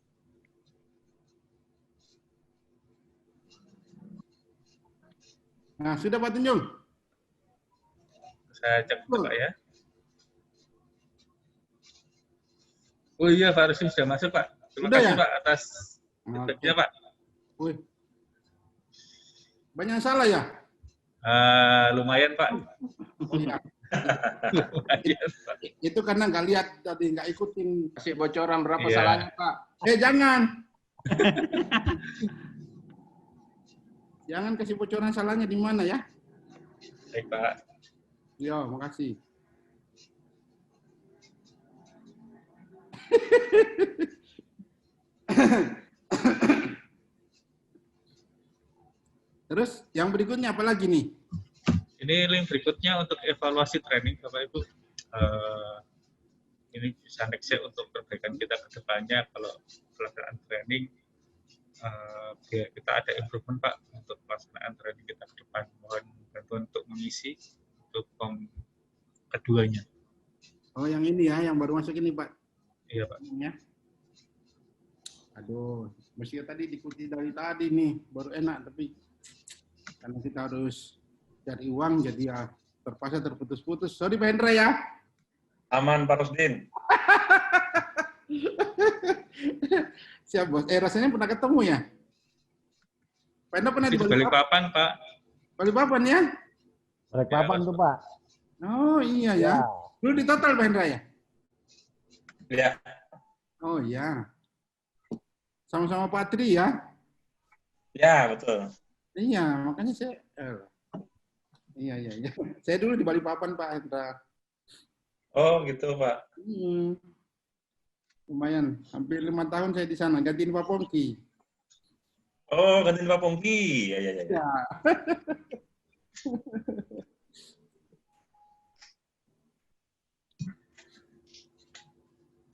Nah, sudah Pak Tunjung. Saya cek Pak ya. Oh iya, Pak Rusli sudah masuk, Pak. Terima Sudah, kasih ya? Pak atas feedbacknya, Pak. Wih. Banyak yang salah ya? Lumayan, Pak. Oh, iya. Lumayan, Pak. Itu karena nggak lihat tadi, nggak ikutin. Kasih bocoran berapa Iya. salahnya, Pak? Jangan. Jangan kasih bocoran salahnya di mana ya? Baik, Pak. Ya, makasih. Terus yang berikutnya apa lagi nih? Ini link berikutnya untuk evaluasi training, Bapak Ibu. Ini bisa next untuk perbaikan kita ke depannya kalau pelaksanaan training. Biar kita ada improvement, Pak, untuk pelaksanaan training kita ke depan. Mohon bantuan untuk mengisi untuk form keduanya. Oh, yang ini ya, yang baru masuk ini, Pak. Iya, Pak. Ya. Aduh, mestinya tadi diikuti dari tadi nih, baru enak, tapi karena kita harus cari uang, jadi ya terpaksa terputus-putus. Sorry, Pak Hendra ya. Aman, Pak Rusdin. Siap, Bos. Rasanya pernah ketemu ya? Pak Hendra pernah Di Balikpapan, Pak. Balikpapan ya? Balikpapan tuh, Pak. Oh, iya ya. Dulu di total, Pak Hendra ya? Iya. Oh, iya. Sama-sama Pak Tri ya? Ya, betul. Iya, makanya saya... Iya. Saya dulu di Balikpapan, Pak Hendra. Oh, gitu, Pak. Lumayan, hampir 5 tahun saya di sana, gantiin Pak Pongki. Oh, gantiin Pak Pongki. Ya. Ya.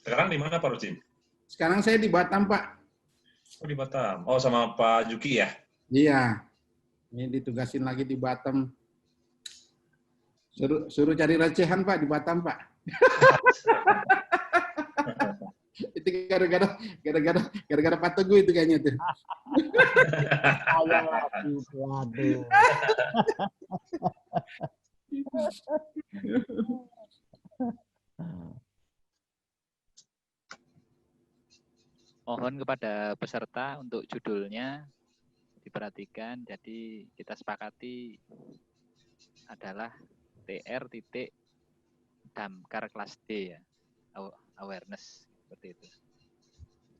Sekarang di mana, Pak Rusdin? Sekarang saya di Batam, Pak. Oh, di Batam. Oh, sama Pak Juki ya? Iya. Ini ditugasin lagi di Batam. Suruh cari recehan, Pak, di Batam, Pak. Itu gara-gara Pak Teguh itu kayaknya tuh. Waduh. Mohon kepada peserta untuk judulnya diperhatikan. Jadi kita sepakati adalah TR titik damkar kelas D ya, awareness seperti itu,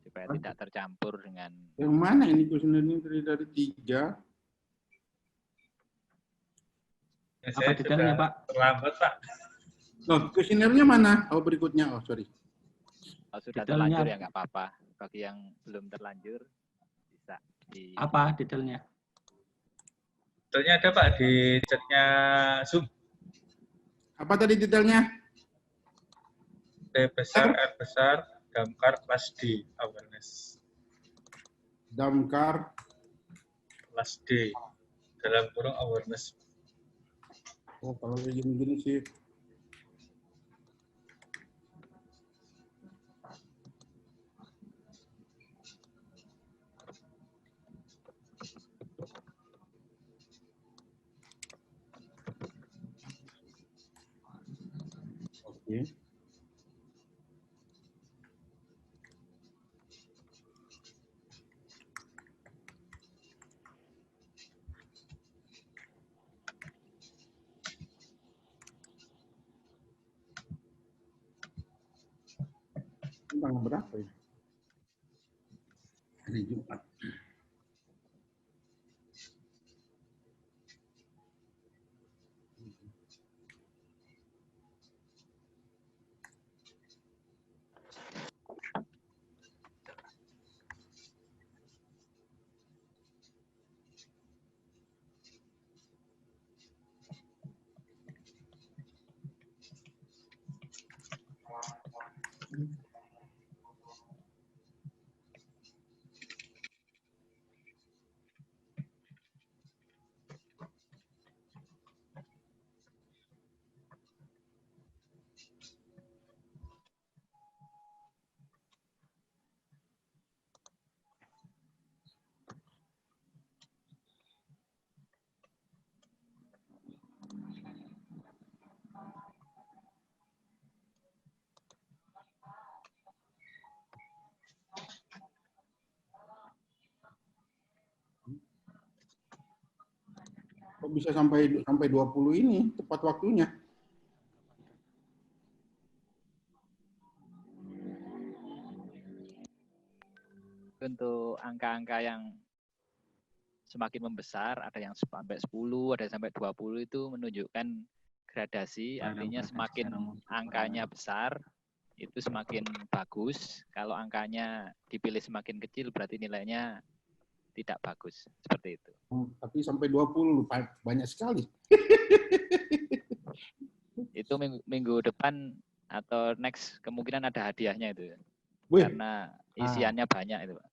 supaya tidak tercampur dengan. Yang mana ini kuesionernya dari 3? Ya, saya detailnya, Pak? Terlambat, Pak. Loh, kuesionernya mana? Oh, berikutnya. Oh, sorry. Kalau sudah terlanjur ya nggak apa-apa. Bagi yang belum terlanjur bisa di. Apa detailnya? Detailnya ada, Pak, di chatnya Zoom. Apa tadi detailnya? T besar, R besar, Damkar kelas D awareness. Damkar Kelas D dalam kurung awareness. Oh, kalau kayak gini-gini sih. Oke. Tanggal berapa ya? Hari Jumat. Kok bisa sampai 20 ini tepat waktunya? Untuk angka-angka yang semakin membesar, ada yang sampai 10, ada yang sampai 20 itu menunjukkan gradasi, artinya semakin angkanya besar, itu semakin bagus. Kalau angkanya dipilih semakin kecil, berarti nilainya tidak bagus. Seperti itu. Tapi sampai 20, banyak sekali. Itu minggu depan atau next kemungkinan ada hadiahnya itu. Wih. Karena isiannya banyak itu, Pak.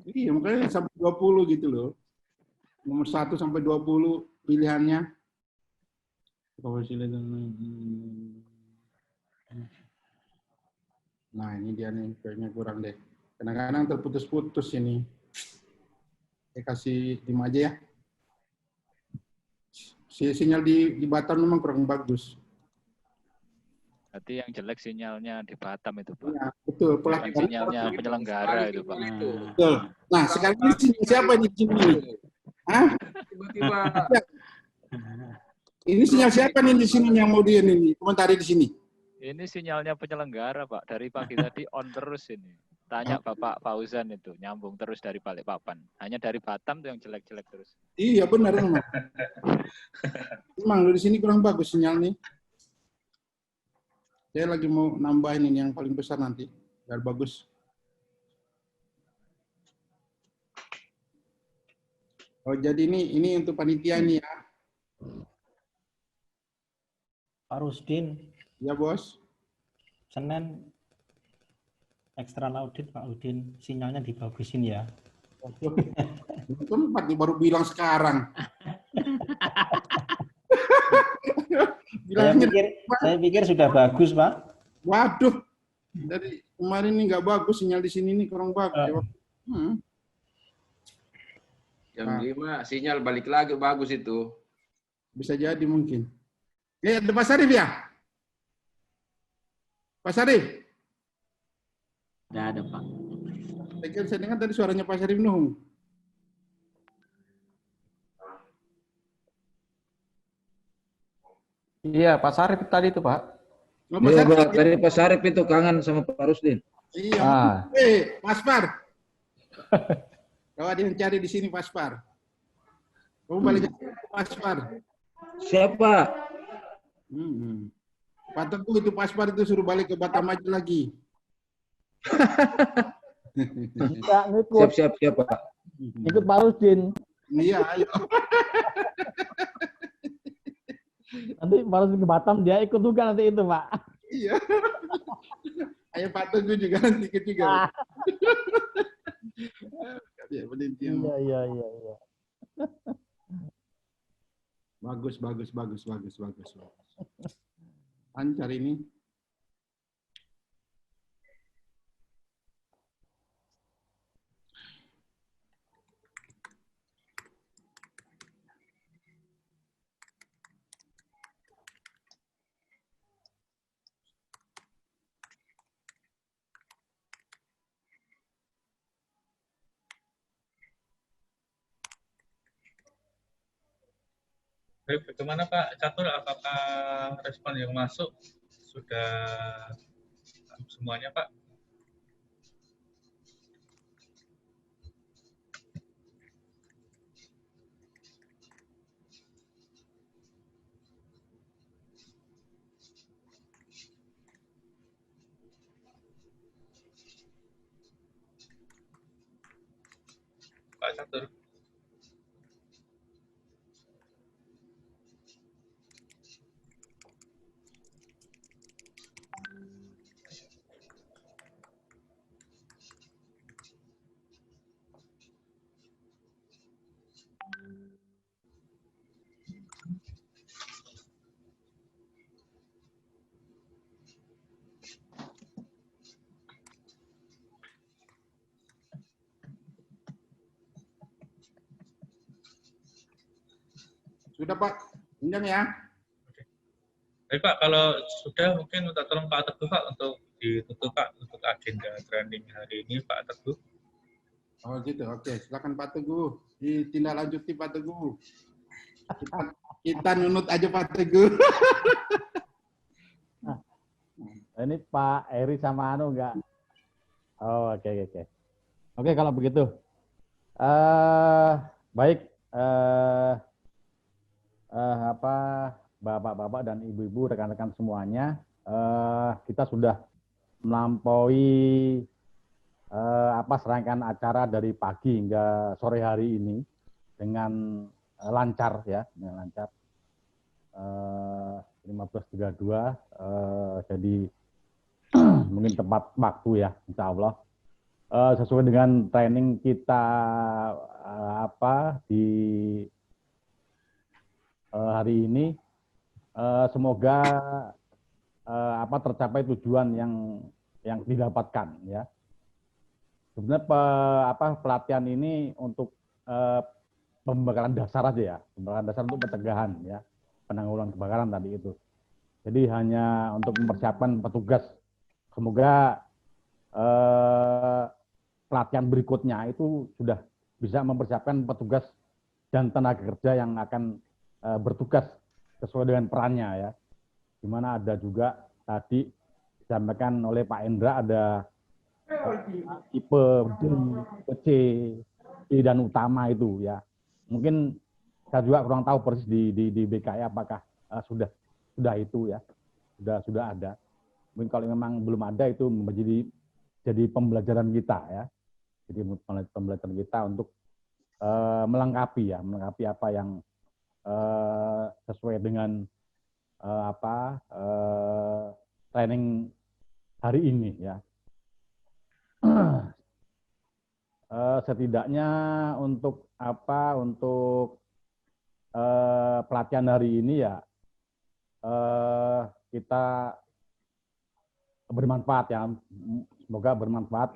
Iya, makanya sampai 20 gitu loh. Nomor 1 sampai 20 pilihannya. Nah, ini dia nih, kayaknya kurang deh. Kadang-kadang terputus-putus ini. Saya kasih 5 aja ya. Sinyal di Batam memang kurang bagus. Berarti yang jelek sinyalnya di Batam itu, Pak. Ya, betul. Bukan sinyalnya penyelenggara itu, Pak. Betul. Nah, sekarang ini sinyal siapa di sini? Hah? Tiba-tiba. Ini sinyal siapa nih di sini yang mau dia ini komentari di sini? Ini sinyalnya penyelenggara, Pak. Dari pagi tadi on terus ini. Tanya Bapak Fauzan itu, nyambung terus dari Balikpapan. Hanya dari Batam tuh yang jelek-jelek terus. Iya, benar memang. Memang di sini kurang bagus sinyal nih. Saya lagi mau nambahin ini yang paling besar nanti, biar bagus. Oh, jadi ini untuk panitia nih ya. Pak Rusdin. Ya, Bos. Senin eksternal audit Pak Udin, sinyalnya dibagusin ya. Tempat nih baru bilang sekarang. Saya pikir sudah bagus, Pak. Waduh, dari kemarin ini nggak bagus, sinyal di sini ini kurang bagus. Jam 5 sinyal balik lagi bagus itu. Bisa jadi mungkin. Ada Pak Sarif ya? Pak Sarif? Tidak ada, Pak. Saya dengar tadi suaranya Pak Sarif Nuh. Iya, Pak Sarif tadi itu, Pak. Iya, Pak. Tadi Pak Sarif itu kangen sama Pak Rusdin. Iya. Mas Par. Kalau ada yang cari di sini Mas Par. Kamu balik ke Mas Par. Siapa? Pak Teguh itu Mas Par itu suruh balik ke Batam aja lagi. Siap, Pak. Ikut Pak Rusdin. Iya, ayo. Nanti Pak Rusdin ke Batam, dia ikut juga nanti itu, Pak. Iya. Ayo Pak Teguh juga dikit juga. Ya, Iya. Bagus. Lancar ini. Baik, bagaimana Pak Catur? Apakah respon yang masuk sudah semuanya Pak? Pak Catur. Sudah Pak, undang ya. Baik Pak, kalau sudah mungkin minta tolong Pak Teguh Pak untuk ditutup Pak untuk agenda training hari ini Pak Teguh. Oh gitu, oke. Silakan Pak Teguh. Ditindaklanjuti Pak Teguh. Kita nunut aja Pak Teguh. Ini Pak Eri sama Anu enggak? Oh, oke. Oke, kalau begitu. Baik. Bapak-bapak dan ibu-ibu, rekan-rekan semuanya, kita sudah melampaui serangkaian acara dari pagi hingga sore hari ini dengan lancar ya, dengan lancar. 15.32, jadi mungkin tepat waktu ya, insya Allah. Sesuai dengan training kita di hari ini, semoga tercapai tujuan yang didapatkan ya. Sebenarnya pelatihan ini untuk pembakaran dasar aja ya, pembakaran dasar untuk pencegahan ya, penanggulangan kebakaran tadi itu. Jadi hanya untuk mempersiapkan petugas. Semoga pelatihan berikutnya itu sudah bisa mempersiapkan petugas dan tenaga kerja yang akan bertugas sesuai dengan perannya ya. Di mana ada juga tadi disampaikan oleh Pak Endra ada tipe D, tipe C, dan utama itu ya. Mungkin saya juga kurang tahu persis di BKI apakah sudah itu ya, sudah ada. Mungkin kalau memang belum ada itu jadi pembelajaran kita ya. Jadi pembelajaran kita untuk melengkapi apa yang sesuai dengan training hari ini ya. Setidaknya untuk pelatihan hari ini ya kita bermanfaat ya, semoga bermanfaat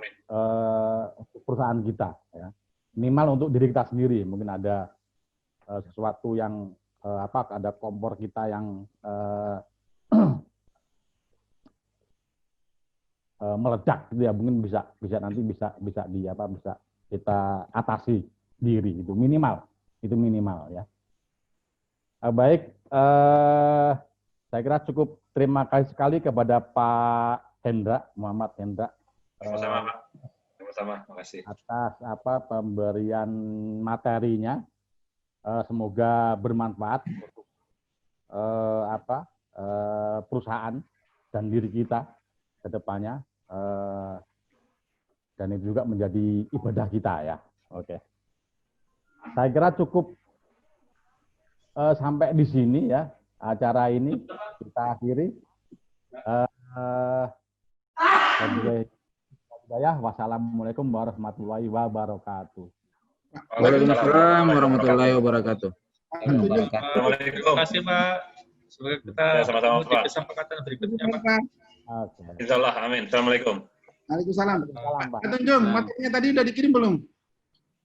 untuk perusahaan kita ya. Minimal untuk diri kita sendiri, mungkin ada sesuatu yang ada kompor kita yang meledak gitu ya, mungkin bisa nanti bisa kita atasi diri, itu minimal ya. Baik, saya kira cukup. Terima kasih sekali kepada Pak Hendra, Muhammad Hendra. Sama-sama Pak. Sama-sama, makasih. Atas pemberian materinya. Semoga bermanfaat untuk perusahaan dan diri kita ke depannya. Dan itu juga menjadi ibadah kita ya. Oke. Saya kira cukup sampai di sini ya acara ini kita akhiri. Wassalamualaikum warahmatullahi wabarakatuh. Waalaikumsalam warahmatullahi wabarakatuh. Terima kasih Pak. Semoga kita sama-sama, di Pak. kesempatan berikutnya Pak. Insyaallah, amin. Assalamualaikum. Waalaikumsalam. Pak Tunjung, materinya tadi udah dikirim belum?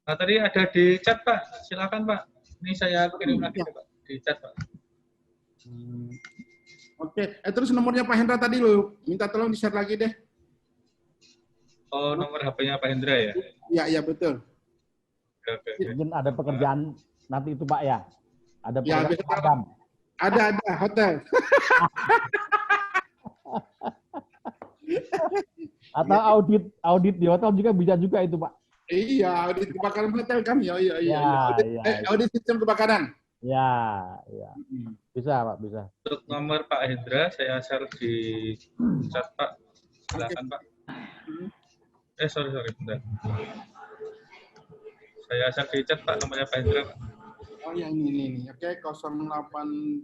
Nah, tadi ada di chat Pak. Silakan Pak. Ini saya kirim lagi Pak di chat Pak. Oke, terus nomornya Pak Hendra tadi lo minta tolong di-share lagi deh. Oh, nomor HP-nya Pak Hendra ya? Iya, betul. Oke. Mungkin ada pekerjaan nanti itu Pak ya? Ada Ya, pekerjaan padam. Ada hotel. Atau audit di hotel juga bisa juga itu Pak. Iya, audit kebakaran hotel kan? Iya. Ya. Audit sistem kebakaran. Ya. Bisa Pak, bisa. Untuk nomor Pak Hendra saya share di chat Pak. Silakan Pak. Sorry, bentar. Saya share di chat Pak nomornya Pak Hendra Pak. Oh yang ini. Oke, 0812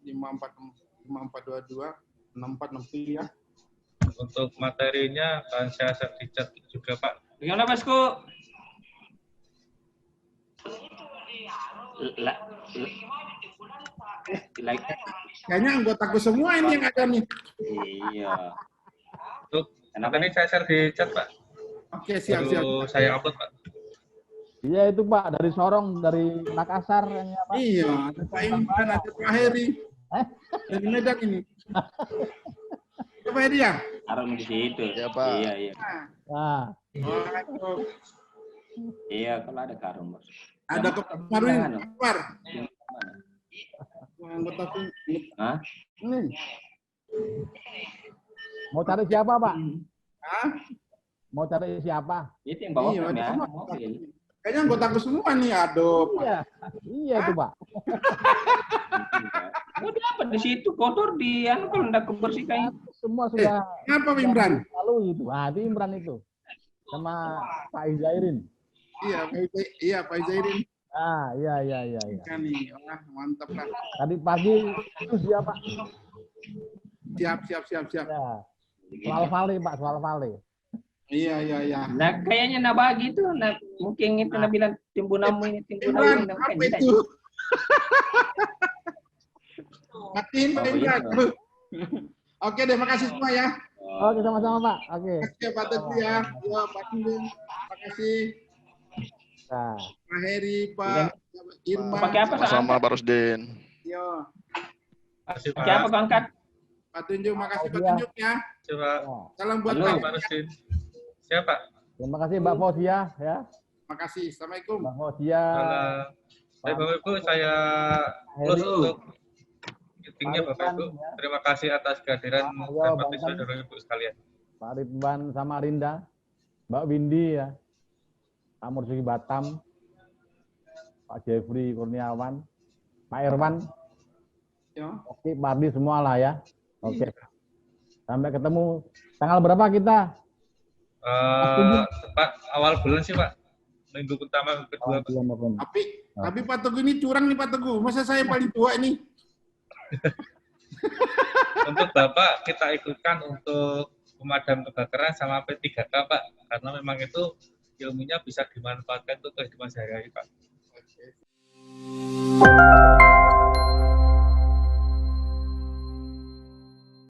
5422 6467 ya. Untuk materinya akan saya share di chat juga Pak. Gimana Basku? Kayaknya anggotaku semua ini yang ada nih. Iya. Untuk tadi saya share di chat Pak. Oke, siap. Saya upload Pak. Iya itu Pak, dari Sorong, dari Makassar. Ya, Pak. Iya, ada Pak Imran, ada Pak Heri. Dari Medan ini. Pak Heri ya? Harum di situ. Ya Pak. Iya. Nah. Iya, kalau ada karum. Ada kemarin keluar. Anggota Hah? Mau cari siapa Pak? Hah? Mau cari siapa? Itu yang bawa Iya, ya. kayaknya anggotaku semua nih, aduh. Iya itu Pak. Udah apa di situ kotor di kalau enggak kebersihkan. Semua sudah. Kenapa Imran? Lalu itu. Nah, itu Imran itu. Sama Pak Izairin. Iya, Pak Izairin. Ah, iya. Kan nih, wah, mantap lah. Tadi pagi itu siapa? Siap. Ya. Soal vale Pak, soal vale. Iya. Nah, kayaknya bagi itu, mungkin itu bilang timbunamu ini Imran, apa itu? Matiin Pak Imran. Oke deh, makasih semua ya. Oke, sama-sama Pak. Oke. Oke, Pak Teguh ya. Ya, Pak Tunjung. Makasih. Nah. Pak Heri, Pak Irma. Pakai apa sama Pak Rusdin. Yo. Pakai apa Kang Angkat? Pak Tunjung, makasih Pak Tunjung ya. Coba. Salam buat Pak Rusdin. Siapa? Terima kasih Mbak Fosia ya. Makasih. Assalamualaikum. Mbak Fosia. Bapak Ibu, saya close untuk meetingnya Bapak Ibu. Terima kasih atas kehadiran dan partisipasi Bapak Ibu sekalian. Pak Ridwan sama Rinda, Mbak Windy ya, Pak Mursyidi Batam, Pak Jeffrey Kurniawan, Pak Irwan. Oke, Pak Ardi semua lah ya. Oke. Sampai ketemu tanggal berapa kita? Pak, awal bulan sih Pak. Minggu pertama, kedua. Tapi Pak Teguh ini curang nih Pak Teguh. Masa saya paling tua ini? Untuk Bapak kita ikutkan untuk pemadam kebakaran sama P3K Pak. Karena memang itu ilmunya bisa dimanfaatkan untuk kehidupan sehari-hari Pak.